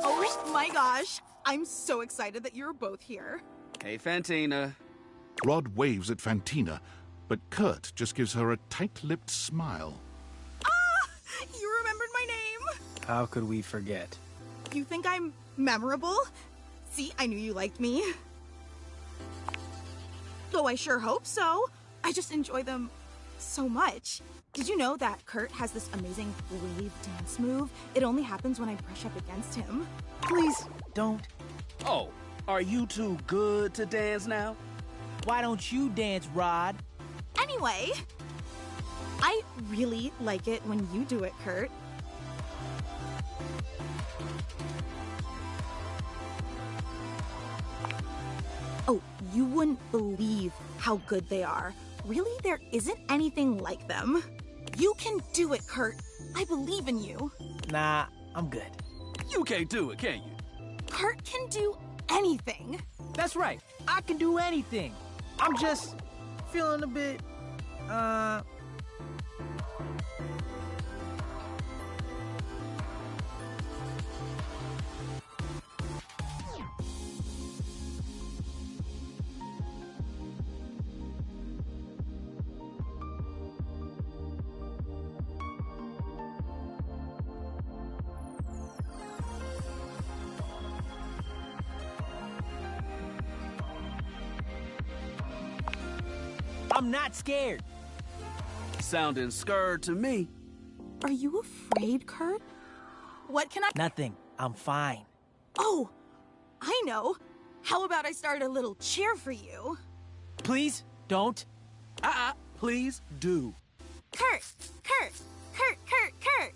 Oh my gosh. I'm so excited that you're both here. Hey, Fantina. Rod waves at Fantina, but Kurt just gives her a tight-lipped smile. Ah! You remembered my name. How could we forget? You think I'm memorable? See, I knew you liked me. Though I sure hope so. I just enjoy them so much. Did you know that Kurt has this amazing wave dance move? It only happens when I brush up against him. Please, don't. Oh, are you too good to dance now? Why don't you dance, Rod? Anyway, I really like it when you do it, Kurt. Oh, you wouldn't believe how good they are. Really, there isn't anything like them. You can do it, Kurt. I believe in you. Nah, I'm good. You can't do it, can you? Kurt can do anything. That's right. I can do anything. I'm just feeling a bit, I'm not scared. Sounding scared to me. Are you afraid, Kurt? What can I— Nothing. I'm fine. Oh, I know. How about I start a little cheer for you? Please, don't. Please do. Kurt! Kurt! Kurt! Kurt! Kurt!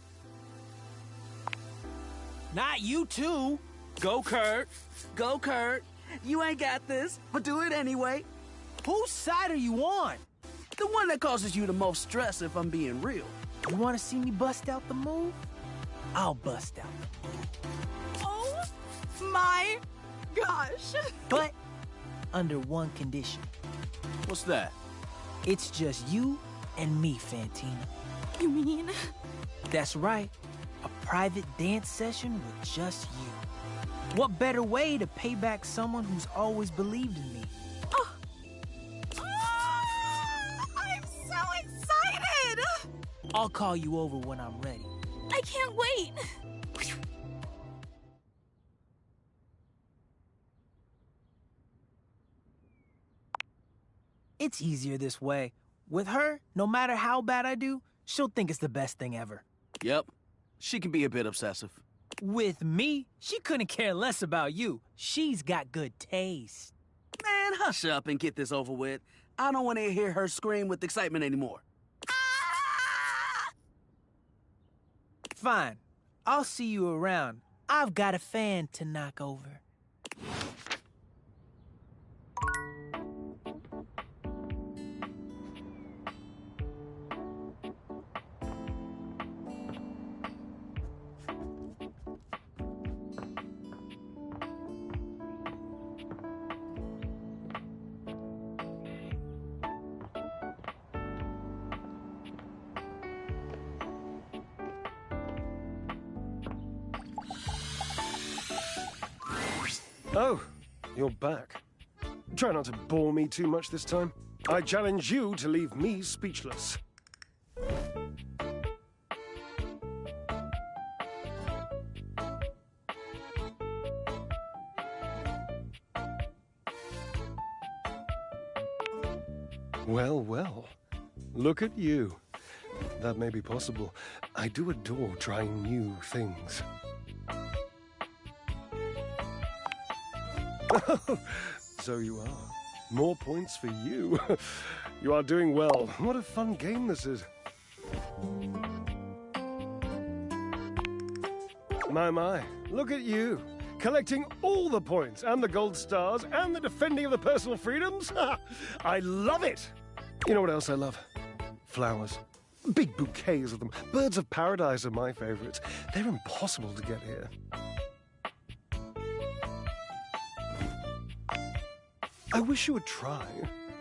Not you too. Go, Kurt. Go, Kurt. You ain't got this, but do it anyway. Whose side are you on? The one that causes you the most stress, if I'm being real. You want to see me bust out the move? I'll bust out the move. Oh my gosh. But under one condition. What's that? It's just you and me, Fantina. You mean? That's right. A private dance session with just you. What better way to pay back someone who's always believed in me? I'm so excited! I'll call you over when I'm ready. I can't wait. It's easier this way. With her, no matter how bad I do, she'll think it's the best thing ever. Yep. She can be a bit obsessive. With me, she couldn't care less about you. She's got good taste. Man, hush up and get this over with. I don't want to hear her scream with excitement anymore. Fine. I'll see you around. I've got a fan to knock over. Oh, you're back. Try not to bore me too much this time. I challenge you to leave me speechless. Well, well. Look at you. That may be possible. I do adore trying new things. So you are. More points for you. You are doing well. What a fun game this is. My. Look at you. Collecting all the points and the gold stars and the defending of the personal freedoms. I love it. You know what else I love? Flowers. Big bouquets of them. Birds of paradise are my favorites. They're impossible to get here. I wish you would try.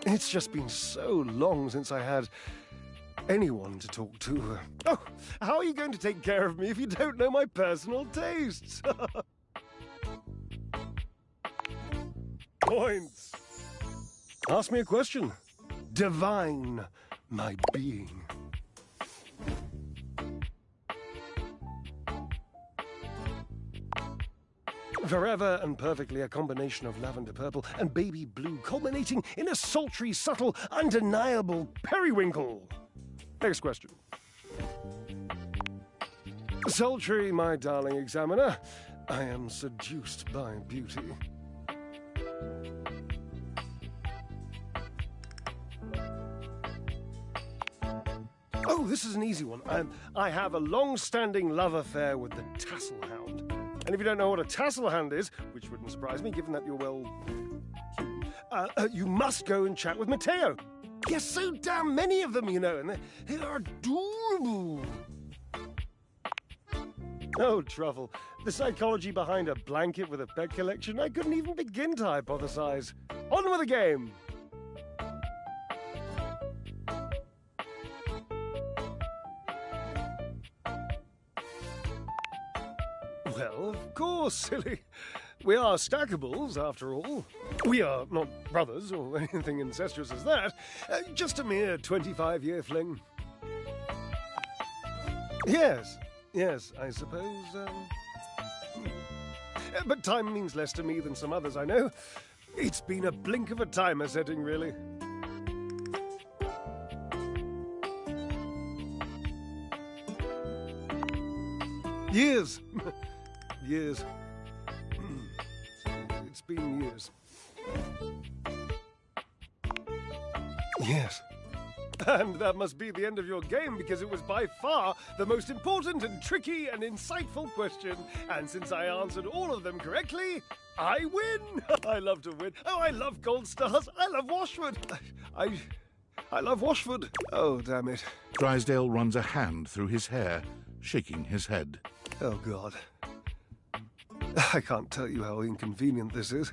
It's just been so long since I had anyone to talk to. Oh, how are you going to take care of me if you don't know my personal tastes? Points. Ask me a question. Divine my being. Forever and perfectly a combination of lavender purple and baby blue, culminating in a sultry, subtle, undeniable periwinkle. Next question. Sultry, my darling examiner, I am seduced by beauty. Oh, this is an easy one. I have a long-standing love affair with the Tasselhound. And if you don't know what a Tasselhound is, which wouldn't surprise me, given that you're, well, you must go and chat with Mateo. There's so damn many of them, you know, and they are adorable. Oh, Truffle, the psychology behind a blanket with a pet collection, I couldn't even begin to hypothesize. On with the game. Well, of course, silly. We are stackables, after all. We are not brothers or anything incestuous as that. Just a mere 25-year fling. Yes, I suppose, But time means less to me than some others I know. It's been a blink of a timer setting, really. Years. Years. It's been years. Yes. And that must be the end of your game, because it was by far the most important and tricky and insightful question. And since I answered all of them correctly, I win! I love to win. Oh, I love gold stars. I love Washford. I love Washford. Oh, damn it. Drysdale runs a hand through his hair, shaking his head. Oh, God. I can't tell you how inconvenient this is.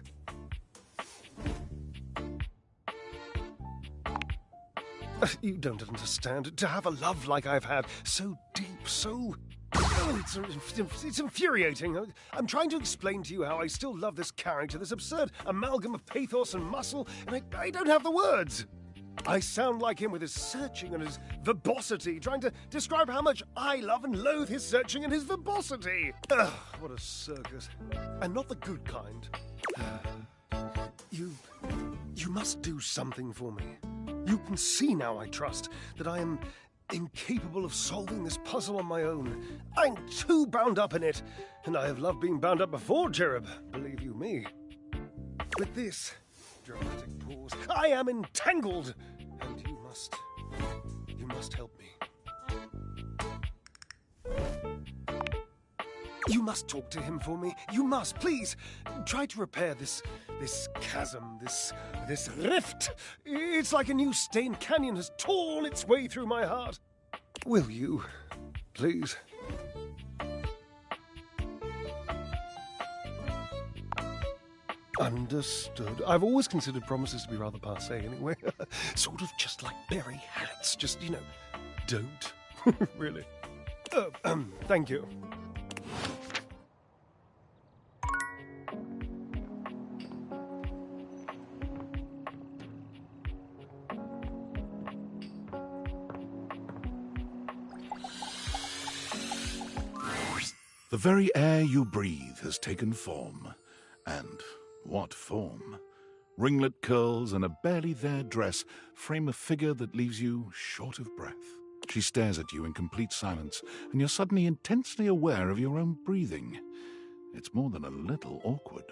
You don't understand. To have a love like I've had, so deep, so... Oh, it's infuriating. I'm trying to explain to you how I still love this character, this absurd amalgam of pathos and muscle, and I don't have the words. I sound like him with his searching and his verbosity, trying to describe how much I love and loathe his searching and his verbosity. Ugh, what a circus. And not the good kind. You must do something for me. You can see now, I trust, that I am incapable of solving this puzzle on my own. I'm too bound up in it, and I have loved being bound up before, Cherub, believe you me. With this dramatic pause, I am entangled, and you must help me. You must talk to him for me. You must, please. Try to repair this chasm, this rift. It's like a new stained canyon has torn its way through my heart. Will you, please? Understood. I've always considered promises to be rather passé anyway. Sort of just like berry hats. Just, don't. Really. Thank you. The very air you breathe has taken form. And what form? Ringlet curls and a barely there dress frame a figure that leaves you short of breath. She stares at you in complete silence, and you're suddenly intensely aware of your own breathing. It's more than a little awkward.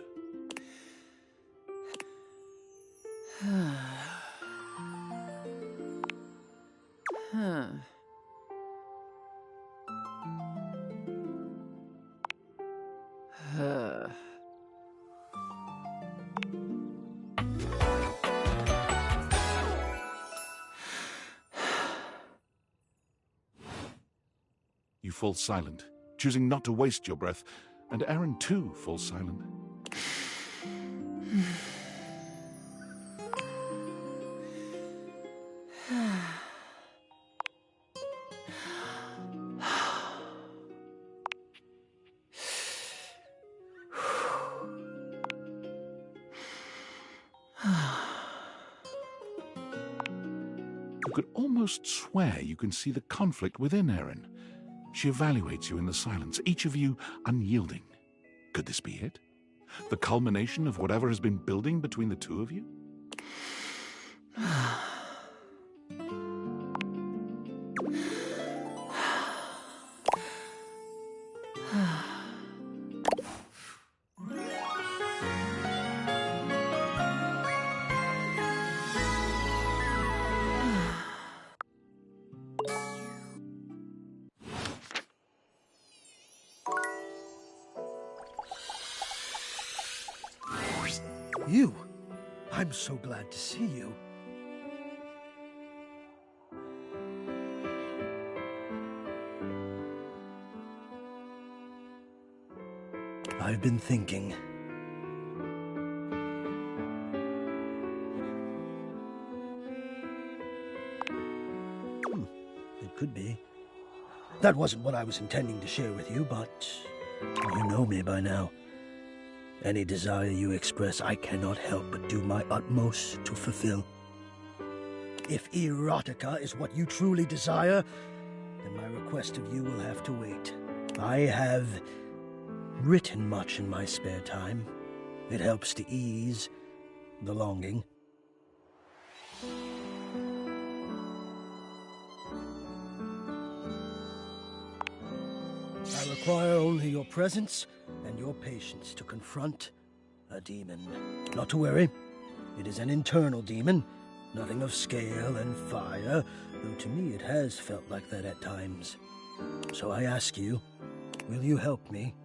You fall silent, choosing not to waste your breath, and Aaron too falls silent. You could almost swear you can see the conflict within Erin. She evaluates you in the silence, each of you unyielding. Could this be it? The culmination of whatever has been building between the two of you? You? I'm so glad to see you. I've been thinking. It could be. That wasn't what I was intending to share with you, but you know me by now. Any desire you express, I cannot help but do my utmost to fulfill. If erotica is what you truly desire, then my request of you will have to wait. I have written much in my spare time. It helps to ease the longing. I require only your presence and your patience to confront a demon. Not to worry, it is an internal demon, nothing of scale and fire, though to me it has felt like that at times. So I ask you, will you help me?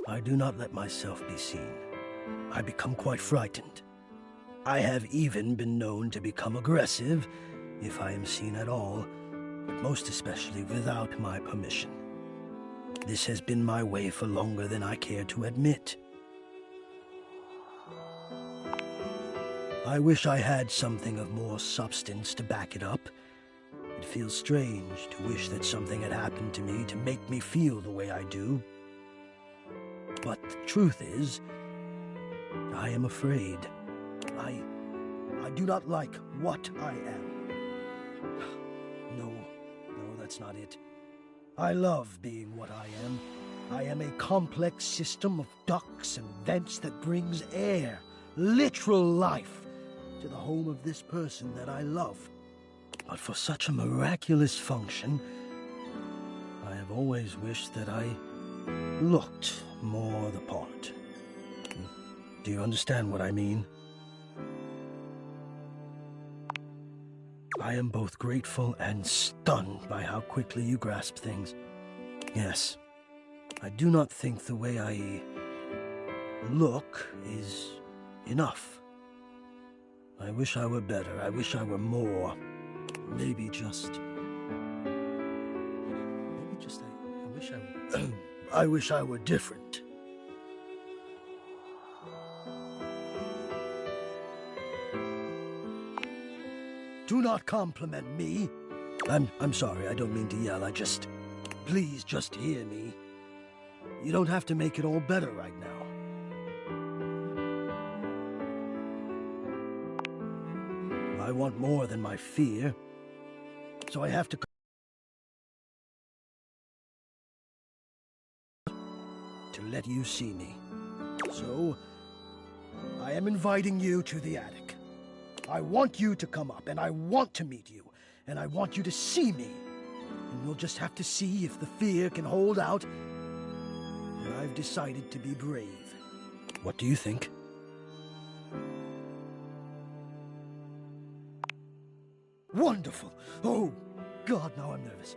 I do not let myself be seen. I become quite frightened. I have even been known to become aggressive, if I am seen at all, but most especially without my permission. This has been my way for longer than I care to admit. I wish I had something of more substance to back it up. It feels strange to wish that something had happened to me to make me feel the way I do. But the truth is, I am afraid. I do not like what I am. No, that's not it. I love being what I am. I am a complex system of ducts and vents that brings air, literal life, to the home of this person that I love. But for such a miraculous function, I have always wished that I looked more the part. Do you understand what I mean? I am both grateful and stunned by how quickly you grasp things. Yes, I do not think the way I look is enough. I wish I were better. I wish I were more. Maybe just... I wish I were different. Do not compliment me. I'm sorry, I don't mean to yell. Please just hear me. You don't have to make it all better right now. I want more than my fear, so I have to let you see me. So, I am inviting you to the attic. I want you to come up, and I want to meet you, and I want you to see me. And we'll just have to see if the fear can hold out. And I've decided to be brave. What do you think? Wonderful! Oh, God, now I'm nervous.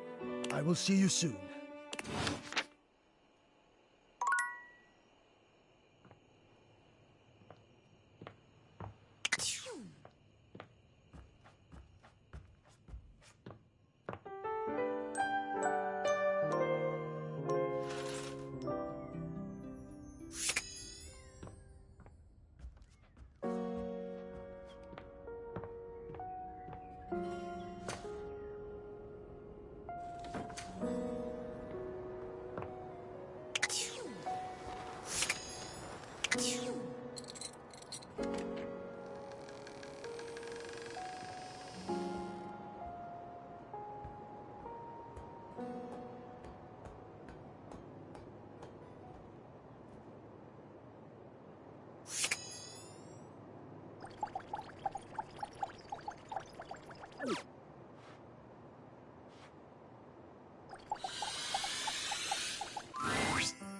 I will see you soon.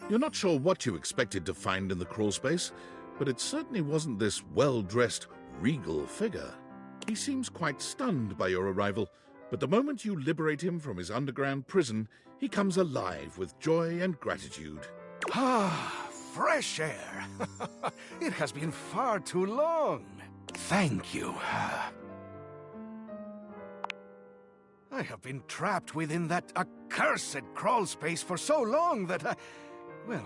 You're not sure what you expected to find in the crawlspace, but it certainly wasn't this well-dressed, regal figure. He seems quite stunned by your arrival, but the moment you liberate him from his underground prison, he comes alive with joy and gratitude. Ah, fresh air. It has been far too long. Thank you. I have been trapped within that accursed crawl space for so long that well,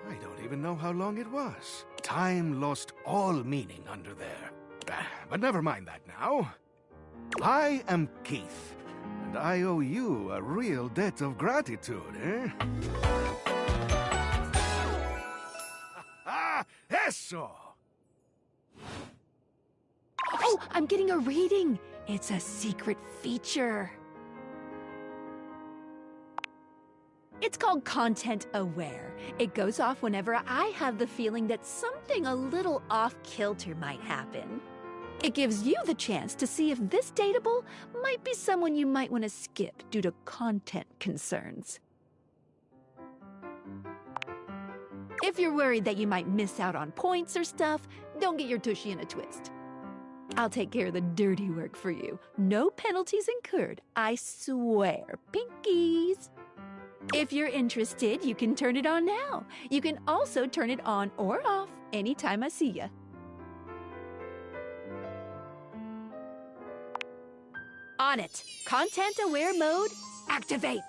I don't even know how long it was. Time lost all meaning under there. But never mind that now. I am Keith, and I owe you a real debt of gratitude, eh? Eso! Oh, I'm getting a reading. It's a secret feature. It's called Content Aware. It goes off whenever I have the feeling that something a little off-kilter might happen. It gives you the chance to see if this dateable might be someone you might want to skip due to content concerns. If you're worried that you might miss out on points or stuff, don't get your tushy in a twist. I'll take care of the dirty work for you. No penalties incurred, I swear. Pinkies! If you're interested, you can turn it on now. You can also turn it on or off anytime I see ya. On it. Content aware mode, activate.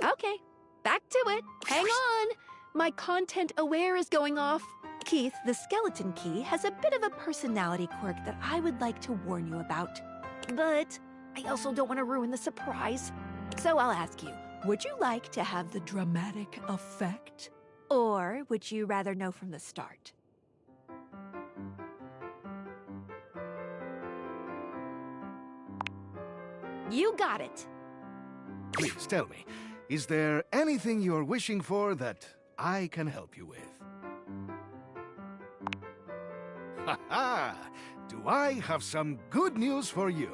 Okay, back to it. Hang on. My content aware is going off. Keith, the skeleton key has a bit of a personality quirk that I would like to warn you about. But I also don't want to ruin the surprise. So I'll ask you, would you like to have the dramatic effect? Or would you rather know from the start? You got it. Please tell me, Is there anything you're wishing for that I can help you with? Ha-ha! Do I have some good news for you?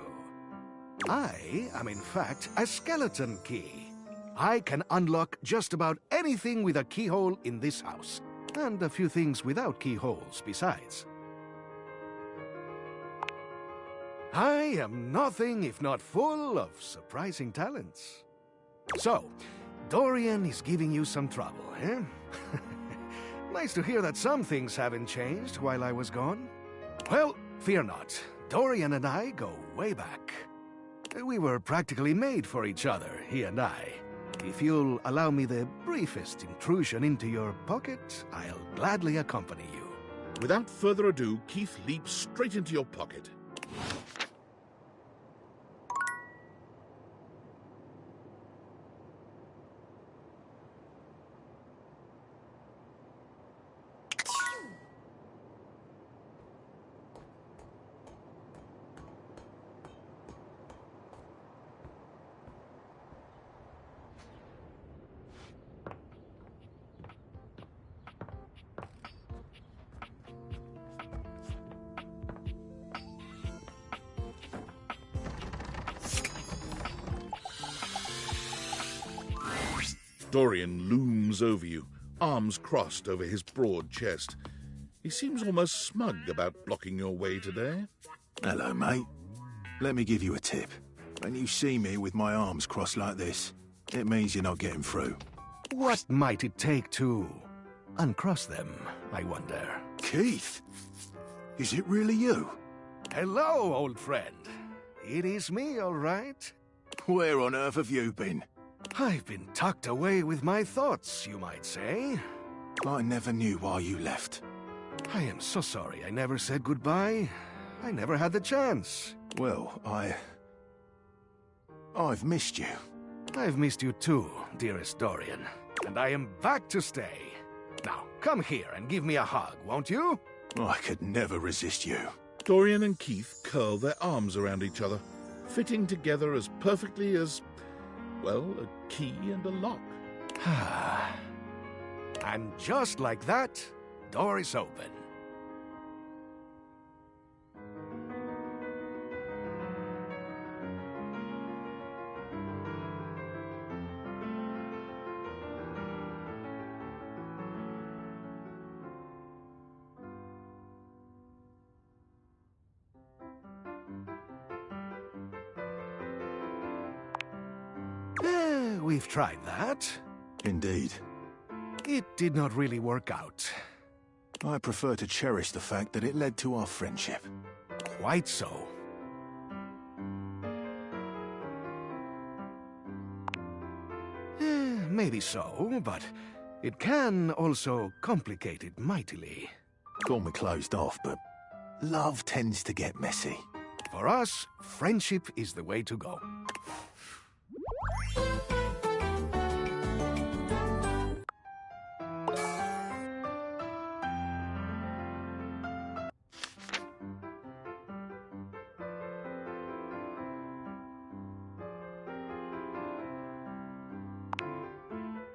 I am in fact a skeleton key. I can unlock just about anything with a keyhole in this house, and a few things without keyholes besides. I am nothing if not full of surprising talents. So, Dorian is giving you some trouble, eh? Nice to hear that some things haven't changed while I was gone. Well, fear not. Dorian and I go way back. We were practically made for each other, he and I. If you'll allow me the briefest intrusion into your pocket, I'll gladly accompany you. Without further ado, Keith leaps straight into your pocket. Dorian looms over you, arms crossed over his broad chest. He seems almost smug about blocking your way today. Hello, mate. Let me give you a tip. When you see me with my arms crossed like this, it means you're not getting through. What might it take to uncross them, I wonder? Keith? Is it really you? Hello, old friend. It is me, all right. Where on earth have you been? I've been tucked away with my thoughts, you might say. I never knew why you left. I am so sorry I never said goodbye. I never had the chance. Well, I've missed you. I've missed you too, dearest Dorian. And I am back to stay. Now, come here and give me a hug, won't you? I could never resist you. Dorian and Keith curl their arms around each other, fitting together as perfectly as, well, a key and a lock. And just like that, door is open. We've tried that. Indeed. It did not really work out. I prefer to cherish the fact that it led to our friendship. Quite so. Maybe so, but it can also complicate it mightily. Call me closed off, but love tends to get messy. For us, friendship is the way to go.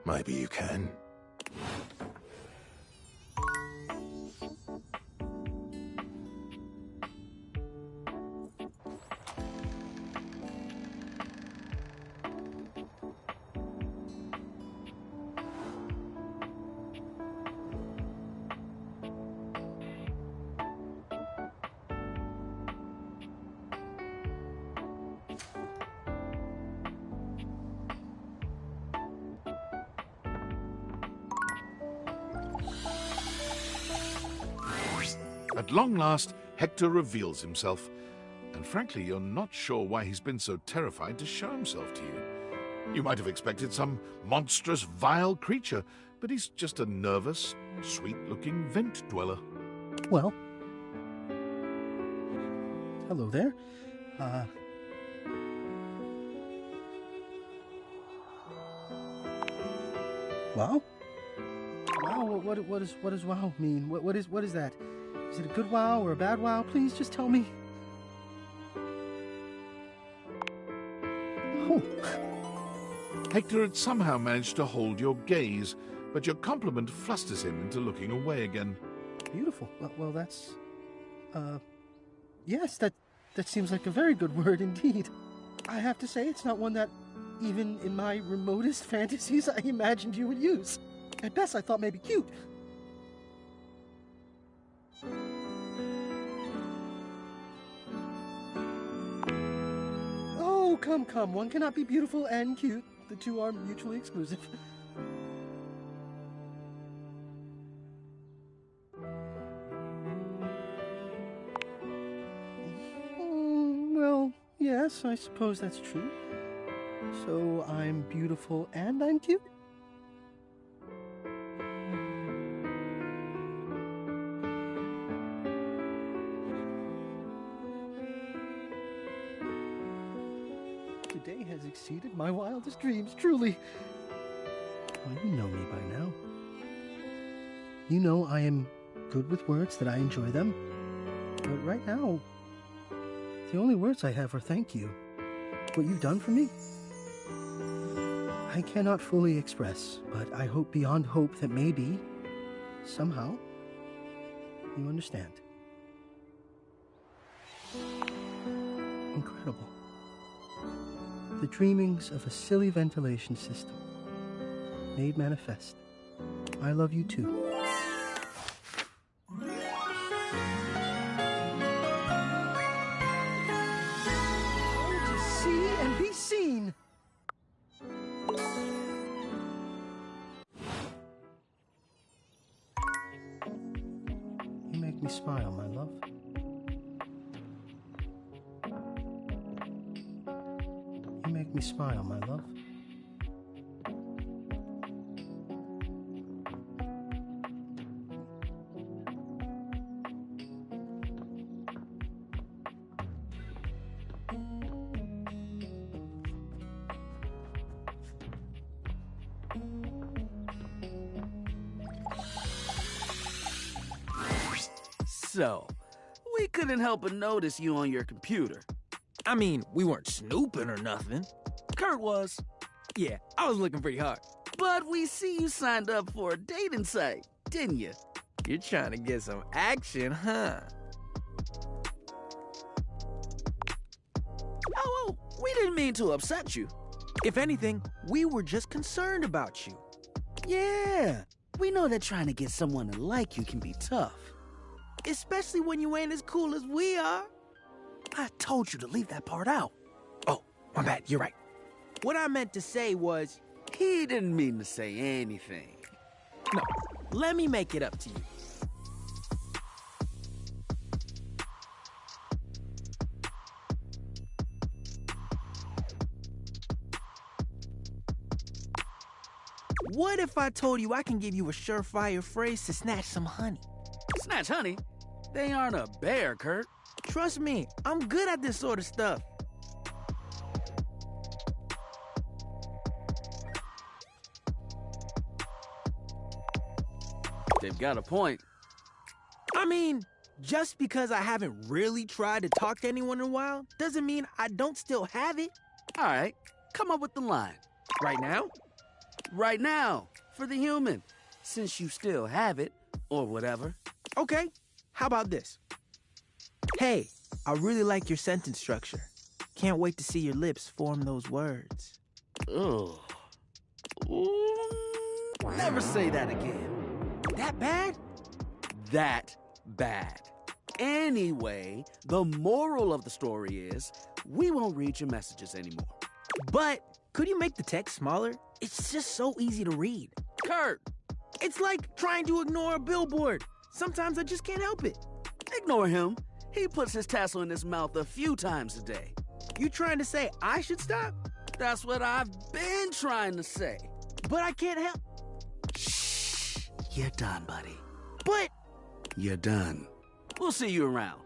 Maybe you can. At long last, Hector reveals himself, and frankly, you're not sure why he's been so terrified to show himself to you. You might have expected some monstrous, vile creature, but he's just a nervous, sweet-looking vent dweller. Well, hello there. Wow? Wow, what does wow mean? What is that? Is it a good wow or a bad wow? Please just tell me. Oh. Hector had somehow managed to hold your gaze, but your compliment flusters him into looking away again. Beautiful. Well, that's... Yes, that seems like a very good word indeed. I have to say, it's not one that, even in my remotest fantasies, I imagined you would use. At best, I thought maybe cute. Oh, come. One cannot be beautiful and cute. The two are mutually exclusive. Well, yes, I suppose that's true. So I'm beautiful and I'm cute? Today has exceeded my wildest dreams, truly. Well, you know me by now. You know I am good with words, that I enjoy them. But right now, the only words I have are thank you. What you've done for me, I cannot fully express, but I hope beyond hope that maybe, somehow, you understand. Incredible. The dreamings of a silly ventilation system, made manifest. I love you too. See and be seen. You make me smile, my love. You make me smile, my love. So, we couldn't help but notice you on your computer. I mean, we weren't snooping or nothing. Kurt was. Yeah, I was looking pretty hard. But we see you signed up for a dating site, didn't you? You're trying to get some action, huh? Oh, we didn't mean to upset you. If anything, we were just concerned about you. Yeah, we know that trying to get someone to like you can be tough. Especially when you ain't as cool as we are. I told you to leave that part out. Oh, my bad, you're right. What I meant to say was... He didn't mean to say anything. No, let me make it up to you. What if I told you I can give you a surefire phrase to snatch some honey? Snatch honey? They aren't a bear, Kurt. Trust me, I'm good at this sort of stuff. They've got a point. I mean, just because I haven't really tried to talk to anyone in a while doesn't mean I don't still have it. All right, come up with the line. Right now? Right now, for the human, since you still have it, or whatever. Okay, how about this? Hey, I really like your sentence structure. Can't wait to see your lips form those words. Ugh. Never say that again. That bad? That bad. Anyway, the moral of the story is, we won't read your messages anymore. But could you make the text smaller? It's just so easy to read. Kurt! It's like trying to ignore a billboard. Sometimes I just can't help it. Ignore him. He puts his tassel in his mouth a few times a day. You trying to say I should stop? That's what I've been trying to say. But I can't help. Shh. You're done, buddy. But... You're done. We'll see you around.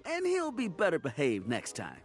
And he'll be better behaved next time.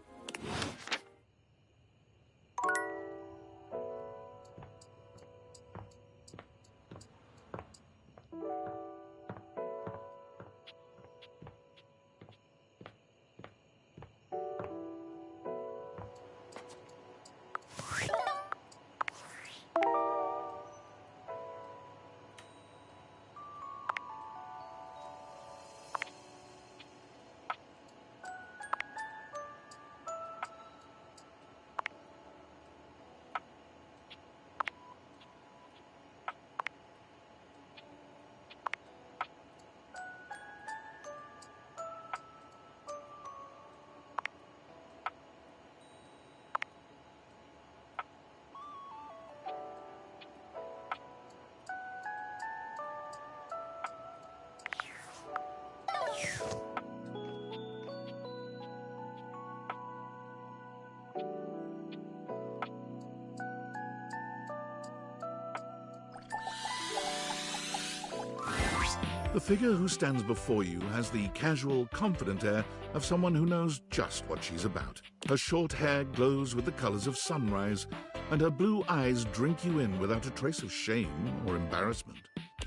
The figure who stands before you has the casual, confident air of someone who knows just what she's about. Her short hair glows with the colors of sunrise, and her blue eyes drink you in without a trace of shame or embarrassment.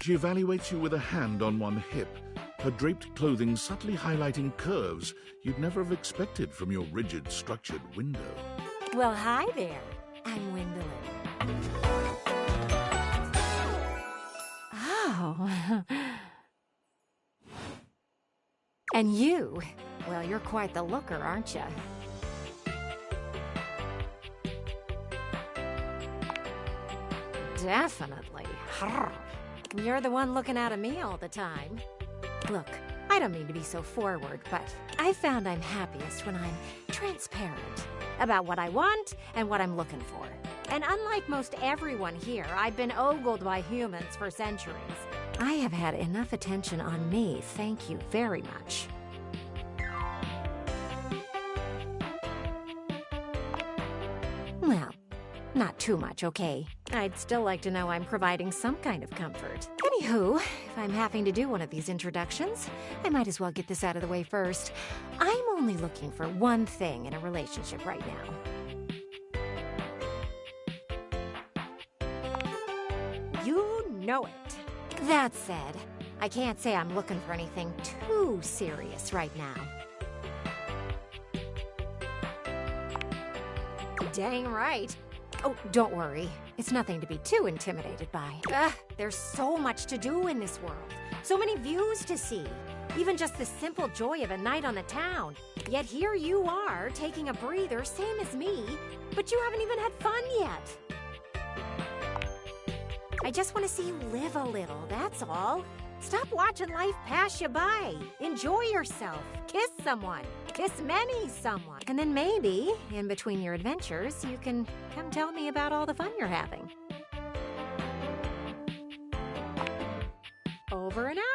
She evaluates you with a hand on one hip, her draped clothing subtly highlighting curves you'd never have expected from your rigid, structured window. Well, hi there. I'm Gwendolyn. Oh. And you? Well, you're quite the looker, aren't you? Definitely. You're the one looking out at me all the time. Look, I don't mean to be so forward, but I found I'm happiest when I'm transparent about what I want and what I'm looking for. And unlike most everyone here, I've been ogled by humans for centuries. I have had enough attention on me, thank you very much. Well, not too much, okay? I'd still like to know I'm providing some kind of comfort. Anywho, if I'm having to do one of these introductions, I might as well get this out of the way first. I'm only looking for one thing in a relationship right now. You know it. That said, I can't say I'm looking for anything too serious right now. Dang right. Oh, don't worry. It's nothing to be too intimidated by. There's so much to do in this world. So many views to see. Even just the simple joy of a night on the town. Yet here you are, taking a breather, same as me, but you haven't even had fun yet. I just want to see you live a little, that's all. Stop watching life pass you by. Enjoy yourself. Kiss someone. Kiss many someone. And then maybe, in between your adventures, you can come tell me about all the fun you're having. Over and out.